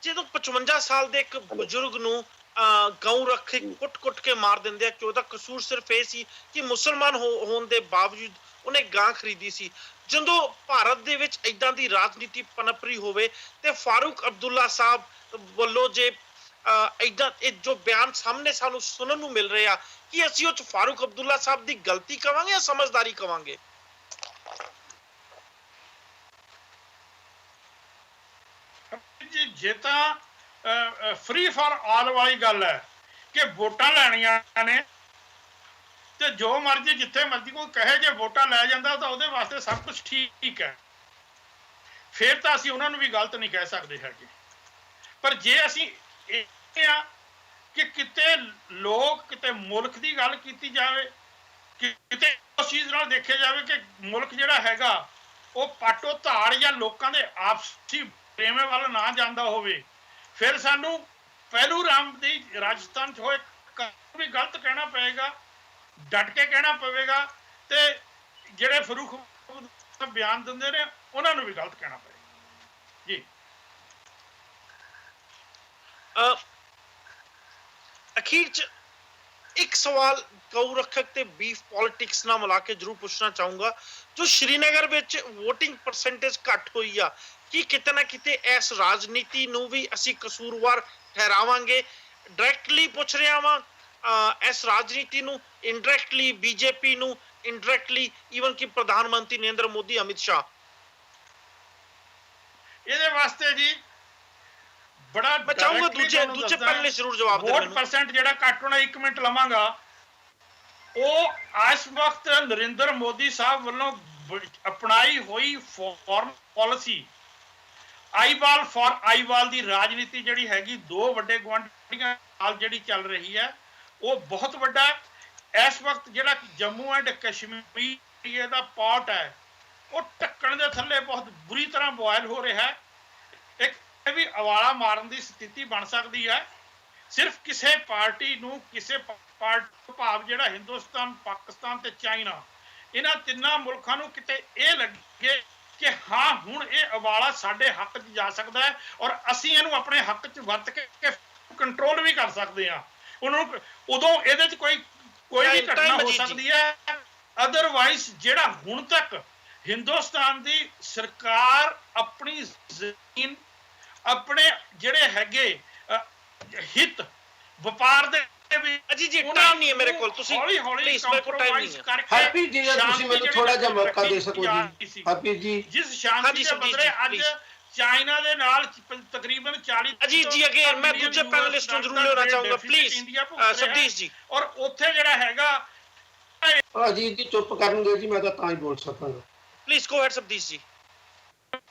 ਜਦੋਂ 55 ਸਾਲ ਦੇ ਇੱਕ ਬਜ਼ੁਰਗ ਨੂੰ ਗਊ ਰੱਖ ਕੇ ਕੁੱਟ ਕੇ ਮਾਰ ਦਿੰਦੇ ਆ ਕਿ ਉਹਦਾ ਕਸੂਰ ਸਿਰਫ ਇਹ ਸੀ ਕਿ ਮੁਸਲਮਾਨ ਹੋਣ ਦੇ ਬਾਵਜੂਦ ਉਹਨੇ ਗਾਂ ਖਰੀਦੀ ਸੀ। ਜਦੋਂ ਭਾਰਤ ਦੇ ਵਿੱਚ ਏਦਾਂ ਦੀ ਰਾਜਨੀਤੀ ਪਨਪ ਰਹੀ ਹੋਵੇ ਤੇ ਫਾਰੂਕ ਅਬਦੁੱਲਾ ਸਾਹਿਬ ਵੱਲੋਂ ਜੇ ਏਦਾਂ ਇਹ ਜੋ ਬਿਆਨ ਸਾਹਮਣੇ ਸਾਨੂੰ ਸੁਣਨ ਨੂੰ ਮਿਲ ਰਿਹਾ ਕਿ ਅਸੀਂ ਉਹ 'ਚ ਫਾਰੂਕ ਅਬਦੁੱਲਾ ਸਾਹਿਬ ਦੀ ਗਲਤੀ ਕਵਾਂਗੇ ਜਾਂ ਸਮਝਦਾਰੀ ਕਵਾਂਗੇ? ਜੇ ਤਾਂ ਫ੍ਰੀ ਫਾਰ ਆਲ ਵਾਲੀ ਗੱਲ ਹੈ ਕਿ ਵੋਟਾਂ ਲੈਣੀਆਂ ਨੇ ਤੇ ਜੋ ਮਰਜ਼ੀ ਜਿੱਥੇ ਮਰਜ਼ੀ ਕੋਈ ਕਹੇ ਜੇ ਵੋਟਾਂ ਲੈ ਜਾਂਦਾ ਤਾਂ ਉਹਦੇ ਵਾਸਤੇ ਸਭ ਕੁਝ ਠੀਕ ਹੈ, ਫਿਰ ਤਾਂ ਅਸੀਂ ਉਹਨਾਂ ਨੂੰ ਵੀ ਗਲਤ ਨਹੀਂ ਕਹਿ ਸਕਦੇ ਹੈਗੇ। ਪਰ ਜੇ ਅਸੀਂ ਇਹ ਆ ਕਿ ਕਿਤੇ ਲੋਕ, ਕਿਤੇ ਮੁਲਕ ਦੀ ਗੱਲ ਕੀਤੀ ਜਾਵੇ, ਕਿਤੇ ਉਸ ਚੀਜ਼ ਨਾਲ ਦੇਖਿਆ ਜਾਵੇ ਕਿ ਮੁਲਕ ਜਿਹੜਾ ਹੈਗਾ ਉਹ ਪਾਟੋ ਧਾੜ ਜਾਂ ਲੋਕਾਂ ਦੇ ਆਪਸੀ ਪ੍ਰੇਮੇ ਵੱਲ ਨਾ ਜਾਂਦਾ ਹੋਵੇ, ਫਿਰ ਸਾਨੂੰ ਪਹਿਲੂ ਰਾਮ ਦੀ ਰਾਜਸਥਾਨ 'ਚ ਹੋਏ ਵੀ ਗਲਤ ਕਹਿਣਾ ਪਏਗਾ, ਡਟ ਕੇ ਕਹਿਣਾ ਪਵੇਗਾ, ਤੇ ਜਿਹੜੇ ਫਰੂਖ ਬਿਆਨ ਦਿੰਦੇ ਨੇ ਉਹਨਾਂ ਨੂੰ ਵੀ ਗਲਤ ਕਹਿਣਾ ਪਏਗਾ ਜੀ। ਅਖੀਰ 'ਚ ਇੱਕ ਸਵਾਲ ਗਊ ਰੱਖਕ ਤੇ ਬੀਫ ਪੋਲਿਟਿਕਸ ਨਾਲ ਮਿਲਾ ਕੇ ਜ਼ਰੂਰ ਪੁੱਛਣਾ ਚਾਹੂੰਗਾ, ਜੋ ਸ਼੍ਰੀਨਗਰ ਵਿੱਚ ਵੋਟਿੰਗ ਪਰਸੈਂਟੇਜ ਘੱਟ ਹੋਈ ਆ, ਕੀ ਕਿਤੇ ਨਾ ਕਿਤੇ ਇਸ ਰਾਜਨੀਤੀ ਨੂੰ ਵੀ ਅਸੀਂ ਕਸੂਰਵਾਰ ਠਹਿਰਾਵਾਂਗੇ? ਡਾਇਰੈਕਟਲੀ ਪੁੱਛ ਰਿਹਾ ਵਾਂ ਇਸ ਰਾਜਨੀਤੀ ਨੂੰ, ਇਨਡਾਇਰੈਕਟਲੀ ਬੀਜੇਪੀ ਨੂੰ, ਇਨਡਾਇਰੈਕਟਲੀ ਈਵਨ ਕਿ ਪ੍ਰਧਾਨ ਮੰਤਰੀ ਨਰਿੰਦਰ ਮੋਦੀ, ਅਮਿਤ ਸ਼ਾਹ? ਇਹਦੇ ਵਾਸਤੇ ਜੀ ਬੜਾ ਮੈਂ ਚਾਹੂੰਗਾ ਦੂਜੇ ਪਹਿਲੇ ਜ਼ਰੂਰ ਜਵਾਬ ਦੇਣ। ਵੋਟ ਪਰਸੈਂਟ ਜਿਹੜਾ ਘੱਟ ਹੋਣਾ, 1 ਮਿੰਟ ਲਵਾਂਗਾ, ਉਹ ਇਸ ਵਕਤ ਨਰਿੰਦਰ ਮੋਦੀ ਸਾਹਿਬ ਵੱਲੋਂ ਅਪਣਾਈ ਹੋਈ ਫੋਰਨ ਪਾਲਿਸੀ ਆਈਵਾਲ ਫॉर ਆਈਵਾਲ ਦੀ ਰਾਜਨੀਤੀ ਜਿਹੜੀ ਹੈਗੀ ਦੋ ਵੱਡੇ ਗੁਆਂਢੀਆਂ ਨਾਲ ਜਿਹੜੀ ਚੱਲ ਰਹੀ ਹੈ, ਉਹ ਬਹੁਤ ਵੱਡਾ ਇਸ ਵਕਤ ਜਿਹੜਾ Jammu and Kashmir the part ਹੈ ਉਹ ਢੱਕਣ ਦੇ ਥੱਲੇ ਬਹੁਤ ਬੁਰੀ ਤਰ੍ਹਾਂ ਬੋਇਲ ਹੋ ਰਿਹਾ ਹੈ। ਇੱਕ ਵੀ ਅਵਾਲਾ ਮਾਰਨ ਦੀ ਸਥਿਤੀ ਬਣ ਸਕਦੀ ਹੈ। ਸਿਰਫ ਕਿਸੇ ਪਾਰਟੀ ਨੂੰ, ਕਿਸੇ ਪਾਰਟੀ ਭਾਵ ਜਿਹੜਾ ਹਿੰਦੁਸਤਾਨ, ਪਾਕਿਸਤਾਨ ਤੇ ਚਾਈਨਾ, ਇਹਨਾਂ ਤਿੰਨਾਂ ਮੁਲਕਾਂ ਨੂੰ ਕਿਤੇ ਇਹ ਲੱਗੇ ਕਿ ਹਾਂ ਹੁਣ ਇਹ ਅਵਾਲਾ ਸਾਡੇ ਹੱਕ 'ਚ ਜਾ ਸਕਦਾ ਹੈ ਔਰ ਅਸੀਂ ਇਹਨੂੰ ਆਪਣੇ ਹੱਕ 'ਚ ਵਰਤ ਕੇ ਕੰਟਰੋਲ ਵੀ ਕਰ ਸਕਦੇ ਹਾਂ, ਉਹਨੂੰ ਉਦੋਂ ਇਹਦੇ 'ਚ ਕੋਈ ਵੀ ਘਟਨਾ ਹੋ ਸਕਦੀ ਹੈ। ਅਦਰਵਾਈਜ਼ ਜਿਹੜਾ ਹੁਣ ਤੱਕ ਹਿੰਦੁਸਤਾਨ ਦੀ ਸਰਕਾਰ ਆਪਣੀ ਜ਼ਮੀਨ, ਆਪਣੇ ਜਿਹੜੇ ਹੈਗੇ ਹਿੱਤ ਵਪਾਰ ਦੇ ਅਜੀ ਜੀ ਟਾਈਮ ਨਹੀਂ ਹੈ ਮੇਰੇ ਕੋਲ, ਤੁਸੀਂ ਪਲੀਜ਼ ਮੇਰੇ ਕੋਲ ਟਾਈਮ ਨਹੀਂ ਹੈ। ਹਰਪ੍ਰੀਤ ਜੀ ਤੁਸੀਂ ਮੈਨੂੰ ਥੋੜਾ ਜਿਹਾ ਮੌਕਾ ਦੇ ਸਕੋ ਜੀ। ਹਰਪ੍ਰੀਤ ਜੀ ਜਿਸ ਸ਼ਾਂਤੀ ਦੇ ਬਦਲੇ ਅੱਜ ਚਾਈਨਾ ਦੇ ਨਾਲ ਤਕਰੀਬਨ 40 ਅਜੀ ਜੀ ਅਗੇਨ ਮੈਂ ਦੂਜੇ ਪੈਨਲਿਸਟ ਨੂੰ ਜ਼ਰੂਰ ਲੈਣਾ ਚਾਹੂੰਗਾ ਪਲੀਜ਼ ਸਤੀਸ਼ ਜੀ। ਔਰ ਉੱਥੇ ਜਿਹੜਾ ਹੈਗਾ ਅਜੀਤ ਜੀ ਚੁੱਪ ਕਰਨਗੇ ਜੀ, ਮੈਂ ਤਾਂ ਹੀ ਬੋਲ ਸਕਾਂਗਾ। ਪਲੀਜ਼ ਗੋ ਹੈਡ ਸਤੀਸ਼ ਜੀ।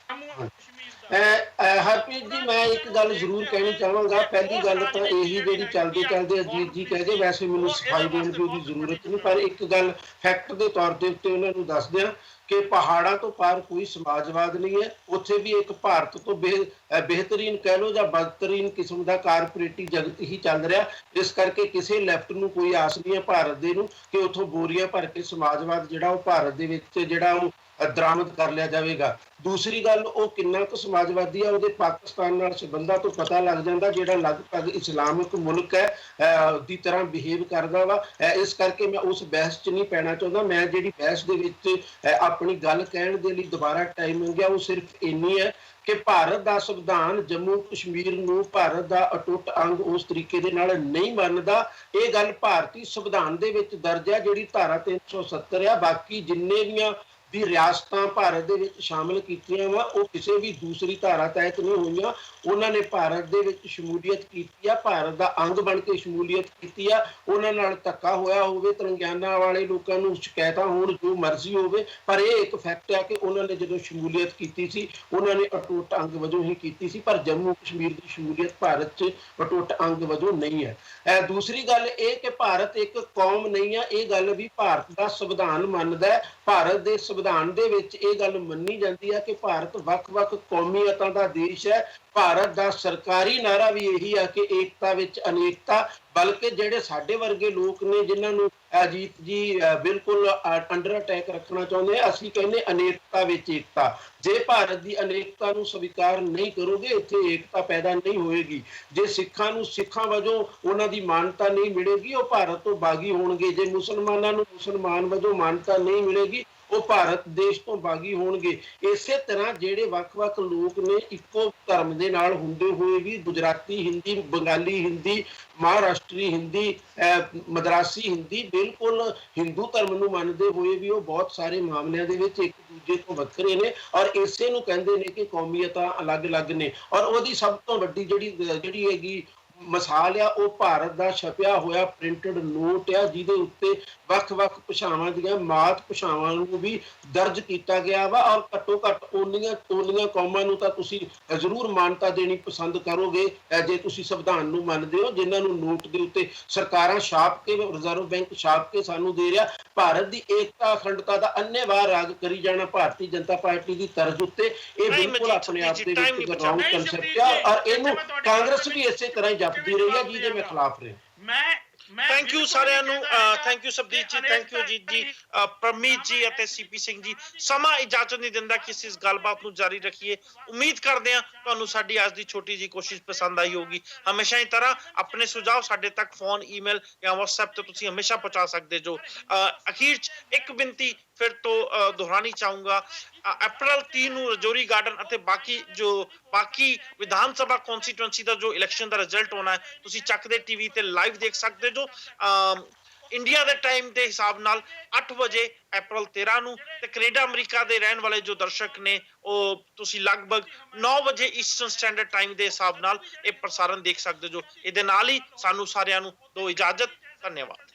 ਹਰਪ੍ਰੀਤ ਜੀ ਮੈਂ ਇੱਕ ਗੱਲ ਜ਼ਰੂਰ ਕਹਿਣੀ ਚਾਹਾਂਗਾ। ਪਹਿਲੀ ਗੱਲ ਤਾਂ ਇਹੀ ਜਿਹੜੀ ਚੱਲਦੇ ਅਜੀਤ ਜੀ ਕਹਿ ਗਏ, ਵੈਸੇ ਮੈਨੂੰ ਸਫਾਈ ਦੇਣ ਦੀ ਉਹਦੀ ਜ਼ਰੂਰਤ ਨਹੀਂ, ਪਰ ਇੱਕ ਗੱਲ ਫੈਕਟ ਦੇ ਤੌਰ ਦੇ ਉੱਤੇ ਉਹਨਾਂ ਨੂੰ ਦੱਸ ਦਿਆਂ ਕਿ ਪਹਾੜਾਂ ਤੋਂ ਪਾਰ ਕੋਈ ਸਮਾਜਵਾਦ ਨਹੀਂ ਹੈ। ਉੱਥੇ ਵੀ ਇੱਕ ਭਾਰਤ ਤੋਂ ਬਿਹਤਰੀਨ ਕਹਿ ਲਓ ਜਾਂ ਬਦਤਰੀਨ ਕਿਸਮ ਦਾ ਕਾਰਪੋਰੇਟੀ ਜਗਤ ਹੀ ਚੱਲ ਰਿਹਾ। ਇਸ ਕਰਕੇ ਕਿਸੇ ਲੈਫਟ ਨੂੰ ਕੋਈ ਆਸ ਨਹੀਂ ਹੈ ਭਾਰਤ ਦੇ ਨੂੰ ਕਿ ਉੱਥੋਂ ਬੋਰੀਆਂ ਭਰ ਕੇ ਸਮਾਜਵਾਦ ਜਿਹੜਾ ਉਹ ਭਾਰਤ ਦੇ ਵਿੱਚ ਜਿਹੜਾ ਉਹ ਦਰਾਮਦ ਕਰ ਲਿਆ ਜਾਵੇਗਾ। ਦੂਸਰੀ ਗੱਲ, ਉਹ ਕਿੰਨਾ ਕੁ ਸਮਾਜਵਾਦੀ ਹੈ ਉਹਦੇ ਪਾਕਿਸਤਾਨ ਨਾਲ ਸੰਬੰਧਾਂ ਤੋਂ ਪਤਾ ਲੱਗ ਜਾਂਦਾ, ਜਿਹੜਾ ਲਗਭਗ ਇਸਲਾਮਿਕ ਮੁਲਕ ਹੈ ਦੀ ਤਰ੍ਹਾਂ ਬਿਹੇਵ ਕਰਦਾ ਵਾ। ਇਸ ਕਰਕੇ ਮੈਂ ਉਸ ਬਹਿਸ 'ਚ ਨਹੀਂ ਪੈਣਾ ਚਾਹੁੰਦਾ। ਮੈਂ ਜਿਹੜੀ ਬਹਿਸ ਦੇ ਵਿੱਚ ਆਪਣੀ ਗੱਲ ਕਹਿਣ ਦੇ ਲਈ ਦੁਬਾਰਾ ਟਾਈਮ ਮੰਗਿਆ ਉਹ ਸਿਰਫ ਇੰਨੀ ਹੈ ਕਿ ਭਾਰਤ ਦਾ ਸੰਵਿਧਾਨ ਜੰਮੂ ਕਸ਼ਮੀਰ ਨੂੰ ਭਾਰਤ ਦਾ ਅਟੁੱਟ ਅੰਗ ਉਸ ਤਰੀਕੇ ਦੇ ਨਾਲ ਨਹੀਂ ਮੰਨਦਾ। ਇਹ ਗੱਲ ਭਾਰਤੀ ਸੰਵਿਧਾਨ ਦੇ ਵਿੱਚ ਦਰਜ ਹੈ, ਜਿਹੜੀ ਧਾਰਾ 370 ਆ। ਬਾਕੀ ਜਿੰਨੇ ਵੀ ਰਿਆਸਤਾਂ ਭਾਰਤ ਦੇ ਵਿੱਚ ਸ਼ਾਮਲ ਕੀਤੀਆਂ ਵਾ ਉਹ ਕਿਸੇ ਵੀ ਦੂਸਰੀ ਧਾਰਾ ਤਹਿਤ ਨਹੀਂ ਹੋਈਆਂ। ਉਹਨਾਂ ਨੇ ਭਾਰਤ ਦੇ ਵਿੱਚ ਸ਼ਮੂਲੀਅਤ ਕੀਤੀ ਆ, ਭਾਰਤ ਦਾ ਅੰਗ ਬਣ ਕੇ ਸ਼ਮੂਲੀਅਤ ਕੀਤੀ ਆ। ਉਹਨਾਂ ਨਾਲ ਧੱਕਾ ਹੋਇਆ ਹੋਵੇ, ਤਲੰਗਾਨਾ ਵਾਲੇ ਲੋਕਾਂ ਨੂੰ ਸ਼ਿਕਾਇਤਾਂ ਹੋਣ, ਜੋ ਮਰਜ਼ੀ ਹੋਵੇ, ਪਰ ਇਹ ਇੱਕ ਫੈਕਟ ਆ ਕਿ ਉਹਨਾਂ ਨੇ ਜਦੋਂ ਸ਼ਮੂਲੀਅਤ ਕੀਤੀ ਸੀ ਉਹਨਾਂ ਨੇ ਅਟੁੱਟ ਅੰਗ ਵਜੋਂ ਹੀ ਕੀਤੀ ਸੀ, ਪਰ ਜੰਮੂ ਕਸ਼ਮੀਰ ਦੀ ਸ਼ਮੂਲੀਅਤ ਭਾਰਤ 'ਚ ਅਟੁੱਟ ਅੰਗ ਵਜੋਂ ਨਹੀਂ ਹੈ। ਦੂਸਰੀ ਗੱਲ ਇਹ ਕਿ ਭਾਰਤ ਇੱਕ ਕੌਮ ਨਹੀਂ ਆ, ਇਹ ਗੱਲ ਵੀ ਭਾਰਤ ਦਾ ਸੰਵਿਧਾਨ ਮੰਨਦਾ ਹੈ। ਭਾਰਤ ਦੇ ਸੰਵਿਧਾਨ ਦੇ ਵਿੱਚ ਇਹ ਗੱਲ ਮੰਨੀ ਜਾਂਦੀ ਹੈ ਕਿ ਭਾਰਤ ਵੱਖ-ਵੱਖ ਕੌਮੀਅਤਾਂ ਦਾ ਦੇਸ਼ ਹੈ। ਭਾਰਤ ਦਾ ਸਰਕਾਰੀ ਨਾਰਾ ਵੀ ਇਹੀ ਆ ਕਿ ਏਕਤਾ ਵਿੱਚ ਅਨੇਕਤਾ। ਬਲਕਿ ਜਿਹੜੇ ਸਾਡੇ ਵਰਗੇ ਲੋਕ ਨੇ ਜਿਨ੍ਹਾਂ ਨੂੰ ਅਜੀਤ ਜੀ ਬਿਲਕੁਲ ਅੰਡਰ ਅਟੈਕ ਰੱਖਣਾ ਚਾਹੁੰਦੇ ਆ, ਅਸੀਂ ਕਹਿੰਦੇ ਅਨੇਕਤਾ ਵਿੱਚ ਏਕਤਾ। ਜੇ ਭਾਰਤ ਦੀ ਅਨੇਕਤਾ ਨੂੰ ਸਵੀਕਾਰ ਨਹੀਂ ਕਰੋਗੇ ਇੱਥੇ ਏਕਤਾ ਪੈਦਾ ਨਹੀਂ ਹੋਏਗੀ। ਜੇ ਸਿੱਖਾਂ ਨੂੰ ਸਿੱਖਾਂ ਵਜੋਂ ਉਹਨਾਂ ਦੀ ਮਾਨਤਾ ਨਹੀਂ ਮਿਲੇਗੀ ਉਹ ਭਾਰਤ ਤੋਂ ਬਾਗੀ ਹੋਣਗੇ। ਜੇ ਮੁਸਲਮਾਨਾਂ ਨੂੰ ਮੁਸਲਮਾਨ ਵਜੋਂ ਮਾਨਤਾ ਨਹੀਂ ਮਿਲੇਗੀ ਉਹ ਭਾਰਤ ਦੇਸ਼ ਤੋਂ ਬਾਗੀ ਹੋਣਗੇ। ਇਸੇ ਤਰ੍ਹਾਂ ਜਿਹੜੇ ਵੱਖ-ਵੱਖ ਲੋਕ ਨੇ ਇੱਕੋ ਧਰਮ ਦੇ ਨਾਲ ਹੁੰਦੇ ਹੋਏ ਵੀ ਗੁਜਰਾਤੀ ਹਿੰਦੀ, ਬੰਗਾਲੀ ਹਿੰਦੀ, ਮਹਾਰਾਸ਼ਟਰੀ ਹਿੰਦੀ, ਮਦਰਾਸੀ ਹਿੰਦੀ, ਬਿਲਕੁਲ ਹਿੰਦੂ ਧਰਮ ਨੂੰ ਮੰਨਦੇ ਹੋਏ ਵੀ ਉਹ ਬਹੁਤ ਸਾਰੇ ਮਾਮਲਿਆਂ ਦੇ ਵਿੱਚ ਇੱਕ ਦੂਜੇ ਤੋਂ ਵੱਖਰੇ ਨੇ ਔਰ ਇਸੇ ਨੂੰ ਕਹਿੰਦੇ ਨੇ ਕਿ ਕੌਮੀਅਤਾਂ ਅਲੱਗ-ਅਲੱਗ ਨੇ। ਔਰ ਉਹਦੀ ਸਭ ਤੋਂ ਵੱਡੀ ਜਿਹੜੀ ਹੈਗੀ ਮਿਸਾਲ ਆ ਉਹ ਭਾਰਤ ਦਾ ਛਪਿਆ ਹੋਇਆ ਪ੍ਰਿੰਟਡ ਨੋਟ ਆ, ਜਿਹਦੇ ਉੱਤੇ ਵੱਖ-ਵੱਖ ਭਾਸ਼ਾਵਾਂ ਦੀਆਂ ਮਾਤ ਭਾਸ਼ਾਵਾਂ ਨੂੰ ਵੀ ਦਰਜ ਕੀਤਾ ਗਿਆ ਵਾ, ਔਰ ਘੱਟੋ ਘੱਟ ਓਨੀਆਂ ਟੋਲੀਆਂ ਕੌਮਾਂ ਨੂੰ ਤਾਂ ਤੁਸੀਂ ਜ਼ਰੂਰ ਮਾਨਤਾ ਦੇਣੀ ਪਸੰਦ ਕਰੋਗੇ ਜੇ ਤੁਸੀਂ ਸੰਵਿਧਾਨ ਨੂੰ ਮੰਨਦੇ ਹੋ, ਜਿਨ੍ਹਾਂ ਨੂੰ ਨੋਟ ਦੇ ਉੱਤੇ ਸਰਕਾਰਾਂ ਛਾਪ ਕੇ, ਰਿਜ਼ਰਵ ਬੈਂਕ ਛਾਪ ਕੇ ਸਾਨੂੰ ਦੇ ਰਿਹਾ। ਭਾਰਤ ਦੀ ਏਕਤਾ ਅਖੰਡਤਾ ਦਾ ਅੰਨ੍ਹੇਵਾਹ ਰਾਗ ਕਰੀ ਜਾਣਾ ਭਾਰਤੀ ਜਨਤਾ ਪਾਰਟੀ ਦੀ ਤਰਜ਼ ਉੱਤੇ, ਇਹ ਬਿਲਕੁਲ ਆਪਣੇ ਆਪ ਦੇ ਵਿੱਚ ਰੌਂਗ ਕਨਸੈਪਟ ਆ, ਔਰ ਇਹਨੂੰ ਕਾਂਗਰਸ ਵੀ ਇਸੇ ਤਰ੍ਹਾਂ ਹੀ ਜਪਦੀ ਰਹੀ ਹੈ, ਜਿਹਦੇ ਮੈਂ ਖਿਲਾਫ ਰਿਹਾ। ਥੈਂਕ ਯੂ ਸਾਰਿਆਂ ਨੂੰ, ਥੈਂਕ ਯੂ ਸਬਦੀਪ ਜੀ, ਥੈਂਕ ਯੂ ਅਜੀਤ ਜੀ, ਪਰਮੀਤ ਜੀ ਅਤੇ ਸੀਪੀ ਸਿੰਘ ਜੀ। ਸਮਾਂ ਇਜਾਜ਼ਤ ਨਹੀਂ ਦਿੰਦਾ ਕਿ ਅਸੀਂ ਇਸ ਗੱਲਬਾਤ ਨੂੰ ਜਾਰੀ ਰੱਖੀਏ। ਉਮੀਦ ਕਰਦੇ ਹਾਂ ਤੁਹਾਨੂੰ ਸਾਡੀ ਅੱਜ ਦੀ ਛੋਟੀ ਜਿਹੀ ਕੋਸ਼ਿਸ਼ ਪਸੰਦ ਆਈ ਹੋਗੀ। ਹਮੇਸ਼ਾ ਹੀ ਤਰ੍ਹਾਂ ਆਪਣੇ ਸੁਝਾਅ ਸਾਡੇ ਤੱਕ ਫੋਨ, ਈਮੇਲ ਜਾਂ WhatsApp ਤੇ ਤੁਸੀਂ ਹਮੇਸ਼ਾ ਪਹੁੰਚਾ ਸਕਦੇ ਜੋ। ਅਖੀਰ 'ਚ ਇੱਕ ਬੇਨਤੀ ਫਿਰ ਤੋਂ ਦੁਹਰਾਣੀ ਚਾਹੂੰਗਾ, ਅਪ੍ਰੈਲ 30 ਨੂੰ ਰਜੌਰੀ ਗਾਰਡਨ ਅਤੇ ਬਾਕੀ ਵਿਧਾਨ ਸਭਾ ਕੌਂਸਟੀਟੂਐਂਸੀ ਦਾ ਜੋ ਇਲੈਕਸ਼ਨ ਦਾ ਰਿਜ਼ਲਟ ਹੋਣਾ ਹੈ, ਤੁਸੀਂ ਚੱਕ ਦੇ ਟੀਵੀ ਤੇ ਲਾਈਵ ਦੇਖ ਸਕਦੇ ਜੋ। ਇੰਡੀਆ ਦੇ ਟਾਈਮ ਦੇ ਹਿਸਾਬ ਨਾਲ 8 ਵਜੇ ਅਪ੍ਰੈਲ 13 ਨੂੰ, ਤੇ ਕੈਨੇਡਾ ਅਮਰੀਕਾ ਦੇ ਰਹਿਣ ਵਾਲੇ ਜੋ ਦਰਸ਼ਕ ਨੇ ਉਹ ਤੁਸੀਂ ਲਗਭਗ 9 ਵਜੇ ਈਸਟਰਨ ਸਟੈਂਡਰਡ ਟਾਈਮ ਦੇ ਹਿਸਾਬ ਨਾਲ ਇਹ ਪ੍ਰਸਾਰਣ ਦੇਖ ਸਕਦੇ ਜੋ। ਇਹਦੇ ਨਾਲ ਹੀ ਸਾਨੂੰ ਸਾਰਿਆਂ ਨੂੰ ਦਿਓ ਇਜਾਜ਼ਤ। ਧੰਨਵਾਦ।